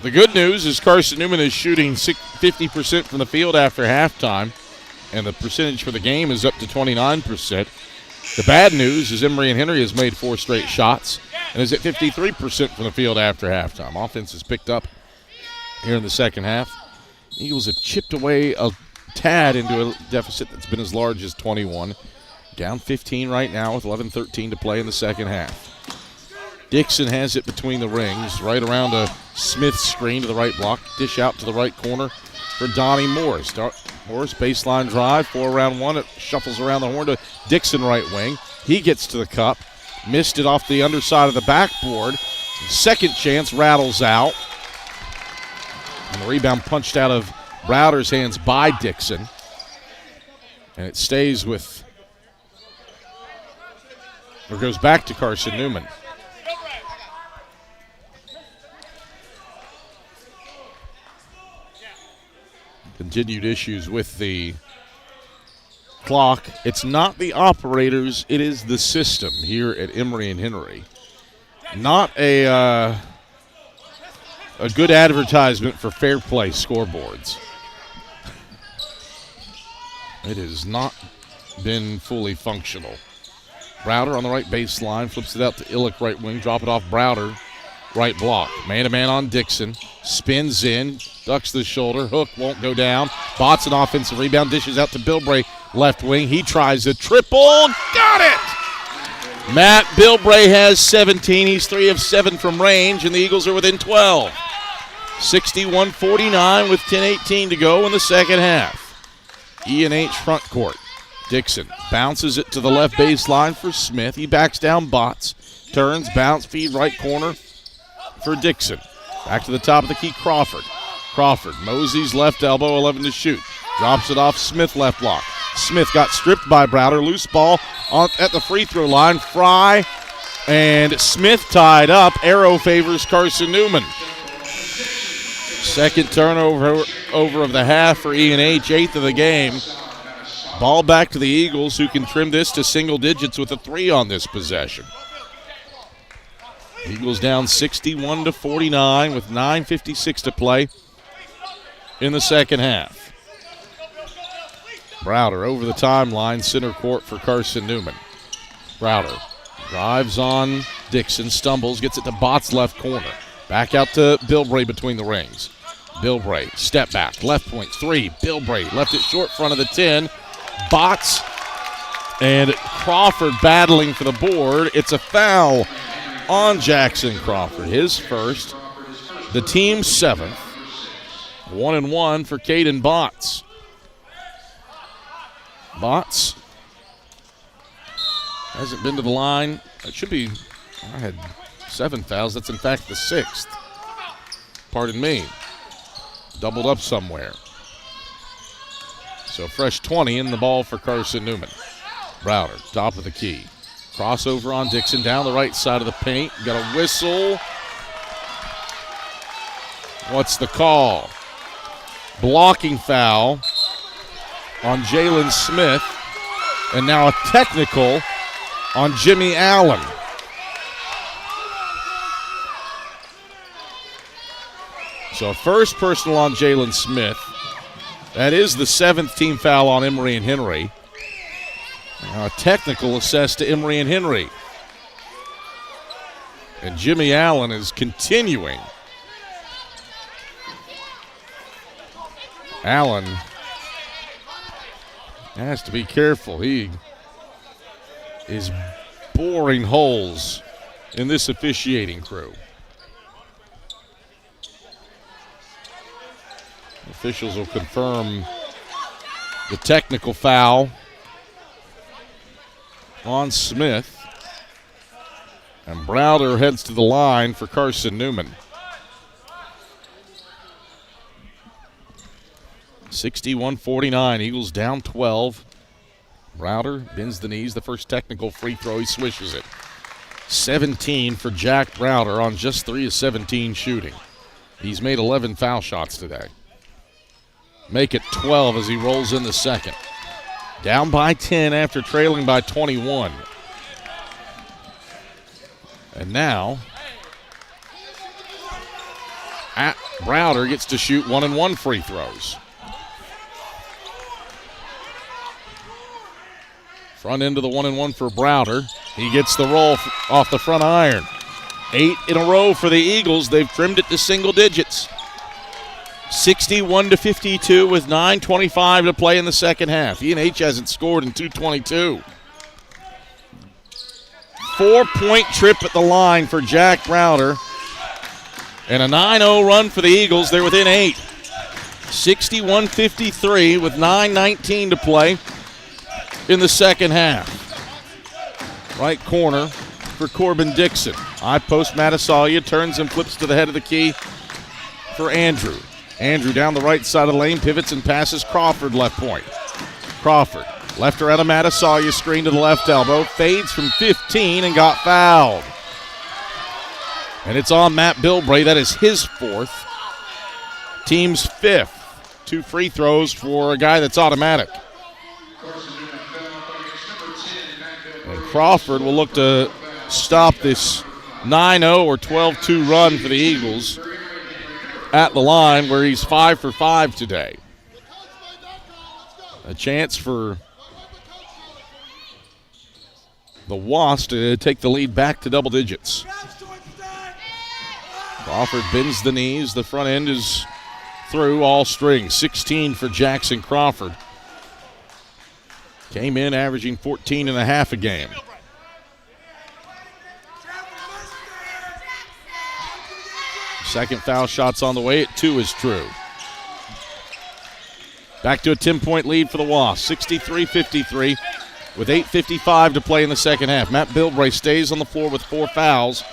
The good news is Carson-Newman is shooting 50% from the field after halftime, and the percentage for the game is up to 29%. The bad news is Emory and Henry has made 4 straight shots and is at 53% from the field after halftime. Offense has picked up here in the second half. Eagles have chipped away a tad into a deficit that's been as large as 21. Down 15 right now with 11:13 to play in the second half. Dixon has it between the rings, right around a Smith screen to the right block. Dish out to the right corner for Donnie Morris. Morris baseline drive, 4 around 1. It shuffles around the horn to Dixon right wing. He gets to the cup. Missed it off the underside of the backboard. Second chance rattles out. And the rebound punched out of Browder's hands by Dixon. And it stays with, or goes back to Carson-Newman. Continued issues with the clock. It's not the operators, it is the system here at Emory and Henry. Not a good advertisement for fair play scoreboards. It has not been fully functional. Browder on the right baseline, flips it out to Illick right wing, drop it off Browder. right block. Man-to-man on Dixon. Spins in, ducks the shoulder. Hook won't go down. Bots an offensive rebound, dishes out to Bilbray, left wing. He tries a triple. Got it! Matt Bilbray has 17. He's 3 of 7 from range, and the Eagles are within 12. 61-49 with 10:18 to go in the second half. E&H front court. Dixon bounces it to the left baseline for Smith. He backs down Bots. Turns, bounce, feed right corner for Dixon. Back to the top of the key, Crawford. Crawford, Mosey's left elbow, 11 to shoot. Drops it off Smith, left block. Smith got stripped by Browder. Loose ball at the free throw line. Fry and Smith tied up. Arrow favors Carson-Newman. Second turnover of the half for E&H, 8th of the game. Ball back to the Eagles, who can trim this to single digits with a 3 on this possession. Eagles down 61-49 with 9:56 to play in the second half. Browder over the timeline, center court for Carson-Newman. Browder drives on Dixon, stumbles, gets it to Bots left corner. Back out to Bilbray between the rings. Bilbray, step back, left point, 3. Bilbray left it short front of the 10. Bots and Crawford battling for the board. It's a foul on Jackson Crawford, his first, the team's 7th. 1-1 for Caden Bots. Bots hasn't been to the line. It should be, I had 7 fouls. That's in fact the 6th. Pardon me. Doubled up somewhere. So fresh 20 in the ball for Carson-Newman. Browder, top of the key. Crossover on Dixon, down the right side of the paint. Got a whistle. What's the call? Blocking foul on Jalen Smith. And now a technical on Jimmy Allen. So first personal on Jalen Smith. That is the 7th team foul on Emory and Henry. Now a technical assessed to Emory and Henry. And Jimmy Allen is continuing. Allen has to be careful. He is boring holes in this officiating crew. Officials will confirm the technical foul on Smith. And Browder heads to the line for Carson-Newman. 61-49, Eagles down 12. Browder bends the knees, the first technical free throw, he swishes it. 17 for Jack Browder on just 3 of 17 shooting. He's made 11 foul shots today. Make it 12 as he rolls in the second. Down by 10 after trailing by 21. And now, Browder gets to shoot 1-and-1 free throws. Front end of the 1-and-1 for Browder. He gets the roll off the front iron. 8 in a row for the Eagles. They've trimmed it to single digits. 61-52 with 9:25 to play in the second half. E&H hasn't scored in 2:22. 4-point trip at the line for Jack Browder. And a 9-0 run for the Eagles. They're within 8. 61-53 with 9:19 to play in the second half. Right corner for Corbin Dixon. High post Matasalia turns and flips to the head of the key for Andrew. Andrew down the right side of the lane, pivots and passes Crawford left point. Crawford left her out of Matasalia, screen to the left elbow, fades from 15 and got fouled. And it's on Matt Bilbray. That is his 4th. Team's 5th. 2 free throws for a guy that's automatic. And Crawford will look to stop this 9-0 or 12-2 run for the Eagles at the line, where he's 5 for 5 today. A chance for the Wasps to take the lead back to double digits. Crawford bends the knees. The front end is through all strings. 16 for Jackson Crawford. Came in averaging 14.5 a game. Second foul shot's on the way. 2 is true. Back to a 10-point lead for the Wasps. 63-53 with 8:55 to play in the second half. Matt Bilbray stays on the floor with 4 fouls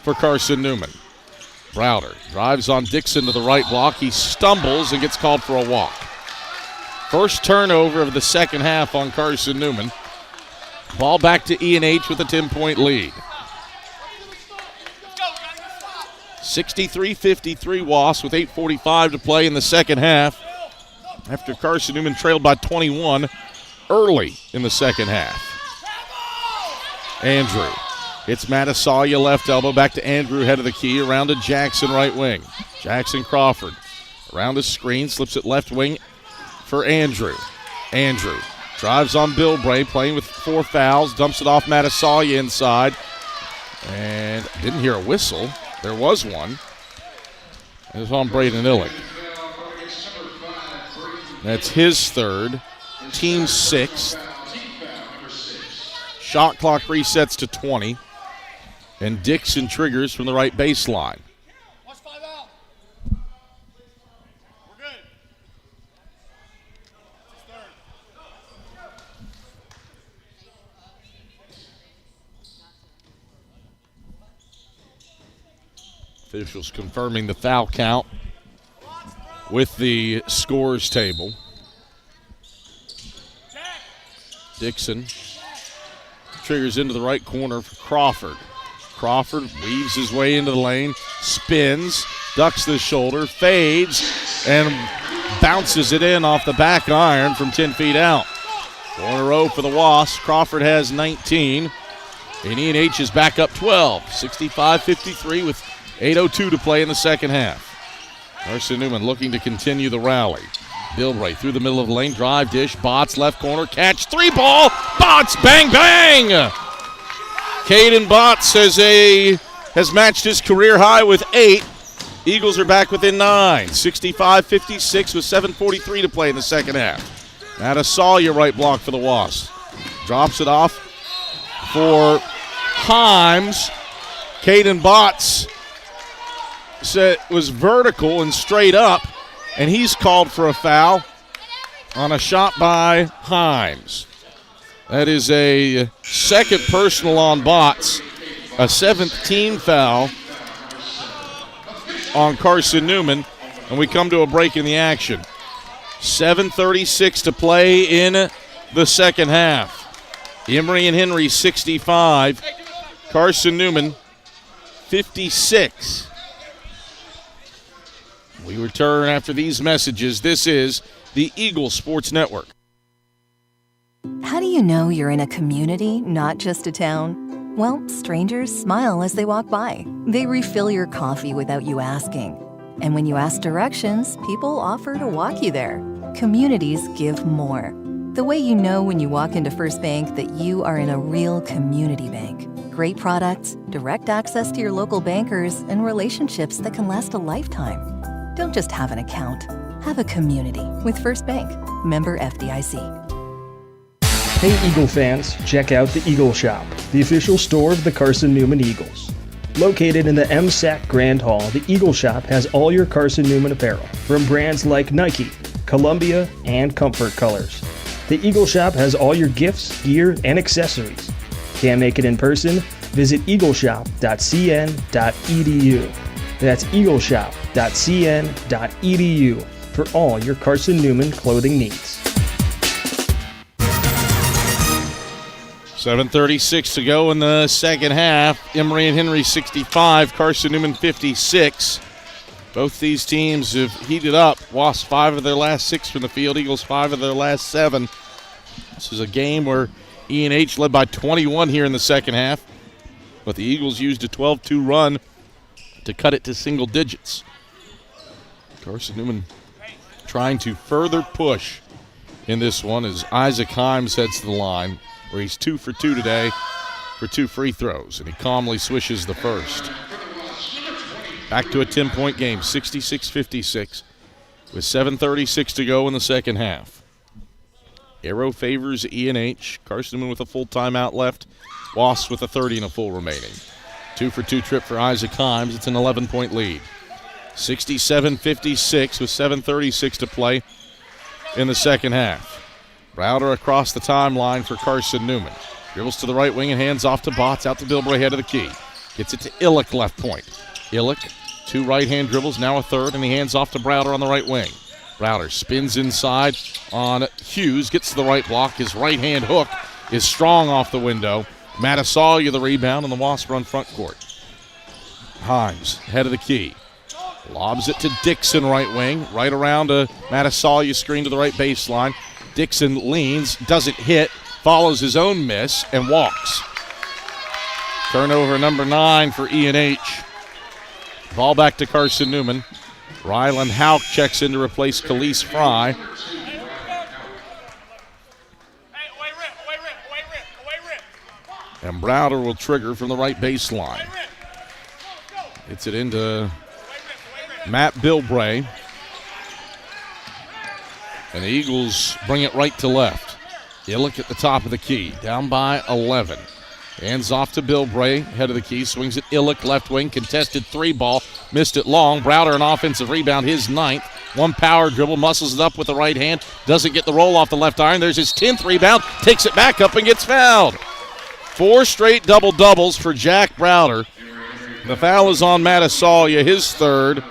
for Carson-Newman. Browder drives on Dixon to the right block. He stumbles and gets called for a walk. First turnover of the second half on Carson-Newman. Ball back to E&H with a 10-point lead. 63-53 Wasps with 8:45 to play in the second half after Carson-Newman trailed by 21 early in the second half. Andrew. It's Matasalia left elbow. Back to Andrew, head of the key. Around to Jackson, right wing. Jackson Crawford. Around the screen. Slips it left wing for Andrew. Andrew drives on Bilbray, playing with 4 fouls. Dumps it off Matasalia inside. And didn't hear a whistle. There was one. It was on Braden Illick. That's his third. Team 6th. Shot clock resets to 20. And Dixon triggers from the right baseline. Officials confirming the foul count with the scores table. Dixon triggers into the right corner for Crawford. Crawford weaves his way into the lane, spins, ducks the shoulder, fades, and bounces it in off the back iron from 10 feet out. 4 in a row for the Wasps. Crawford has 19, and E&H is back up 12. 65-53 with 8:02 to play in the second half. Carson-Newman looking to continue the rally. Bilbray through the middle of the lane, drive, dish, Botts, left corner, catch, 3 ball, Botts, bang, bang! Caden Botts has matched his career high with 8. Eagles are back within 9. 65-56 with 7:43 to play in the second half. Matasalia right block for the Wasps. Drops it off for Himes. Caden Botts was vertical and straight up, and he's called for a foul on a shot by Himes. That is a second personal on Botts, a 7th team foul on Carson-Newman, and we come to a break in the action. 7:36 to play in the second half. Emory and Henry 65, Carson-Newman 56. We return after these messages. This is the Eagle Sports Network. How do you know you're in a community, not just a town? Well, strangers smile as they walk by. They refill your coffee without you asking. And when you ask directions, people offer to walk you there. Communities give more. The way you know when you walk into First Bank that you are in a real community bank. Great products, direct access to your local bankers, and relationships that can last a lifetime. Don't just have an account. Have a community with First Bank. Member FDIC. Hey Eagle fans, check out the Eagle Shop, the official store of the Carson-Newman Eagles. Located in the MSAC Grand Hall, the Eagle Shop has all your Carson-Newman apparel, from brands like Nike, Columbia, and Comfort Colors. The Eagle Shop has all your gifts, gear, and accessories. Can't make it in person? Visit eagleshop.cn.edu. That's eagleshop.cn.edu for all your Carson-Newman clothing needs. 7:36 to go in the second half. Emory and Henry 65, Carson-Newman 56. Both these teams have heated up. Wasps 5 of their last 6 from the field. Eagles 5 of their last 7. This is a game where E&H led by 21 here in the second half. But the Eagles used a 12-2 run to cut it to single digits. Carson-Newman trying to further push in this one as Isaac Himes heads to the line, where he's 2 for 2 today for 2 free throws, and he calmly swishes the first. Back to a 10-point game, 66-56, with 7:36 to go in the second half. Arrow favors E&H. Carson-Newman with a full timeout left. Wasps with a 30 and a full remaining. 2-for-2 trip for Isaac Himes. It's an 11-point lead. 67-56 with 7:36 to play in the second half. Browder across the timeline for Carson-Newman. Dribbles to the right wing and hands off to Botts, out to Bilbray, head of the key. Gets it to Illick, left point. Illick, 2 right-hand dribbles, now a third, and he hands off to Browder on the right wing. Browder spins inside on Hughes, gets to the right block. His right-hand hook is strong off the window. Matasalia the rebound, and the Wasps run front court. Himes, head of the key. Lobs it to Dixon, right wing. Right around a Matasalia screen to the right baseline. Dixon leans, doesn't hit, follows his own miss, and walks. Turnover number 9 for E&H. Ball back to Carson-Newman. Rylan Hauk checks in to replace Khalees Fry. And Browder will trigger from the right baseline. Gets it into Matt Bilbray. And the Eagles bring it right to left. Illick at the top of the key, down by 11. Hands off to Bilbray, head of the key, swings it Illick, left wing, contested 3 ball, missed it long. Browder an offensive rebound, his 9th. 1 power dribble, muscles it up with the right hand, doesn't get the roll off the left iron. There's his 10th rebound, takes it back up and gets fouled. 4 straight double-doubles for Jack Browder. The foul is on Matasalia, his 3rd.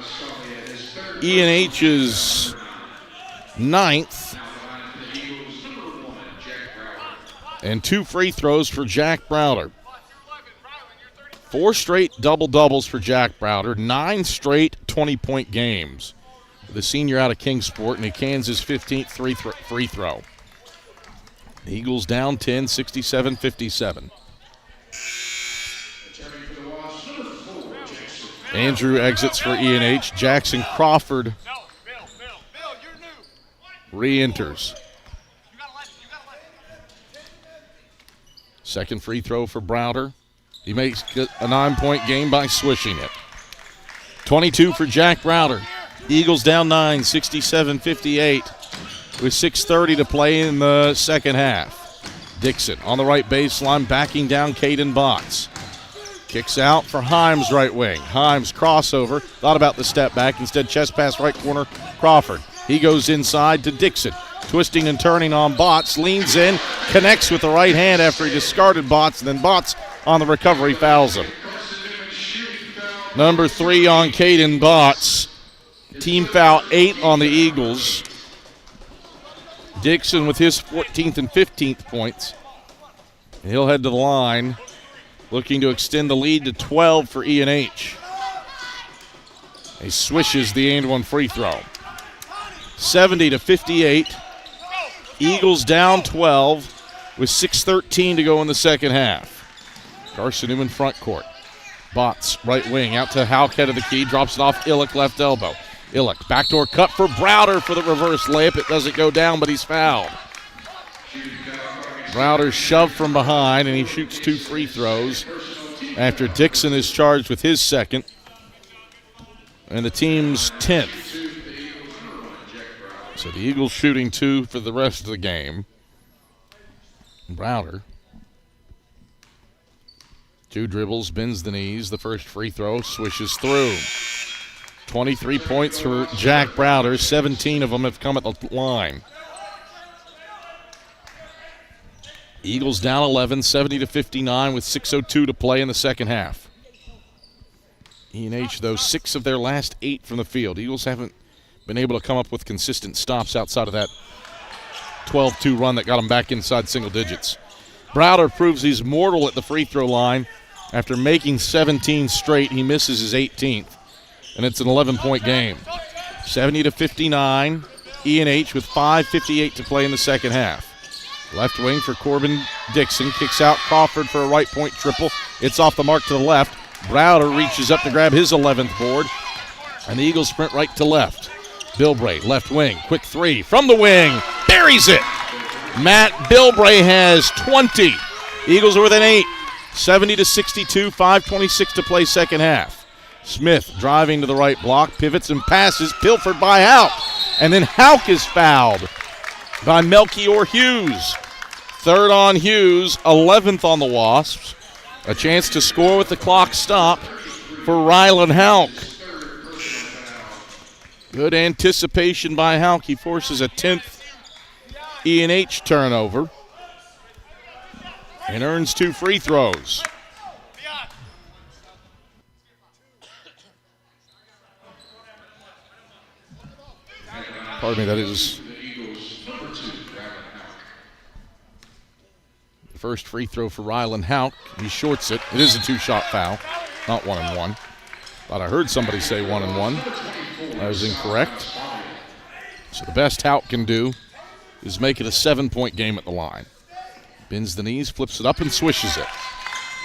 E&H's 9th. And 2 free throws for Jack Browder. 4 straight double-doubles for Jack Browder. 9 straight 20-point games. The senior out of Kingsport and a Kansas 15th free throw. The Eagles down 10, 67-57. Andrew exits for E&H. Jackson Crawford re-enters. Second free throw for Browder. He makes a 9-point game by swishing it. 22 for Jack Browder. Eagles down 9, 67-58 with 6:30 to play in the second half. Dixon on the right baseline, backing down Caden Botts. Kicks out for Himes, right wing. Himes crossover, thought about the step back, instead chest pass right corner, Crawford. He goes inside to Dixon. Twisting and turning on Botts, leans in, connects with the right hand after he discarded Botts, and then Botts on the recovery fouls him. Number 3 on Caden Botts. Team foul 8 on the Eagles. Dixon with his 14th and 15th points. And he'll head to the line, looking to extend the lead to 12 for E&H. He swishes the and one free throw. 70-58. Eagles down 12 with 6:13 to go in the second half. Carson-Newman front court. Botts, right wing, out to Hauk, head of the key, drops it off Illick, left elbow. Illick, backdoor cut for Browder for the reverse layup. It doesn't go down, but he's fouled. Browder shoved from behind, and he shoots 2 free throws after Dixon is charged with his second and the team's 10th. So the Eagles shooting 2 for the rest of the game. Browder, 2 dribbles, bends the knees. The first free throw swishes through. 23 points for Jack Browder. 17 of them have come at the line. Eagles down 11, 70-59 with 6:02 to play in the second half. E&H, though, 6 of their last 8 from the field. Eagles haven't been able to come up with consistent stops outside of that 12-2 run that got them back inside single digits. Browder proves he's mortal at the free throw line. After making 17 straight, he misses his 18th, and it's an 11-point game. 70-59, E&H with 5:58 to play in the second half. Left wing for Corbin Dixon, kicks out Crawford for a right point triple. It's off the mark to the left. Browder reaches up to grab his 11th board, and the Eagles sprint right to left. Bilbray, left wing, quick 3 from the wing, buries it. Matt Bilbray has 20. Eagles are within 8, 70-62, 5:26 to play second half. Smith driving to the right block, pivots and passes, pilfered by Hauk. And then Hauk is fouled by Melchior Hughes. Third on Hughes, 11th on the Wasps. A chance to score with the clock stopped for Rylan Hauk. Good anticipation by Hauk. He forces a 10th E&H turnover and earns 2 free throws. Pardon me, that is the first free throw for Rylan Hauk. He shorts it. It is a 2-shot foul, not 1-and-1. Thought I heard somebody say 1-and-1. That was incorrect. So the best Hauk can do is make it a 7-point game at the line. Bends the knees, flips it up, and swishes it.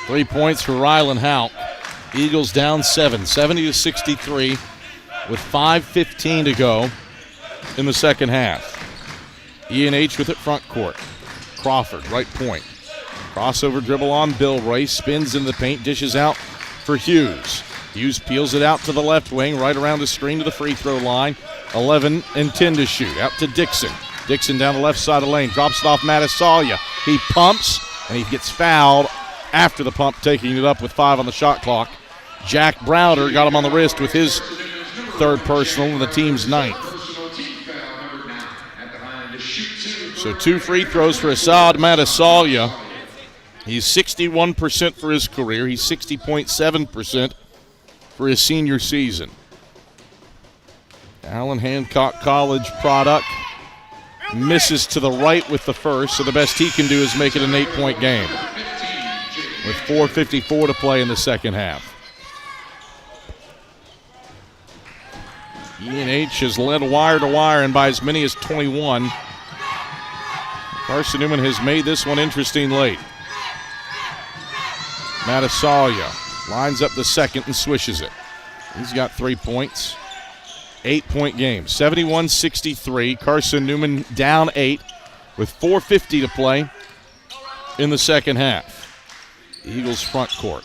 3 points for Rylan Hauk. Eagles down 7, 70-63, with 5:15 to go in the second half. E&H with it front court. Crawford, right point. Crossover dribble on Bilbray, spins in the paint, dishes out for Hughes. Hughes peels it out to the left wing, right around the screen to the free throw line. 11 and 10 to shoot. Out to Dixon. Dixon down the left side of the lane, drops it off Matasalia. He pumps, and he gets fouled after the pump, taking it up with 5 on the shot clock. Jack Browder got him on the wrist with his third personal and the team's 9th. So 2 free throws for Assad Matasalia. He's 61% for his career. He's 60.7% for his senior season. Allen Hancock College product. Misses to the right with the first, so the best he can do is make it an 8-point game with 4:54 to play in the second half. E&H has led wire to wire and by as many as 21. Carson-Newman has made this one interesting late. Matasalia lines up the second and swishes it. He's got 3 points. 8-point game, 71-63. Carson-Newman down 8 with 4:50 to play in the second half. Eagles front court.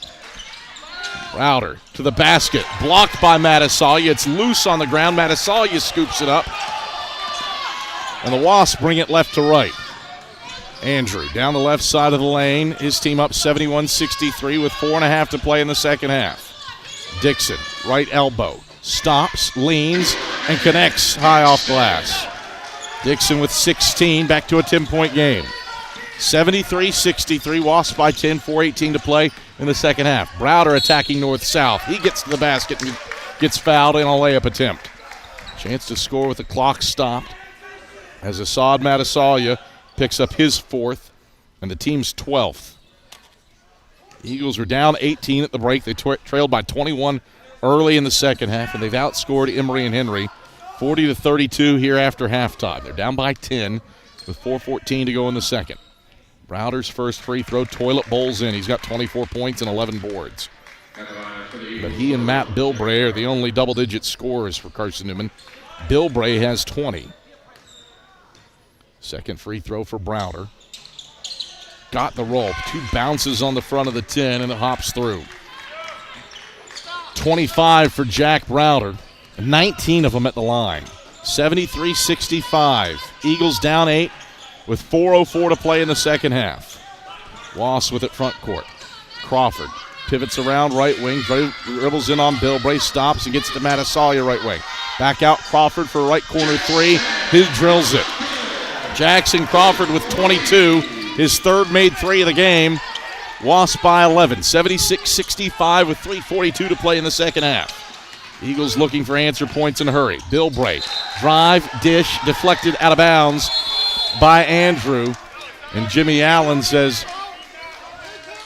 Browder to the basket, blocked by Matasalia. It's loose on the ground. Matasalia scoops it up. And the Wasps bring it left to right. Andrew down the left side of the lane. His team up 71-63 with 4.5 to play in the second half. Dixon, right elbow. Stops, leans, and connects high off glass. Dixon with 16, back to a 10-point game. 73-63, Wasps by 10, 4:18 to play in the second half. Browder attacking north-south. He gets to the basket and gets fouled in a layup attempt. Chance to score with the clock stopped as Assad Matasalia picks up his 4th and the team's 12th. Eagles are down 18 at the break. They trailed by 21 early in the second half, and they've outscored Emory and Henry 40-32 here after halftime. They're down by 10 with 4:14 to go in the second. Browder's first free throw, toilet bowls in. He's got 24 points and 11 boards. But he and Matt Bilbray are the only double-digit scorers for Carson-Newman. Bilbray has 20. Second free throw for Browder. Got the roll. 2 bounces on the front of the 10, and it hops through. 25 for Jack Browder. 19 of them at the line. 73-65. Eagles down 8 with 4:04 to play in the second half. Wasps with it front court. Crawford pivots around right wing, dribbles in on Bilbray, stops and gets to Matasalia right wing. Back out Crawford for a right corner 3. He drills it. Jackson Crawford with 22, his third made 3 of the game. Wasps by 11, 76-65 with 3:42 to play in the second half. Eagles looking for answer points in a hurry. Bilbray, drive, dish, deflected out of bounds by Andrew. And Jimmy Allen says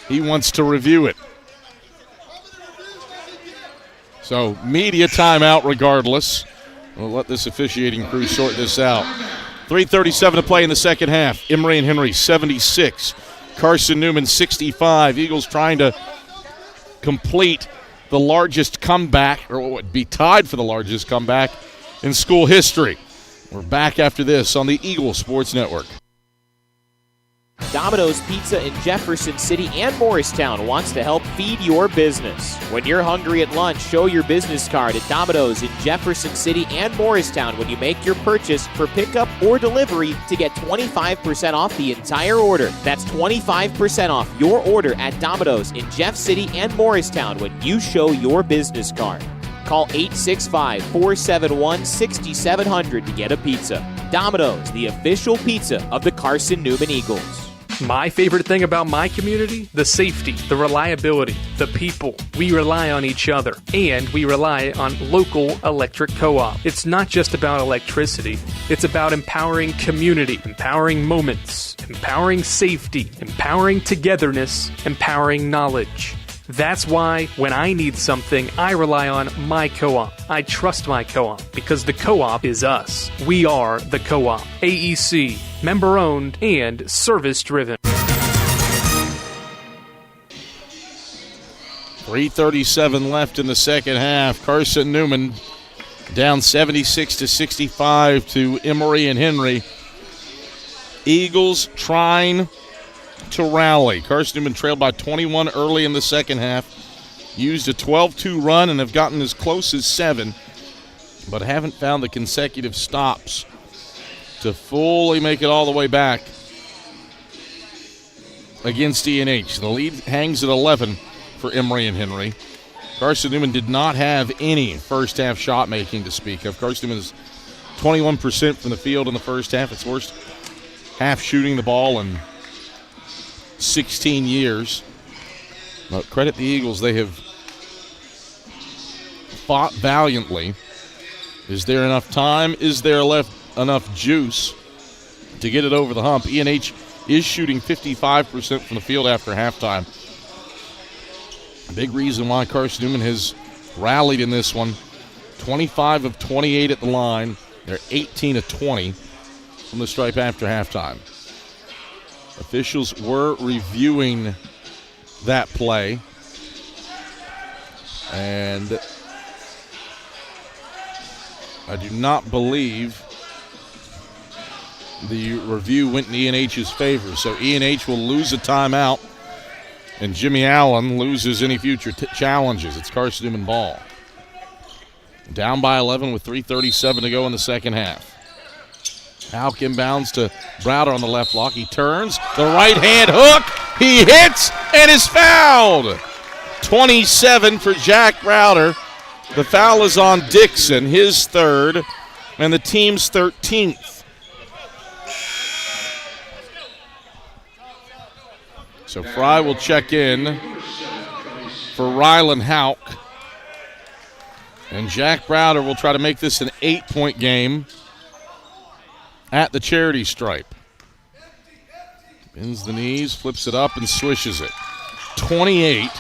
he wants to review it. So media timeout regardless. We'll let this officiating crew sort this out. 3:37 to play in the second half. Emory and Henry 76. Carson-Newman 65. Eagles trying to complete the largest comeback, or what would be tied for the largest comeback in school history. We're back after this on the Eagle Sports Network. Domino's Pizza in Jefferson City and Morristown wants to help feed your business. When you're hungry at lunch, show your business card at Domino's in Jefferson City and Morristown when you make your purchase for pickup or delivery to get 25% off the entire order. That's 25% off your order at Domino's in Jeff City and Morristown when you show your business card. Call 865-471-6700 to get a pizza. Domino's, the official pizza of the Carson-Newman Eagles. My favorite thing about my community? The safety, the reliability, the people. We rely on each other, and we rely on local electric co-op. It's not just about electricity. It's about empowering community, empowering moments, empowering safety, empowering togetherness, empowering knowledge. That's why when I need something, I rely on my co-op. I trust my co-op because the co-op is us. We are the co-op. AEC, member-owned and service-driven. 3:37 left in the second half. Carson-Newman down 76-65 to Emory and Henry. Eagles trying to rally. Carson-Newman trailed by 21 early in the second half. Used a 12-2 run and have gotten as close as 7, but haven't found the consecutive stops to fully make it all the way back against E&H. The lead hangs at 11 for Emory and Henry. Carson-Newman did not have any first-half shot making to speak of. Carson-Newman is 21% from the field in the first half. Its worst half shooting the ball in 16 years. But credit the Eagles, they have fought valiantly. Is there enough time? Is there enough juice to get it over the hump? E&H is shooting 55% from the field after halftime. A big reason why Carson-Newman has rallied in this one. 25 of 28 at the line. They're 18 of 20 from the stripe after halftime. Officials were reviewing that play, and I do not believe the review went in E&H's favor. So E&H will lose a timeout, and Jimmy Allen loses any future challenges. It's Carson-Newman ball. Down by 11 with 3:37 to go in the second half. Hauk inbounds to Browder on the left block. He turns. The right-hand hook. He hits and is fouled. 27 for Jack Browder. The foul is on Dixon, his third, and the team's 13th. So Fry will check in for Rylan Hauk. And Jack Browder will try to make this an 8-point game at the charity stripe. Bends the knees, flips it up, and swishes it. 28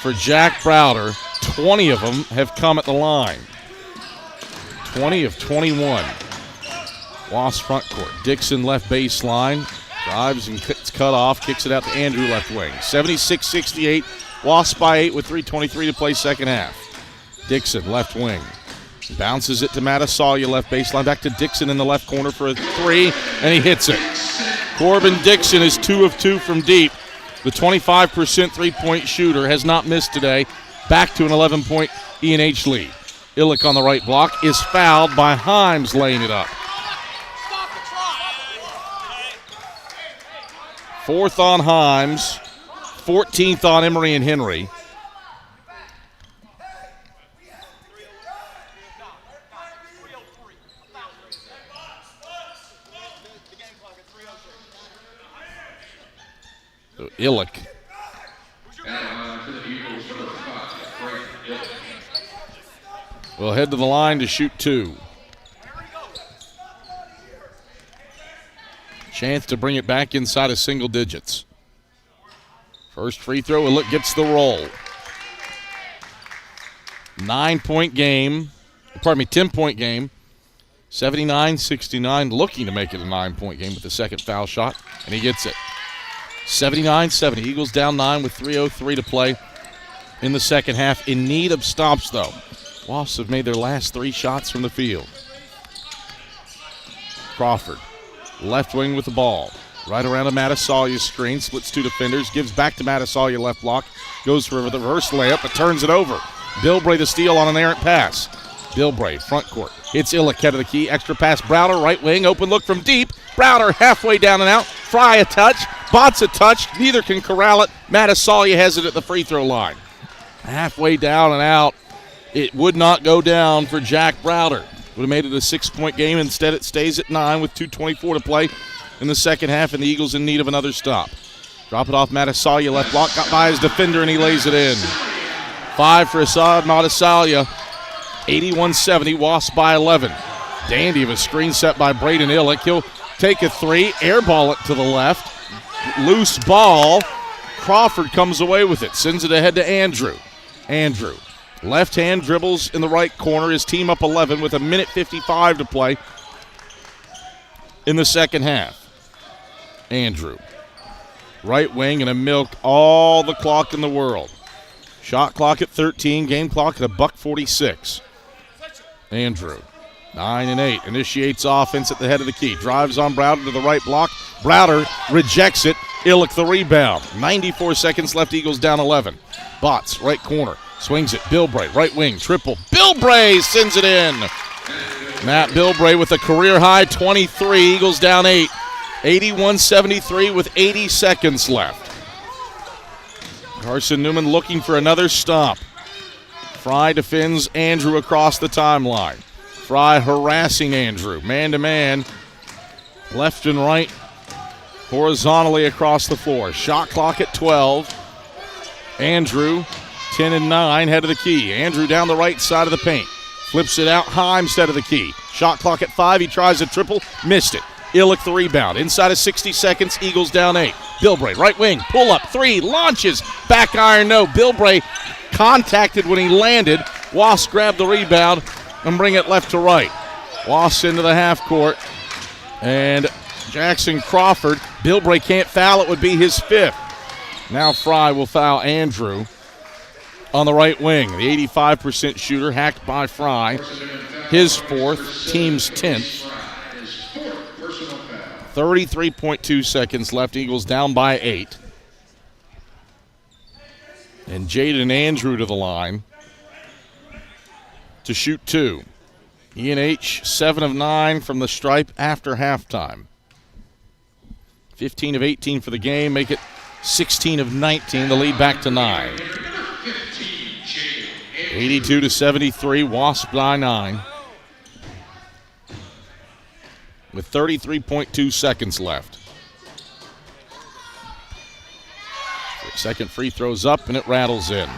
for Jack Browder. 20 of them have come at the line. 20 of 21. Wasp front court. Dixon left baseline. Drives and it's cut off. Kicks it out to Andrew left wing. 76-68. Wasp by 8 with 3:23 to play second half. Dixon left wing. Bounces it to Matasalia, left baseline. Back to Dixon in the left corner for a three, and he hits it. Corbin Dixon is 2 of 2 from deep. The 25% three-point shooter has not missed today. Back to an 11-point E&H lead. Illick on the right block is fouled by Himes laying it up. Fourth on Himes, 14th on Emory and Henry. So Illick. Will head to the line to shoot 2. Chance to bring it back inside of single digits. First free throw, Illick gets the roll. 10-point game. 79-69, looking to make it a 9-point game with the second foul shot, and he gets it. 79-70. Eagles down 9 with 3:03 to play in the second half. In need of stops, though. Wasps have made their last 3 shots from the field. Crawford, left wing with the ball. Right around a Matasalia screen, splits two defenders, gives back to Matasalia left block, goes for the reverse layup, but turns it over. Bilbray the steal on an errant pass. Bilbray, front court, hits Illick head of the key, extra pass, Browder, right wing, open look from deep. Browder halfway down and out, Fry a touch, Botts a touch, neither can corral it. Matasalia has it at the free throw line. Halfway down and out, it would not go down for Jack Browder. Would have made it a 6-point game, instead it stays at 9 with 2:24 to play in the second half, and the Eagles in need of another stop. Drop it off Matasalia, left block, got by his defender, and he lays it in. 5 for Assad Matasalia, 81-70, Wasps by 11. Dandy of a screen set by Braden Illick. He'll take a three, airball it to the left. Loose ball. Crawford comes away with it, sends it ahead to Andrew. Andrew, left hand dribbles in the right corner, his team up 11 with 1:55 to play in the second half. Andrew, right wing, and a milk all the clock in the world. Shot clock at 13, game clock at $1:46. Andrew, 9 and 8, initiates offense at the head of the key. Drives on Browder to the right block. Browder rejects it. Illick the rebound. 94 seconds left, Eagles down 11. Botts, right corner, swings it. Bilbray, right wing, triple. Bilbray sends it in. Matt Bilbray with a career-high 23, Eagles down 8. 81-73 with 80 seconds left. Carson-Newman looking for another stop. Fry defends Andrew across the timeline. Fry harassing Andrew, man-to-man, left and right, horizontally across the floor. Shot clock at 12. Andrew, 10 and 9, head of the key. Andrew down the right side of the paint. Flips it out high instead of the key. Shot clock at 5. He tries a triple. Missed it. Illick the rebound. Inside of 60 seconds, Eagles down 8. Bilbray, right wing, pull up, 3, launches. Back iron, no. Bilbray contacted when he landed. Wasp grabbed the rebound and bring it left to right. Wasp into the half court. And Jackson Crawford. Bilbray can't foul. It would be his 5th. Now Fry will foul Andrew on the right wing. The 85% shooter hacked by Fry. His 4th, team's 10th. 33.2 seconds left. Eagles down by 8. And Jaden Andrew to the line to shoot 2. E&H 7 of 9 from the stripe after halftime. 15 of 18 for the game, make it 16 of 19, the lead back to 9. 82-73, Wasp by 9. With 33.2 seconds left. Second free throw's up, and it rattles in.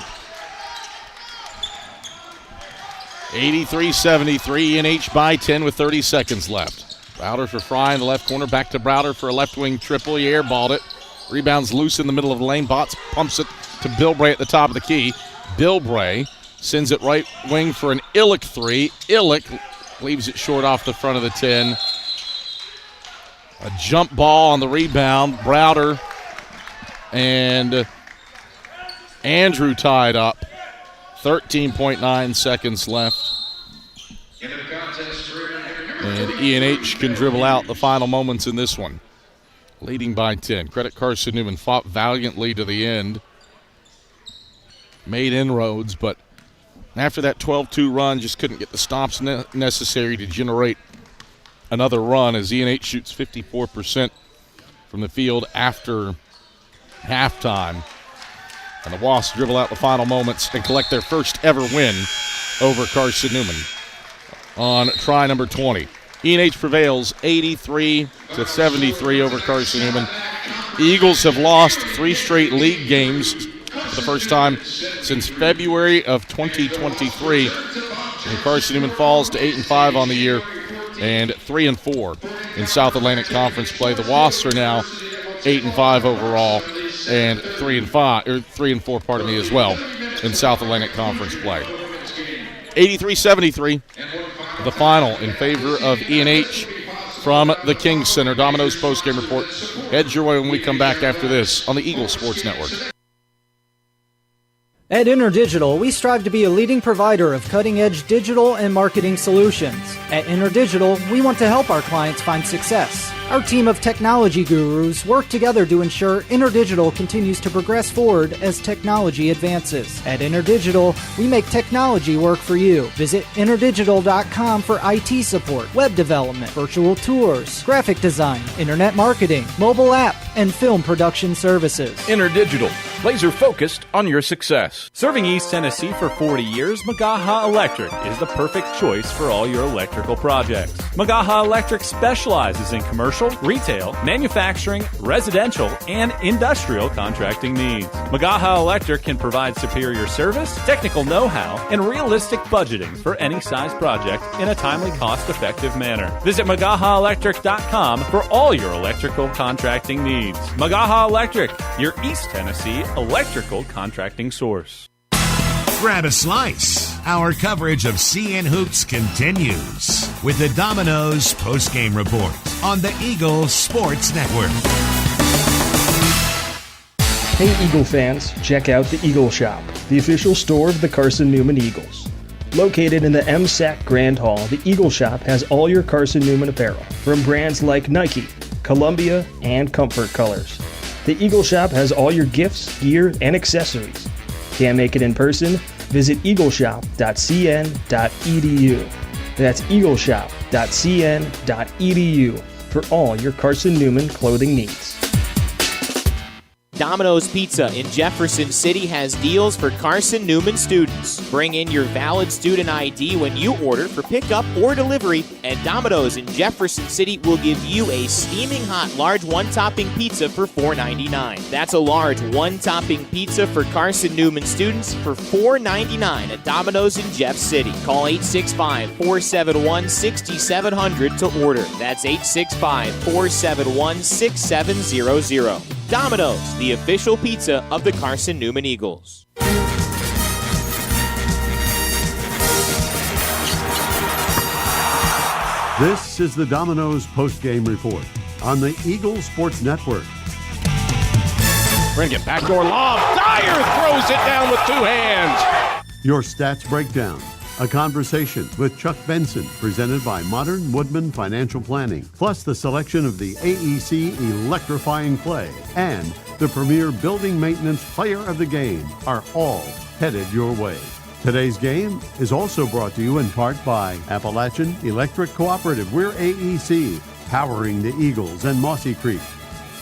83-73, E&H by 10 with 30 seconds left. Browder for Fry in the left corner, back to Browder for a left wing triple. He airballed it. Rebounds loose in the middle of the lane. Botts pumps it to Bilbray at the top of the key. Bilbray sends it right wing for an Illick 3. Illick leaves it short off the front of the 10. A jump ball on the rebound. Browder and Andrew tied up. 13.9 seconds left. And E&H can dribble out the final moments in this one. Leading by 10. Credit Carson-Newman, fought valiantly to the end. Made inroads, but after that 12-2 run, just couldn't get the stops necessary to generate another run, as E&H shoots 54% from the field after halftime. And the Wasps dribble out the final moments and collect their first ever win over Carson-Newman on try number 20. E&H prevails 83-73 over Carson-Newman. The Eagles have lost 3 straight league games for the first time since February of 2023. And Carson-Newman falls to 8-5 on the year and 3-4 in South Atlantic Conference play. The Wasps are now 8-5 overall and 3-4, pardon me, as well in South Atlantic Conference play. 83-73, the final in favor of E&H from the King Center. Domino's postgame report heads your way when we come back after this on the Eagle Sports Network. At InterDigital, we strive to be a leading provider of cutting-edge digital and marketing solutions. At InterDigital, we want to help our clients find success. Our team of technology gurus work together to ensure InterDigital continues to progress forward as technology advances. At InterDigital, we make technology work for you. Visit interdigital.com for IT support, web development, virtual tours, graphic design, internet marketing, mobile app, and film production services. InterDigital, laser focused on your success. Serving East Tennessee for 40 years, Magaha Electric is the perfect choice for all your electrical projects. Magaha Electric specializes in commercial, retail, manufacturing, residential, and industrial contracting needs. Magaha Electric can provide superior service, technical know-how, and realistic budgeting for any size project in a timely, cost-effective manner. Visit MagahaElectric.com for all your electrical contracting needs. Magaha Electric, your East Tennessee electrical contracting source. Grab a slice. Our coverage of CN Hoops continues with the Domino's postgame report on the Eagles Sports Network. Hey Eagle fans, check out the Eagle Shop, the official store of the Carson-Newman Eagles. Located in the MSAC Grand Hall, the Eagle Shop has all your Carson-Newman apparel, from brands like Nike, Columbia, and Comfort Colors. The Eagle Shop has all your gifts, gear, and accessories. Can't make it in person? Visit eagleshop.cn.edu. That's eagleshop.cn.edu for all your Carson-Newman clothing needs. Domino's Pizza in Jefferson City has deals for Carson-Newman students. Bring in your valid student ID when you order for pickup or delivery, and Domino's in Jefferson City will give you a steaming hot large one-topping pizza for $4.99. That's a large one-topping pizza for Carson-Newman students for $4.99 at Domino's in Jeff City. Call 865-471-6700 to order. That's 865-471-6700. Domino's, the official pizza of the Carson-Newman Eagles. This is the Domino's postgame report on the Eagles Sports Network. Bring it backdoor lob. Dyer throws it down with two hands. Your stats breakdown. A conversation with Chuck Benson, presented by Modern Woodman Financial Planning, plus the selection of the AEC Electrifying Play and the premier building maintenance player of the game are all headed your way. Today's game is also brought to you in part by Appalachian Electric Cooperative. We're AEC, powering the Eagles and Mossy Creek.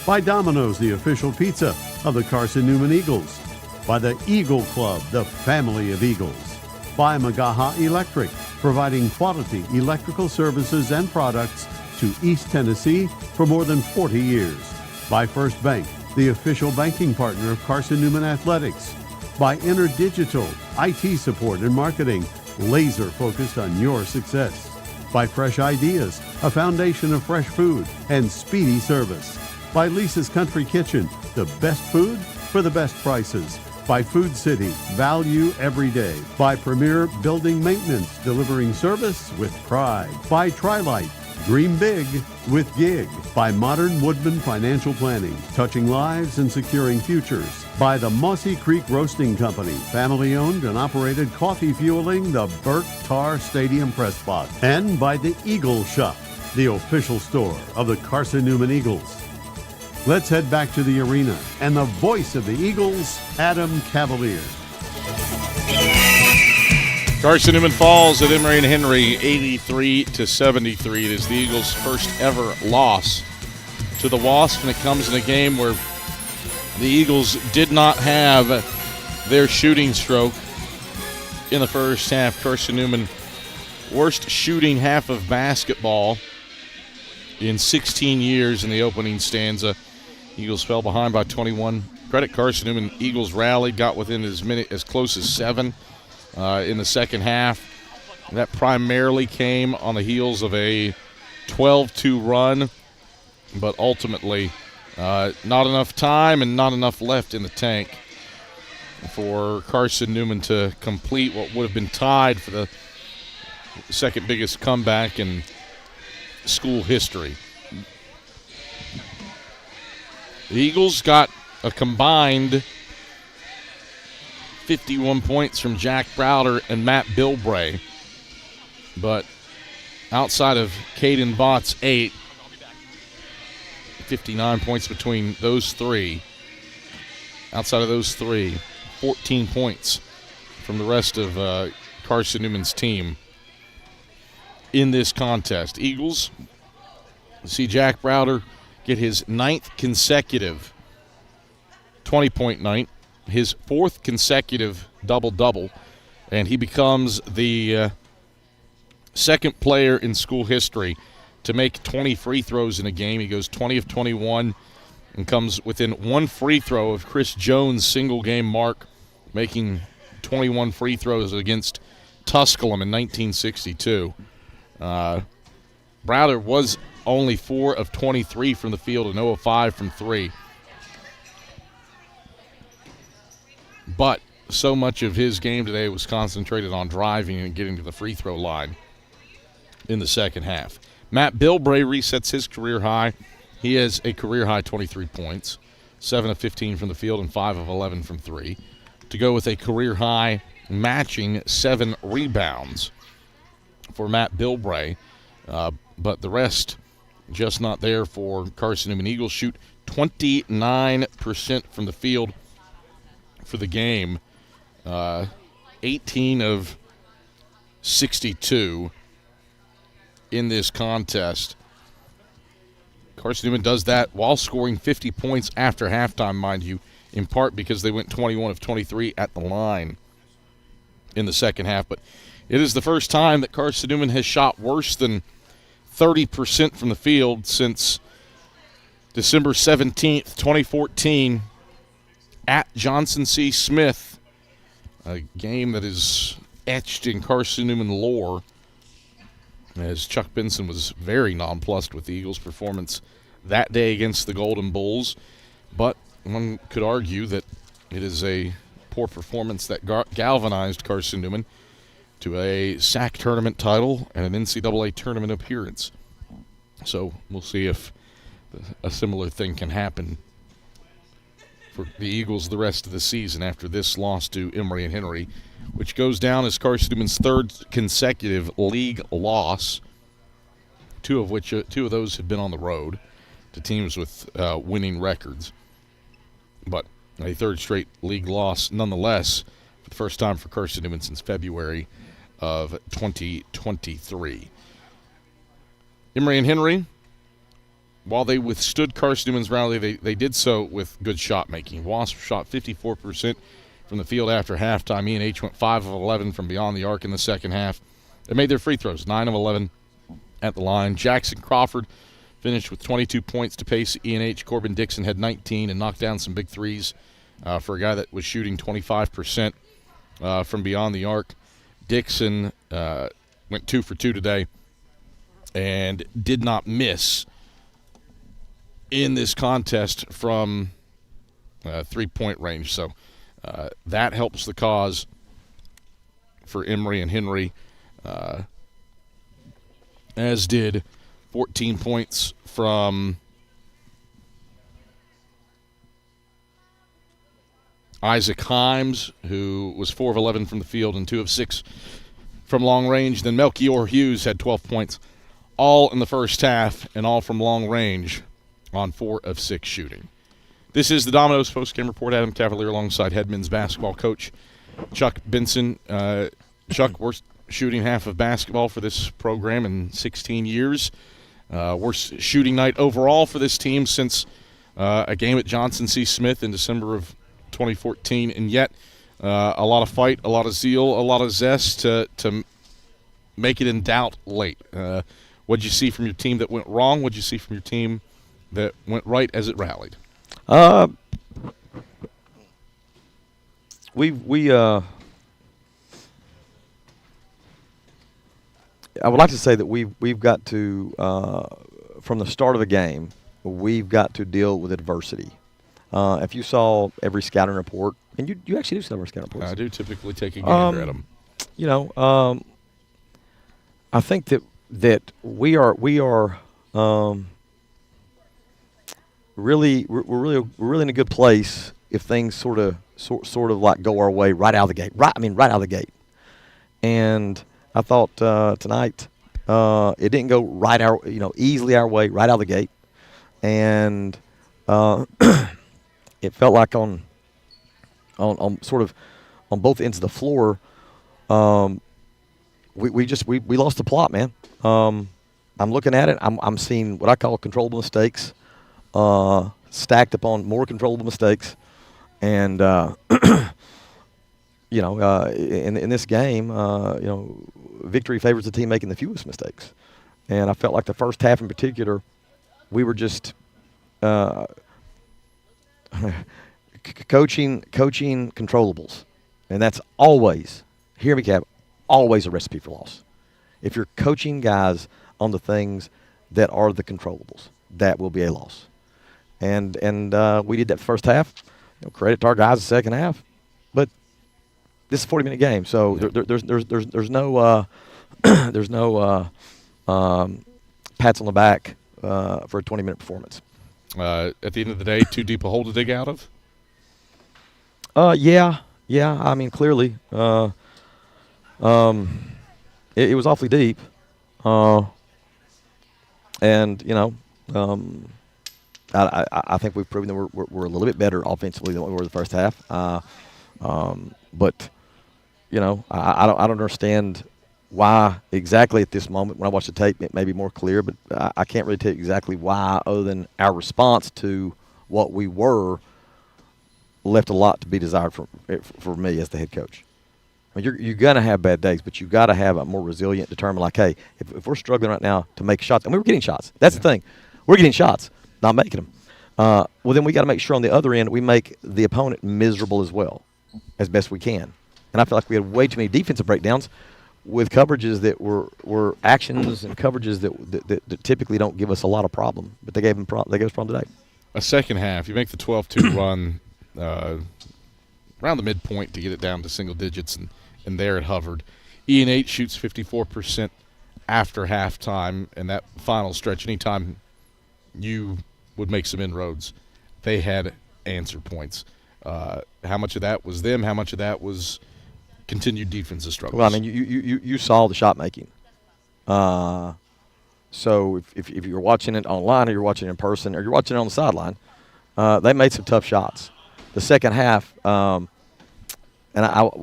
By Domino's, the official pizza of the Carson-Newman Eagles. By the Eagle Club, the family of Eagles. By Magaha Electric, providing quality electrical services and products to East Tennessee for more than 40 years. By First Bank, the official banking partner of Carson-Newman Athletics. By InterDigital, IT support and marketing, laser focused on your success. By Fresh Ideas, a foundation of fresh food and speedy service. By Lisa's Country Kitchen, the best food for the best prices. By Food City, value every day. By Premier Building Maintenance, delivering service with pride. By Trilite, dream big with gig. By Modern Woodman Financial Planning, touching lives and securing futures. By the Mossy Creek Roasting Company, family owned and operated, coffee fueling the Burt Tarr Stadium press box. And by the Eagle Shop, the official store of the Carson-Newman Eagles. Let's head back to the arena and the voice of the Eagles, Adam Cavalier. Carson-Newman falls at Emory Henry 83-73. It is the Eagles' first ever loss to the Wasps, and it comes in a game where the Eagles did not have their shooting stroke in the first half. Carson-Newman, worst shooting half of basketball in 16 years in the opening stanza. Eagles fell behind by 21. Credit Carson-Newman. Eagles rallied, got within as close as 7 in the second half. That primarily came on the heels of a 12-2 run, but ultimately not enough time and not enough left in the tank for Carson-Newman to complete what would have been tied for the second biggest comeback in school history. The Eagles got a combined 51 points from Jack Browder and Matt Bilbray. But outside of Caden Bott's 8, 59 points between those three. Outside of those three, 14 points from the rest of Carson-Newman's team in this contest. Eagles see Jack Browder get his 9th consecutive 20-point night, his 4th consecutive double-double, and he becomes the second player in school history to make 20 free throws in a game. He goes 20 of 21 and comes within 1 free throw of Chris Jones' single-game mark, making 21 free throws against Tusculum in 1962. Browder was only 4 of 23 from the field and 0 of 5 from 3. But so much of his game today was concentrated on driving and getting to the free throw line in the second half. Matt Bilbray resets his career high. He has a career-high 23 points, 7 of 15 from the field and 5 of 11 from 3, to go with a career-high matching 7 rebounds for Matt Bilbray. But the rest just not there for Carson-Newman. Eagles shoot 29% from the field for the game, 18 of 62 in this contest. Carson-Newman does that while scoring 50 points after halftime, mind you, in part because they went 21 of 23 at the line in the second half. But it is the first time that Carson-Newman has shot worse than 30% from the field since December 17th, 2014, at Johnson C. Smith, a game that is etched in Carson-Newman lore, as Chuck Benson was very nonplussed with the Eagles' performance that day against the Golden Bulls. But one could argue that it is a poor performance that galvanized Carson-Newman to a SAC tournament title and an NCAA tournament appearance. So we'll see if a similar thing can happen for the Eagles the rest of the season after this loss to Emory and Henry, which goes down as Carson-Newman's 3rd consecutive league loss, two of those have been on the road to teams with winning records. But a 3rd straight league loss nonetheless, for the first time for Carson-Newman since February of 2023. Emory and Henry, while they withstood Carson-Newman's rally, they did so with good shot making. Wasp shot 54% from the field after halftime. E&H went 5 of 11 from beyond the arc in the second half. They made their free throws, 9 of 11 at the line. Jackson Crawford finished with 22 points to pace E&H. Corbin Dixon had 19 and knocked down some big threes for a guy that was shooting 25% from beyond the arc. Dixon went 2 for 2 today and did not miss in this contest from 3-point range. So that helps the cause for Emory and Henry, as did 14 points from Isaac Himes, who was 4 of 11 from the field and 2 of 6 from long range. Then Melchior Hughes had 12 points, all in the first half and all from long range on 4 of 6 shooting. This is the Domino's postgame report. Adam Cavalier alongside head men's basketball coach Chuck Benson. Chuck, worst shooting half of basketball for this program in 16 years. Worst shooting night overall for this team since a game at Johnson C. Smith in December of 2014. And yet a lot of fight, a lot of zeal, a lot of zest to make it in doubt late. What did you see from your team that went wrong? What did you see from your team that went right as it rallied? I would like to say that we've got to, from the start of the game, we've got to deal with adversity. If you saw every scouting report, and you actually do see every scouting reports. I do typically take a gander at them. I think that we are really in a good place if things sort of sort of like go our way right out of the gate. Right out of the gate. And I thought tonight it didn't go easily our way right out of the gate, and it felt like on sort of on both ends of the floor, we lost the plot, man. I'm looking at it. I'm seeing what I call controllable mistakes, stacked upon more controllable mistakes, and in this game, victory favors the team making the fewest mistakes. And I felt like the first half in particular, we were just coaching controllables. And that's always, hear me, Cap, always a recipe for loss. If you're coaching guys on the things that are the controllables, that will be a loss. And we did that first half. Credit to our guys the second half. But this is a 40-minute game, so there's no pats on the back for a 20-minute performance. At the end of the day, too deep a hole to dig out of? Yeah. I mean, clearly, it was awfully deep, and I think we've proven that we're a little bit better offensively than we were the first half. But I don't understand why exactly at this moment. When I watch the tape, it may be more clear, but I can't really tell you exactly why, other than our response to what we were left a lot to be desired for me as the head coach. I mean, you're going to have bad days, but you've got to have a more resilient, determined, like, hey, if we're struggling right now to make shots, and we were getting shots. That's the thing. We're getting shots, not making them. Well, then we got to make sure on the other end we make the opponent miserable as well, as best we can. And I feel like we had way too many defensive breakdowns with coverages that were actions and coverages that typically don't give us a lot of problem, but they gave us problem today. A second half, you make the 12-2 run around the midpoint to get it down to single digits, and there it hovered. Ian 8 shoots 54% after halftime, and that final stretch, anytime you would make some inroads, they had answer points. How much of that was them? How much of that was continued defensive struggles? Well, I mean, you saw the shot making. So if you're watching it online, or you're watching it in person, or you're watching it on the sideline, they made some tough shots. The second half, and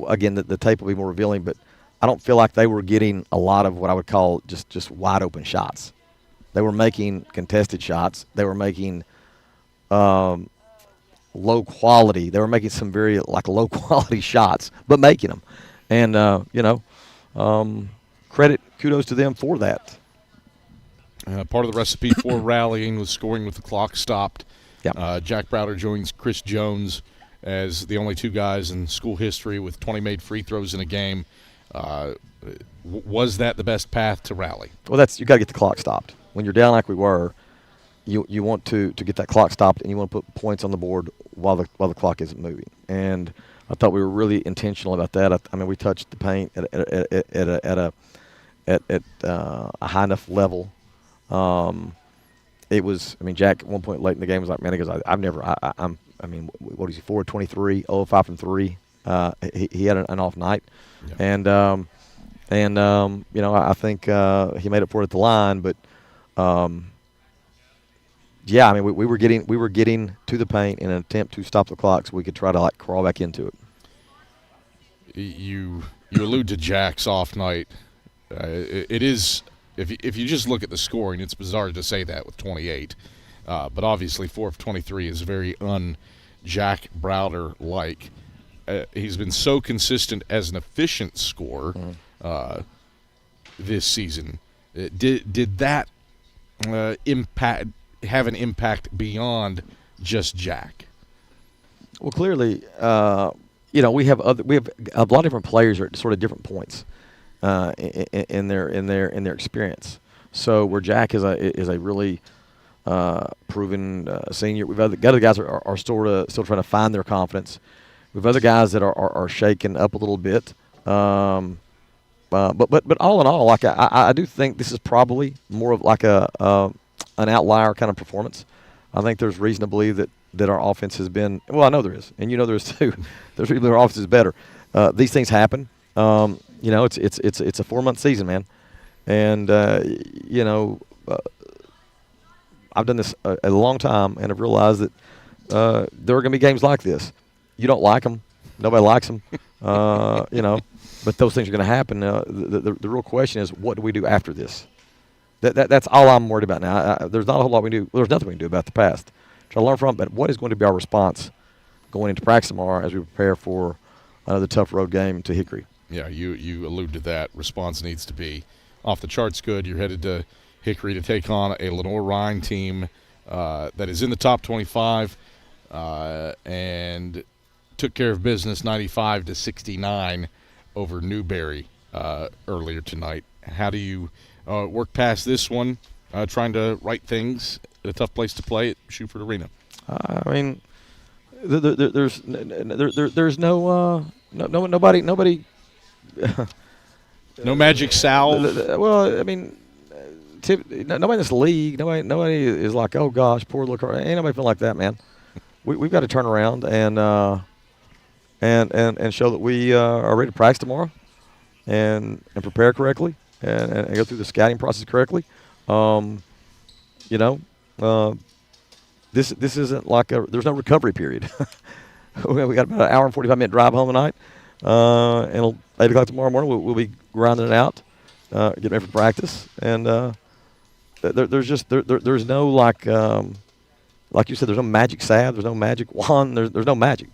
again, the tape will be more revealing, but I don't feel like they were getting a lot of what I would call just wide open shots. They were making contested shots. They were making low quality. They were making some very low quality shots, but making them. And kudos to them for that. Part of the recipe for rallying was scoring with the clock stopped. Yep. Jack Browder joins Chris Jones as the only two guys in school history with 20 made free throws in a game. Was that the best path to rally? Well, you got to get the clock stopped. When you're down like we were, you want to get that clock stopped, and you want to put points on the board while the clock isn't moving. And I thought we were really intentional about that. I mean, we touched the paint at a high enough level. It was. I mean, Jack at one point late in the game was like, "Man," he goes, "I've never. I mean, what is he? 4-23, 0-5 from 3. He had an off night, yeah. And I think he made up for it at the line, but yeah, I mean, we were getting to the paint in an attempt to stop the clock so we could try to crawl back into it. You allude to Jack's off night. It is. If you just look at the scoring, it's bizarre to say that with 28. But obviously 4 of 23 is very un-Jack Browder-like. He's been so consistent as an efficient scorer this season. Did that have an impact beyond just Jack? Well, clearly, we have a lot of different players at sort of different points in their experience. So where Jack is a really proven senior, we've got other guys are still trying to find their confidence. We have other guys that are shaken up a little bit. But all in all, I do think this is probably more of an outlier kind of performance. I think there's reason to believe that our offense has been. Well, I know there is, and you know there is too. There's people their offense is better. These things happen. It's a 4-month season, man, and I've done this a long time, and I've realized that there are going to be games like this. You don't like them. Nobody likes them. But those things are going to happen. The real question is, what do we do after this? That's all I'm worried about now. There's not a whole lot we can do. Well, there's nothing we can do about the past. Try to learn from it, but what is going to be our response going into practice tomorrow as we prepare for another tough road game to Hickory? Yeah, you allude to that. Response needs to be off the charts good. You're headed to Hickory to take on a Lenore-Rhine team that is in the top 25 and took care of business 95-69 over Newberry earlier tonight. How do you work past this one, trying to right things at a tough place to play at Shuford Arena? There's nobody. No magic salve. Well, nobody in this league. Nobody is like, oh gosh, poor little Carson. Ain't nobody feel like that, man. We've got to turn around and show that we are ready to practice tomorrow, and prepare correctly, and go through the scouting process correctly. This isn't like there's no recovery period. We got about an hour and 45-minute drive home tonight, and 8 o'clock tomorrow morning we'll be grinding it out, getting ready for practice, and there's no like you said, there's no magic salve, there's no magic wand, there's no magic.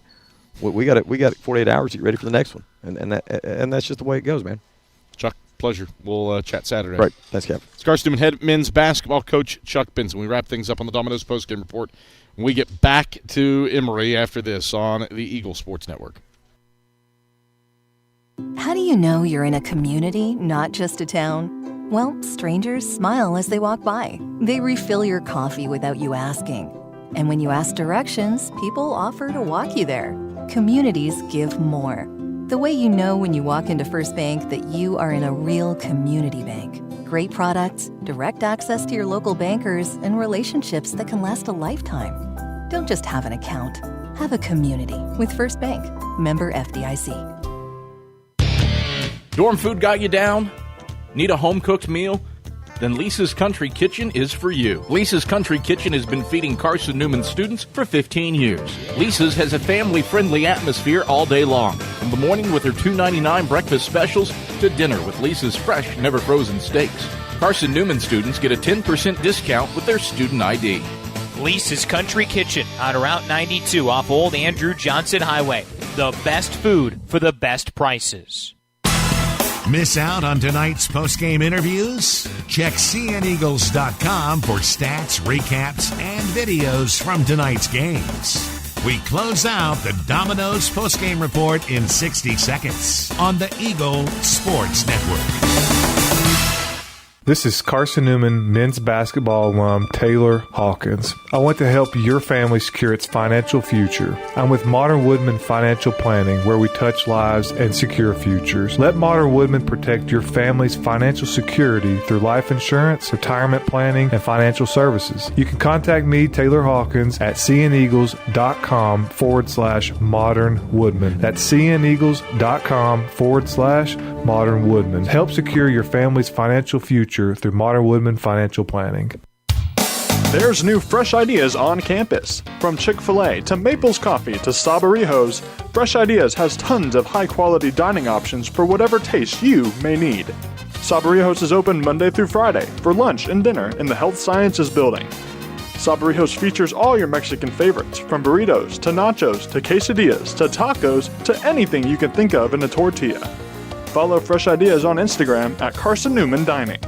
We got 48 hours to get ready for the next one, and that's just the way it goes, man. Chuck, pleasure. We'll chat Saturday. Right. Thanks, Kev. It's Carson-Newman head men's basketball coach Chuck Benson. We wrap things up on the Domino's postgame report when we get back to Emory after this on the Eagle Sports Network. How do you know you're in a community, not just a town? Well, strangers smile as they walk by. They refill your coffee without you asking. And when you ask directions, people offer to walk you there. Communities give more. The way you know when you walk into First Bank that you are in a real community bank. Great products, direct access to your local bankers, and relationships that can last a lifetime. Don't just have an account. Have a community with First Bank. Member FDIC. Dorm food got you down? Need a home-cooked meal? Then Lisa's Country Kitchen is for you. Lisa's Country Kitchen has been feeding Carson-Newman students for 15 years. Lisa's has a family-friendly atmosphere all day long, from the morning with her $2.99 breakfast specials to dinner with Lisa's fresh, never-frozen steaks. Carson-Newman students get a 10% discount with their student ID. Lisa's Country Kitchen on Route 92 off Old Andrew Johnson Highway. The best food for the best prices. Miss out on tonight's post-game interviews? Check cneagles.com for stats, recaps, and videos from tonight's games. We close out the Domino's post-game report in 60 seconds on the Eagle Sports Network. This is Carson-Newman men's basketball alum Taylor Hawkins. I want to help your family secure its financial future. I'm with Modern Woodman Financial Planning, where we touch lives and secure futures. Let Modern Woodman protect your family's financial security through life insurance, retirement planning, and financial services. You can contact me, Taylor Hawkins, at cneagles.com/Modern Woodman. That's cneagles.com/Modern Woodman. Help secure your family's financial future through Modern Woodman Financial Planning. There's new fresh ideas on campus. From Chick-fil-A to Maples Coffee to Sabarijo's, Fresh Ideas has tons of high-quality dining options for whatever taste you may need. Sabarijo's is open Monday through Friday for lunch and dinner in the Health Sciences Building. Sabarijo's features all your Mexican favorites, from burritos to nachos to quesadillas to tacos to anything you can think of in a tortilla. Follow Fresh Ideas on Instagram at Carson-Newman Dining.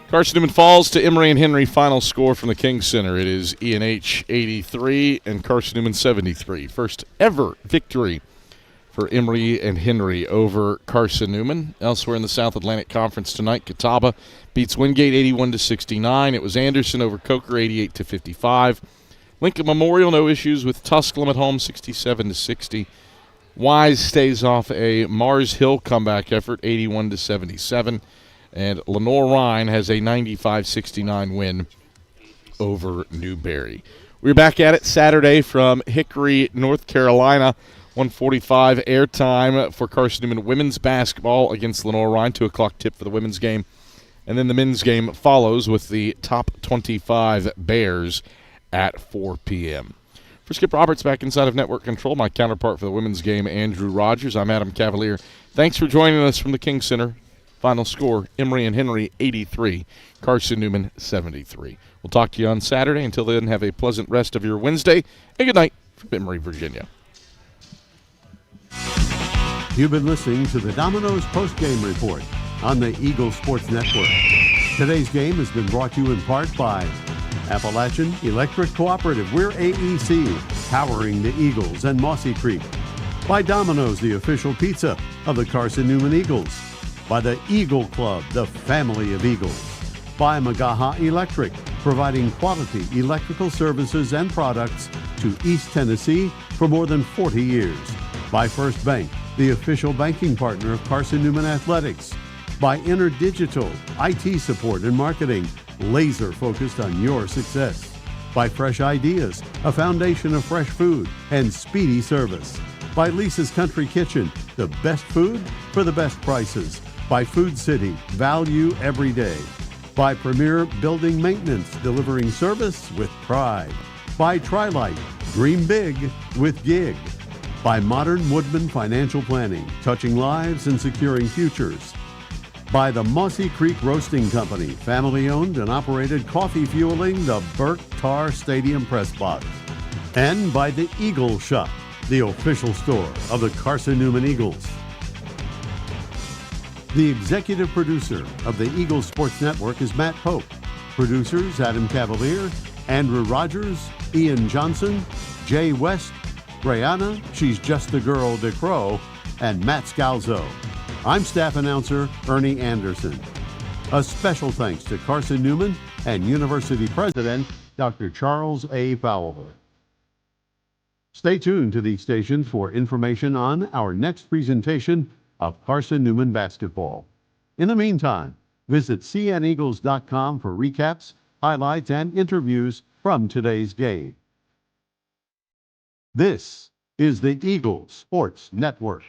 Carson-Newman falls to Emory and Henry. Final score from the King Center. It is E&H 83 and Carson-Newman 73. First ever victory for Emory and Henry over Carson-Newman. Elsewhere in the South Atlantic Conference tonight, Catawba beats Wingate 81-69. It was Anderson over Coker 88-55. Lincoln Memorial, no issues with Tusculum at home 67-60. Wise stays off a Mars Hill comeback effort, 81-77. And Lenore-Rhine has a 95-69 win over Newberry. We're back at it Saturday from Hickory, North Carolina. 1:45 airtime for Carson-Newman women's basketball against Lenore-Rhine. 2 o'clock tip for the women's game. And then the men's game follows with the top 25 Bears at 4 p.m. For Skip Roberts, back inside of Network Control, my counterpart for the women's game, Andrew Rogers. I'm Adam Cavalier. Thanks for joining us from the King Center. Final score, Emory and Henry 83, Carson-Newman 73. We'll talk to you on Saturday. Until then, have a pleasant rest of your Wednesday, and good night from Emory, Virginia. You've been listening to the Domino's Post-Game Report on the Eagle Sports Network. Today's game has been brought to you in part by Appalachian Electric Cooperative. We're AEC, powering the Eagles and Mossy Creek. By Domino's, the official pizza of the Carson-Newman Eagles. By the Eagle Club, the family of Eagles. By Magaha Electric, providing quality electrical services and products to East Tennessee for more than 40 years. By First Bank, the official banking partner of Carson-Newman Athletics. By InterDigital, IT support and marketing, laser focused on your success. By Fresh Ideas, a foundation of fresh food and speedy service. By Lisa's Country Kitchen, the best food for the best prices. By Food City, value every day. By Premier Building Maintenance, delivering service with pride. By Trilite, dream big with Gig. By Modern Woodman Financial Planning, touching lives and securing futures. By the Mossy Creek Roasting Company, family-owned and operated, coffee fueling the Burke Tar Stadium press box. And by the Eagle Shop, the official store of the Carson-Newman Eagles. The executive producer of the Eagle Sports Network is Matt Pope. Producers Adam Cavalier, Andrew Rogers, Ian Johnson, Jay West, Brianna, she's just the girl DeCrow, and Matt Scalzo. I'm staff announcer Ernie Anderson. A special thanks to Carson-Newman and University President Dr. Charles A. Fowler. Stay tuned to these stations for information on our next presentation of Carson-Newman basketball. In the meantime, visit cneagles.com for recaps, highlights, and interviews from today's game. This is the Eagle Sports Network.